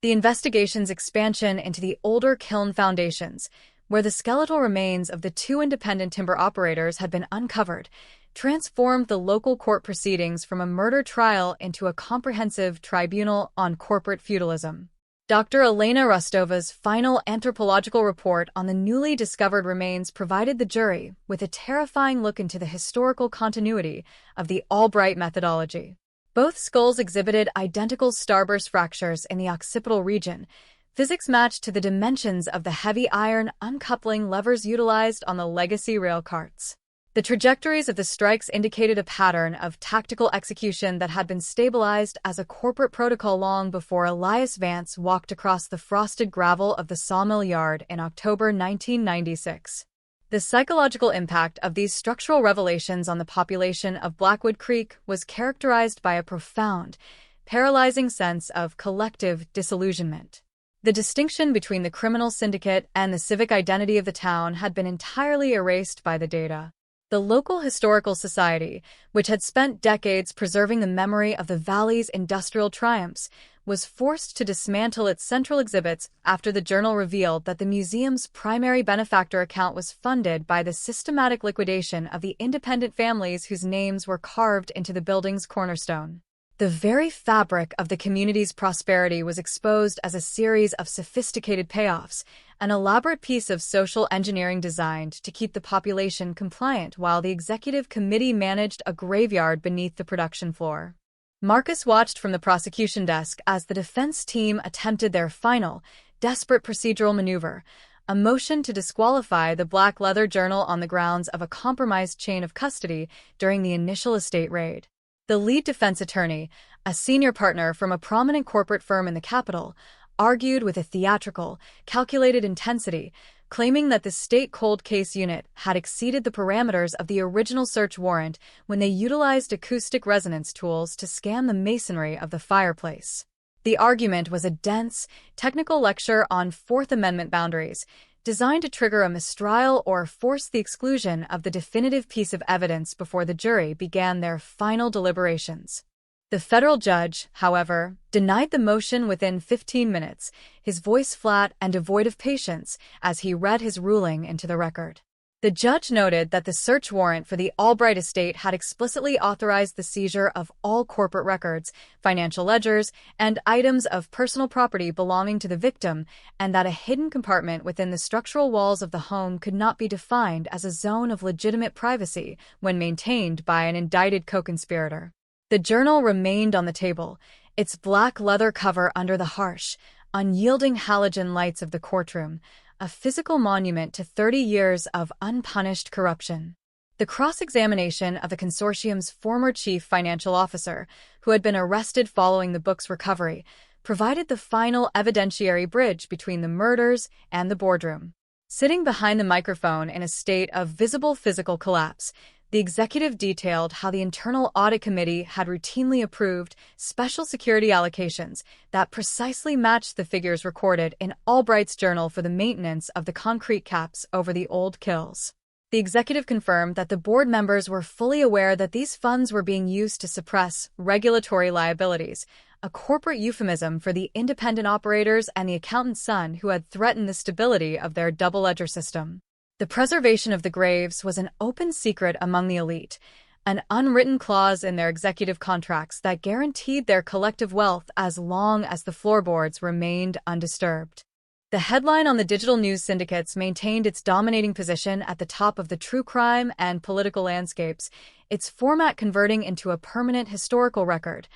The investigation's expansion into the older kiln foundations, where the skeletal remains of the 2 independent timber operators had been uncovered, transformed the local court proceedings from a murder trial into a comprehensive tribunal on corporate feudalism. Dr. Elena Rostova's final anthropological report on the newly discovered remains provided the jury with a terrifying look into the historical continuity of the Albright methodology. Both skulls exhibited identical starburst fractures in the occipital region, physics matched to the dimensions of the heavy iron uncoupling levers utilized on the legacy rail carts. The trajectories of the strikes indicated a pattern of tactical execution that had been stabilized as a corporate protocol long before Elias Vance walked across the frosted gravel of the sawmill yard in October 1996. The psychological impact of these structural revelations on the population of Blackwood Creek was characterized by a profound, paralyzing sense of collective disillusionment. The distinction between the criminal syndicate and the civic identity of the town had been entirely erased by the data. The local historical society, which had spent decades preserving the memory of the valley's industrial triumphs, was forced to dismantle its central exhibits after the journal revealed that the museum's primary benefactor account was funded by the systematic liquidation of the independent families whose names were carved into the building's cornerstone. The very fabric of the community's prosperity was exposed as a series of sophisticated payoffs, an elaborate piece of social engineering designed to keep the population compliant while the executive committee managed a graveyard beneath the production floor. Marcus watched from the prosecution desk as the defense team attempted their final, desperate procedural maneuver, a motion to disqualify the Black Leather Journal on the grounds of a compromised chain of custody during the initial estate raid. The lead defense attorney, a senior partner from a prominent corporate firm in the capital, argued with a theatrical, calculated intensity, claiming that the state cold case unit had exceeded the parameters of the original search warrant when they utilized acoustic resonance tools to scan the masonry of the fireplace. The argument was a dense, technical lecture on Fourth Amendment boundaries, designed to trigger a mistrial or force the exclusion of the definitive piece of evidence before the jury began their final deliberations. The federal judge, however, denied the motion within 15 minutes, his voice flat and devoid of patience as he read his ruling into the record. The judge noted that the search warrant for the Albright estate had explicitly authorized the seizure of all corporate records, financial ledgers, and items of personal property belonging to the victim, and that a hidden compartment within the structural walls of the home could not be defined as a zone of legitimate privacy when maintained by an indicted co-conspirator. The journal remained on the table, its black leather cover under the harsh, unyielding halogen lights of the courtroom, a physical monument to 30 years of unpunished corruption. The cross-examination of the consortium's former chief financial officer, who had been arrested following the book's recovery, provided the final evidentiary bridge between the murders and the boardroom. Sitting behind the microphone in a state of visible physical collapse, the executive detailed how the Internal Audit Committee had routinely approved special security allocations that precisely matched the figures recorded in Albright's journal for the maintenance of the concrete caps over the old kills. The executive confirmed that the board members were fully aware that these funds were being used to suppress regulatory liabilities, a corporate euphemism for the independent operators and the accountant's son who had threatened the stability of their double ledger system. The preservation of the graves was an open secret among the elite, an unwritten clause in their executive contracts that guaranteed their collective wealth as long as the floorboards remained undisturbed. The headline on the digital news syndicates maintained its dominating position at the top of the true crime and political landscapes, its format converting into a permanent historical record,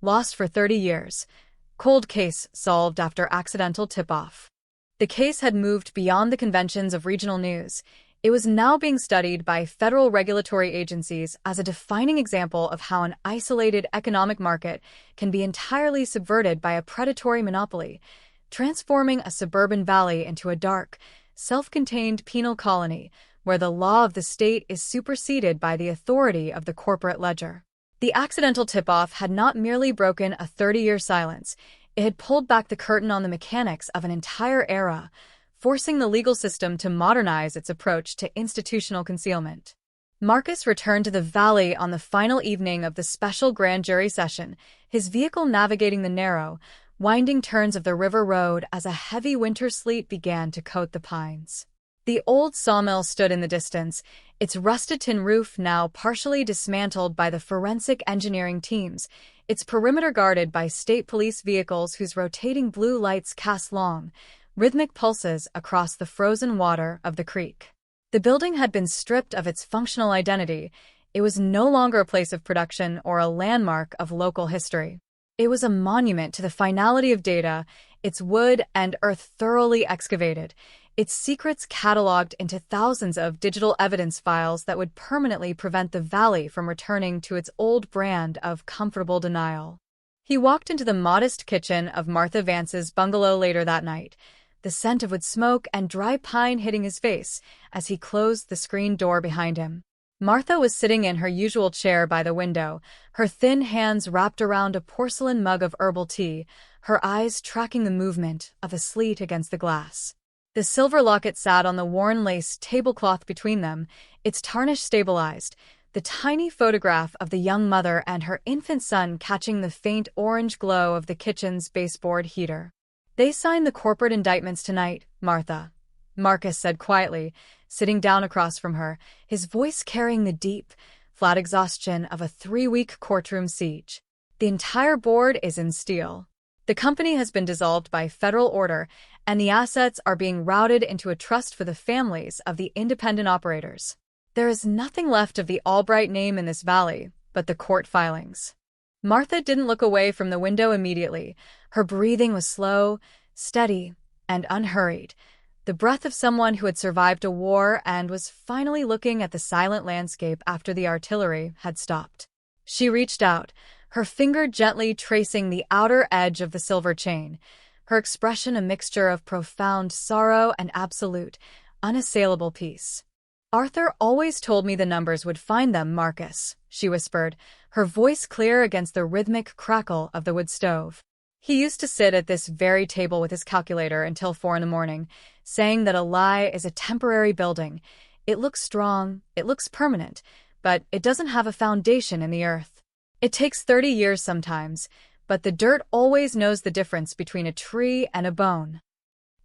lost for 30 years. Cold case solved after accidental tip-off. The case had moved beyond the conventions of regional news. It was now being studied by federal regulatory agencies as a defining example of how an isolated economic market can be entirely subverted by a predatory monopoly, transforming a suburban valley into a dark, self-contained penal colony where the law of the state is superseded by the authority of the corporate ledger. The accidental tip-off had not merely broken a 30-year silence. It had pulled back the curtain on the mechanics of an entire era, forcing the legal system to modernize its approach to institutional concealment. Marcus returned to the valley on the final evening of the special grand jury session, his vehicle navigating the narrow, winding turns of the river road as a heavy winter sleet began to coat the pines. The old sawmill stood in the distance, its rusted tin roof now partially dismantled by the forensic engineering teams, its perimeter guarded by state police vehicles whose rotating blue lights cast long, rhythmic pulses across the frozen water of the creek. The building had been stripped of its functional identity. It was no longer a place of production or a landmark of local history. It was a monument to the finality of data, its wood and earth thoroughly excavated, its secrets cataloged into thousands of digital evidence files that would permanently prevent the valley from returning to its old brand of comfortable denial. He walked into the modest kitchen of Martha Vance's bungalow later that night, the scent of wood smoke and dry pine hitting his face as he closed the screen door behind him. Martha was sitting in her usual chair by the window, her thin hands wrapped around a porcelain mug of herbal tea, her eyes tracking the movement of the sleet against the glass. The silver locket sat on the worn lace tablecloth between them, its tarnish stabilized, the tiny photograph of the young mother and her infant son catching the faint orange glow of the kitchen's baseboard heater. "They signed the corporate indictments tonight, Martha," Marcus said quietly, sitting down across from her, his voice carrying the deep, flat exhaustion of a 3-week courtroom siege. "The entire board is in steel. The company has been dissolved by federal order, and the assets are being routed into a trust for the families of the independent operators. There is nothing left of the Albright name in this valley but the court filings." Martha didn't look away from the window immediately. Her breathing was slow, steady, and unhurried, the breath of someone who had survived a war and was finally looking at the silent landscape after the artillery had stopped. She reached out, her finger gently tracing the outer edge of the silver chain, her expression a mixture of profound sorrow and absolute, unassailable peace. "Arthur always told me the numbers would find them, Marcus," she whispered, her voice clear against the rhythmic crackle of the wood stove. "He used to sit at this very table with his calculator until 4 a.m, saying that a lie is a temporary building. It looks strong, it looks permanent, but it doesn't have a foundation in the earth. It takes 30 years sometimes, but the dirt always knows the difference between a tree and a bone."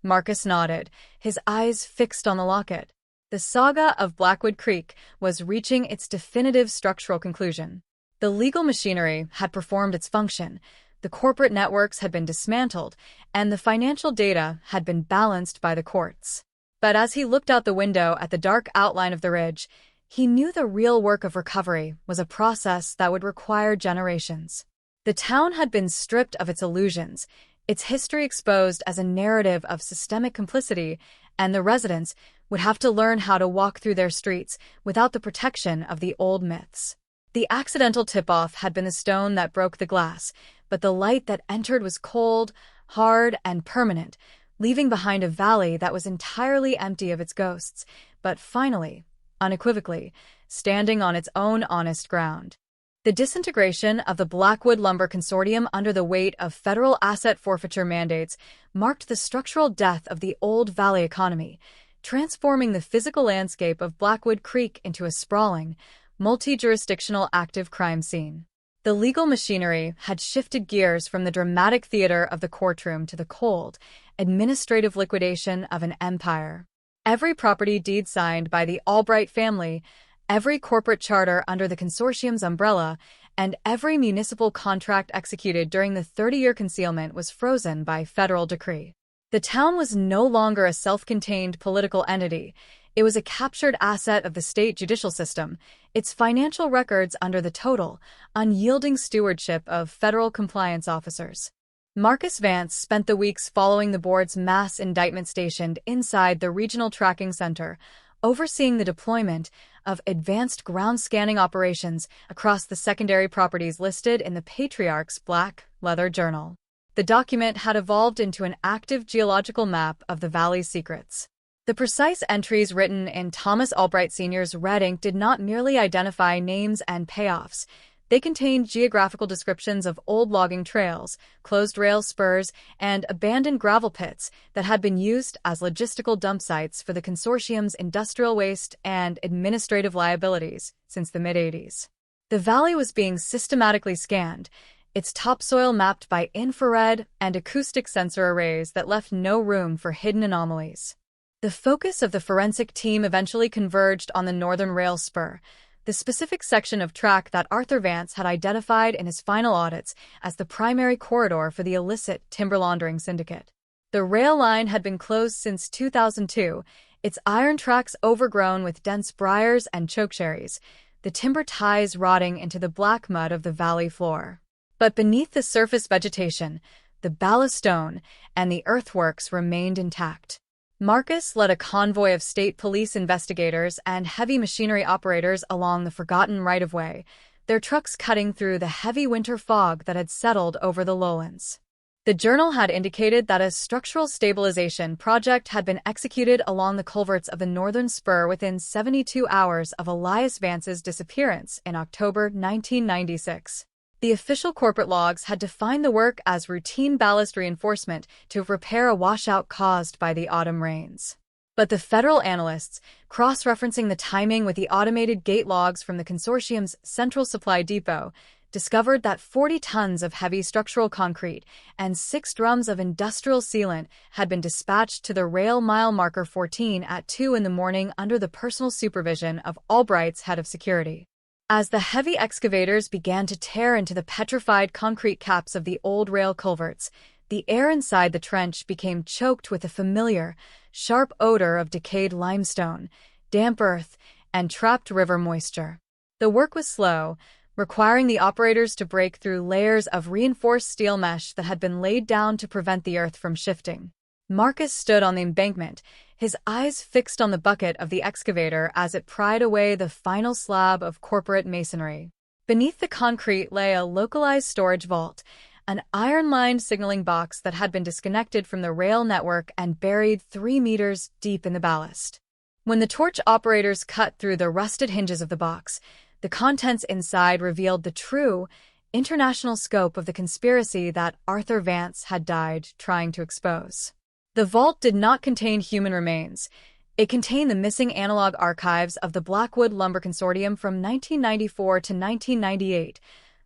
Marcus nodded, his eyes fixed on the locket. The saga of Blackwood Creek was reaching its definitive structural conclusion. The legal machinery had performed its function, the corporate networks had been dismantled, and the financial data had been balanced by the courts. But as he looked out the window at the dark outline of the ridge, he knew the real work of recovery was a process that would require generations. The town had been stripped of its illusions, its history exposed as a narrative of systemic complicity, and the residents would have to learn how to walk through their streets without the protection of the old myths. The accidental tip-off had been the stone that broke the glass, but the light that entered was cold, hard, and permanent, leaving behind a valley that was entirely empty of its ghosts, but finally, unequivocally, standing on its own honest ground. The disintegration of the Blackwood Lumber Consortium under the weight of federal asset forfeiture mandates marked the structural death of the old valley economy, transforming the physical landscape of Blackwood Creek into a sprawling, multi-jurisdictional active crime scene. The legal machinery had shifted gears from the dramatic theater of the courtroom to the cold, administrative liquidation of an empire. Every property deed signed by the Albright family, every corporate charter under the consortium's umbrella, and every municipal contract executed during the 30-year concealment was frozen by federal decree. The town was no longer a self-contained political entity. It was a captured asset of the state judicial system, its financial records under the total, unyielding stewardship of federal compliance officers. Marcus Vance spent the weeks following the board's mass indictment stationed inside the Regional Tracking Center, overseeing the deployment of advanced ground scanning operations across the secondary properties listed in the Patriarch's Black Leather Journal. The document had evolved into an active geological map of the valley's secrets. The precise entries written in Thomas Albright Sr.'s red ink did not merely identify names and payoffs. They contained geographical descriptions of old logging trails, closed rail spurs, and abandoned gravel pits that had been used as logistical dump sites for the consortium's industrial waste and administrative liabilities since the mid-80s. The valley was being systematically scanned, its topsoil mapped by infrared and acoustic sensor arrays that left no room for hidden anomalies. The focus of the forensic team eventually converged on the northern rail spur, the specific section of track that Arthur Vance had identified in his final audits as the primary corridor for the illicit timber laundering syndicate. The rail line had been closed since 2002, its iron tracks overgrown with dense briars and chokecherries, the timber ties rotting into the black mud of the valley floor. But beneath the surface vegetation, the ballast stone and the earthworks remained intact. Marcus led a convoy of state police investigators and heavy machinery operators along the forgotten right-of-way, their trucks cutting through the heavy winter fog that had settled over the lowlands. The journal had indicated that a structural stabilization project had been executed along the culverts of the northern spur within 72 hours of Elias Vance's disappearance in October 1996. The official corporate logs had defined the work as routine ballast reinforcement to repair a washout caused by the autumn rains. But the federal analysts, cross-referencing the timing with the automated gate logs from the consortium's Central Supply Depot, discovered that 40 tons of heavy structural concrete and 6 drums of industrial sealant had been dispatched to the rail mile marker 14 at 2 in the morning under the personal supervision of Albright's head of security. As the heavy excavators began to tear into the petrified concrete caps of the old rail culverts, the air inside the trench became choked with a familiar, sharp odor of decayed limestone, damp earth, and trapped river moisture. The work was slow, requiring the operators to break through layers of reinforced steel mesh that had been laid down to prevent the earth from shifting. Marcus stood on the embankment, his eyes fixed on the bucket of the excavator as it pried away the final slab of corporate masonry. Beneath the concrete lay a localized storage vault, an iron-lined signaling box that had been disconnected from the rail network and buried 3 meters deep in the ballast. When the torch operators cut through the rusted hinges of the box, the contents inside revealed the true, international scope of the conspiracy that Arthur Vance had died trying to expose. The vault did not contain human remains. It contained the missing analog archives of the Blackwood Lumber Consortium from 1994 to 1998,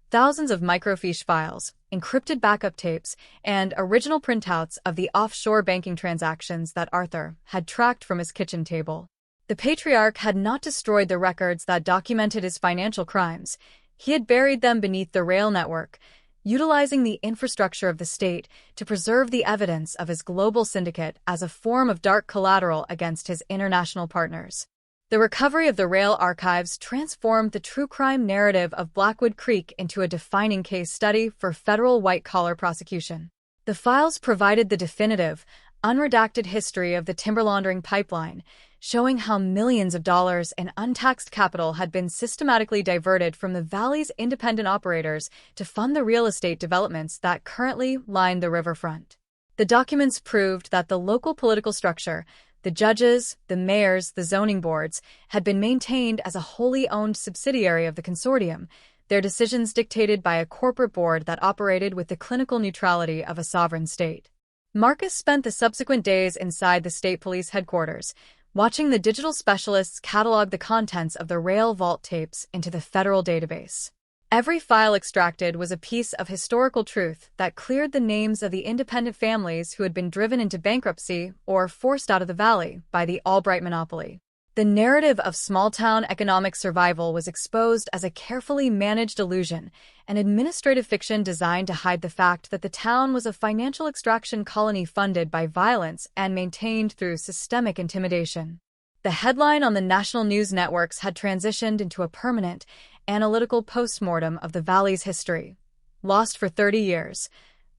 thousands of microfiche files, encrypted backup tapes, and original printouts of the offshore banking transactions that Arthur had tracked from his kitchen table. The patriarch had not destroyed the records that documented his financial crimes. He had buried them beneath the rail network, utilizing the infrastructure of the state to preserve the evidence of his global syndicate as a form of dark collateral against his international partners. The recovery of the rail archives transformed the true crime narrative of Blackwood Creek into a defining case study for federal white-collar prosecution. The files provided the definitive, unredacted history of the timber laundering pipeline, showing how millions of dollars in untaxed capital had been systematically diverted from the valley's independent operators to fund the real estate developments that currently line the riverfront. The documents proved that the local political structure, the judges, the mayors, the zoning boards, had been maintained as a wholly owned subsidiary of the consortium, their decisions dictated by a corporate board that operated with the clinical neutrality of a sovereign state. Marcus spent the subsequent days inside the state police headquarters, watching the digital specialists catalog the contents of the rail vault tapes into the federal database. Every file extracted was a piece of historical truth that cleared the names of the independent families who had been driven into bankruptcy or forced out of the valley by the Albright monopoly. The narrative of small-town economic survival was exposed as a carefully managed illusion, an administrative fiction designed to hide the fact that the town was a financial extraction colony funded by violence and maintained through systemic intimidation. The headline on the national news networks had transitioned into a permanent, analytical postmortem of the valley's history. Lost for 30 years.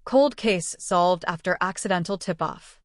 Cold case solved after accidental tip-off.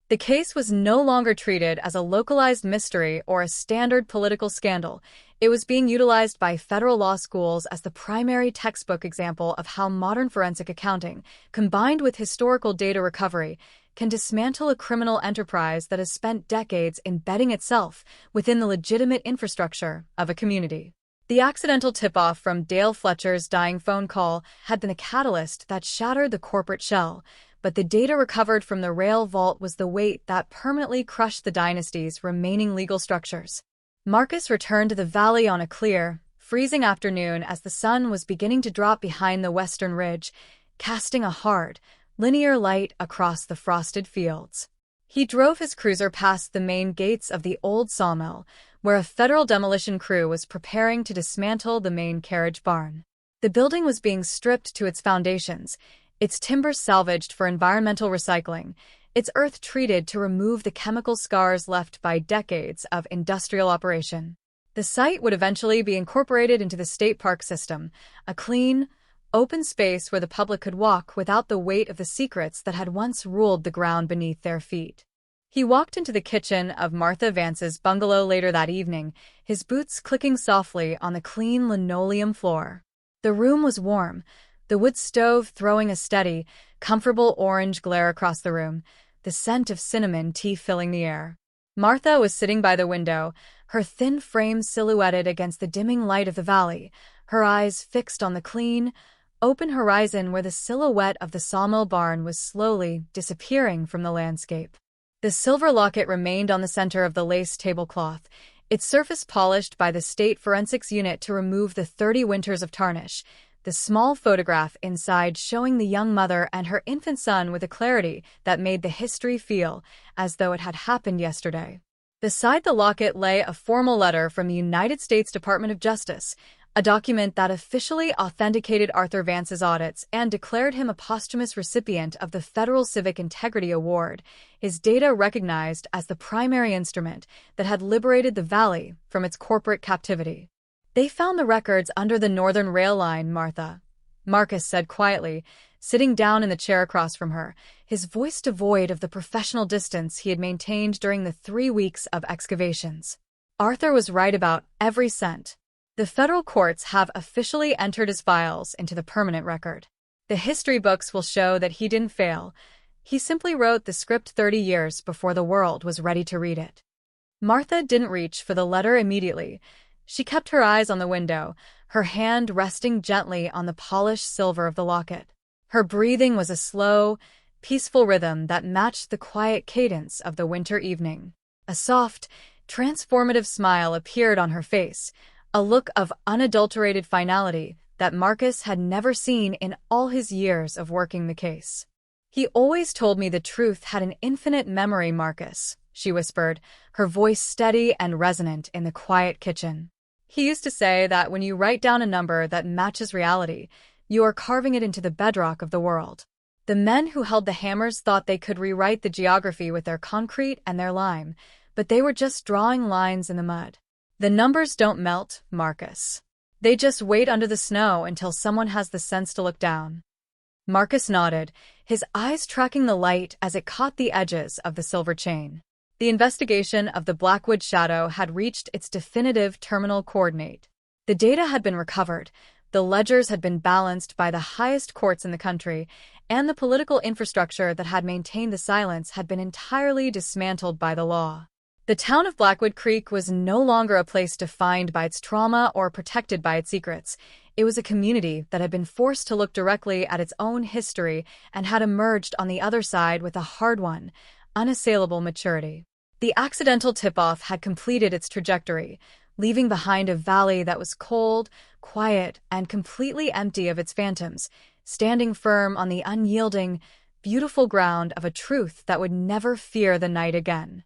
The case was no longer treated as a localized mystery or a standard political scandal. It was being utilized by federal law schools as the primary textbook example of how modern forensic accounting, combined with historical data recovery, can dismantle a criminal enterprise that has spent decades embedding itself within the legitimate infrastructure of a community. The accidental tip-off from Dale Fletcher's dying phone call had been a catalyst that shattered the corporate shell, but the data recovered from the rail vault was the weight that permanently crushed the dynasty's remaining legal structures. Marcus returned to the valley on a clear, freezing afternoon as the sun was beginning to drop behind the western ridge, casting a hard, linear light across the frosted fields. He drove his cruiser past the main gates of the old sawmill, where a federal demolition crew was preparing to dismantle the main carriage barn. The building was being stripped to its foundations, its timber salvaged for environmental recycling, its earth treated to remove the chemical scars left by decades of industrial operation. The site would eventually be incorporated into the state park system, a clean, open space where the public could walk without the weight of the secrets that had once ruled the ground beneath their feet. He walked into the kitchen of Martha Vance's bungalow later that evening, his boots clicking softly on the clean linoleum floor. The room was warm, the wood stove throwing a steady, comfortable orange glare across the room, the scent of cinnamon tea filling the air. Martha was sitting by the window, her thin frame silhouetted against the dimming light of the valley, her eyes fixed on the clean, open horizon where the silhouette of the sawmill barn was slowly disappearing from the landscape. The silver locket remained on the center of the lace tablecloth, its surface polished by the state forensics unit to remove the 30 winters of tarnish, the small photograph inside showing the young mother and her infant son with a clarity that made the history feel as though it had happened yesterday. Beside the locket lay a formal letter from the United States Department of Justice, a document that officially authenticated Arthur Vance's audits and declared him a posthumous recipient of the Federal Civic Integrity Award, his data recognized as the primary instrument that had liberated the Valley from its corporate captivity. They found the records under the Northern Rail line, Martha, Marcus said quietly, sitting down in the chair across from her, his voice devoid of the professional distance he had maintained during the 3 weeks of excavations. Arthur was right about every cent. The federal courts have officially entered his files into the permanent record. The history books will show that he didn't fail. He simply wrote the script 30 years before the world was ready to read it. Martha didn't reach for the letter immediately. She kept her eyes on the window, her hand resting gently on the polished silver of the locket. Her breathing was a slow, peaceful rhythm that matched the quiet cadence of the winter evening. A soft, transformative smile appeared on her face, a look of unadulterated finality that Marcus had never seen in all his years of working the case. "He always told me the truth had an infinite memory, Marcus," she whispered, her voice steady and resonant in the quiet kitchen. "He used to say that when you write down a number that matches reality, you are carving it into the bedrock of the world. The men who held the hammers thought they could rewrite the geography with their concrete and their lime, but they were just drawing lines in the mud. The numbers don't melt, Marcus. They just wait under the snow until someone has the sense to look down." Marcus nodded, his eyes tracking the light as it caught the edges of the silver chain. The investigation of the Blackwood Shadow had reached its definitive terminal coordinate. The data had been recovered, the ledgers had been balanced by the highest courts in the country, and the political infrastructure that had maintained the silence had been entirely dismantled by the law. The town of Blackwood Creek was no longer a place defined by its trauma or protected by its secrets. It was a community that had been forced to look directly at its own history and had emerged on the other side with a hard-won, unassailable maturity. The accidental tip-off had completed its trajectory, leaving behind a valley that was cold, quiet, and completely empty of its phantoms, standing firm on the unyielding, beautiful ground of a truth that would never fear the night again.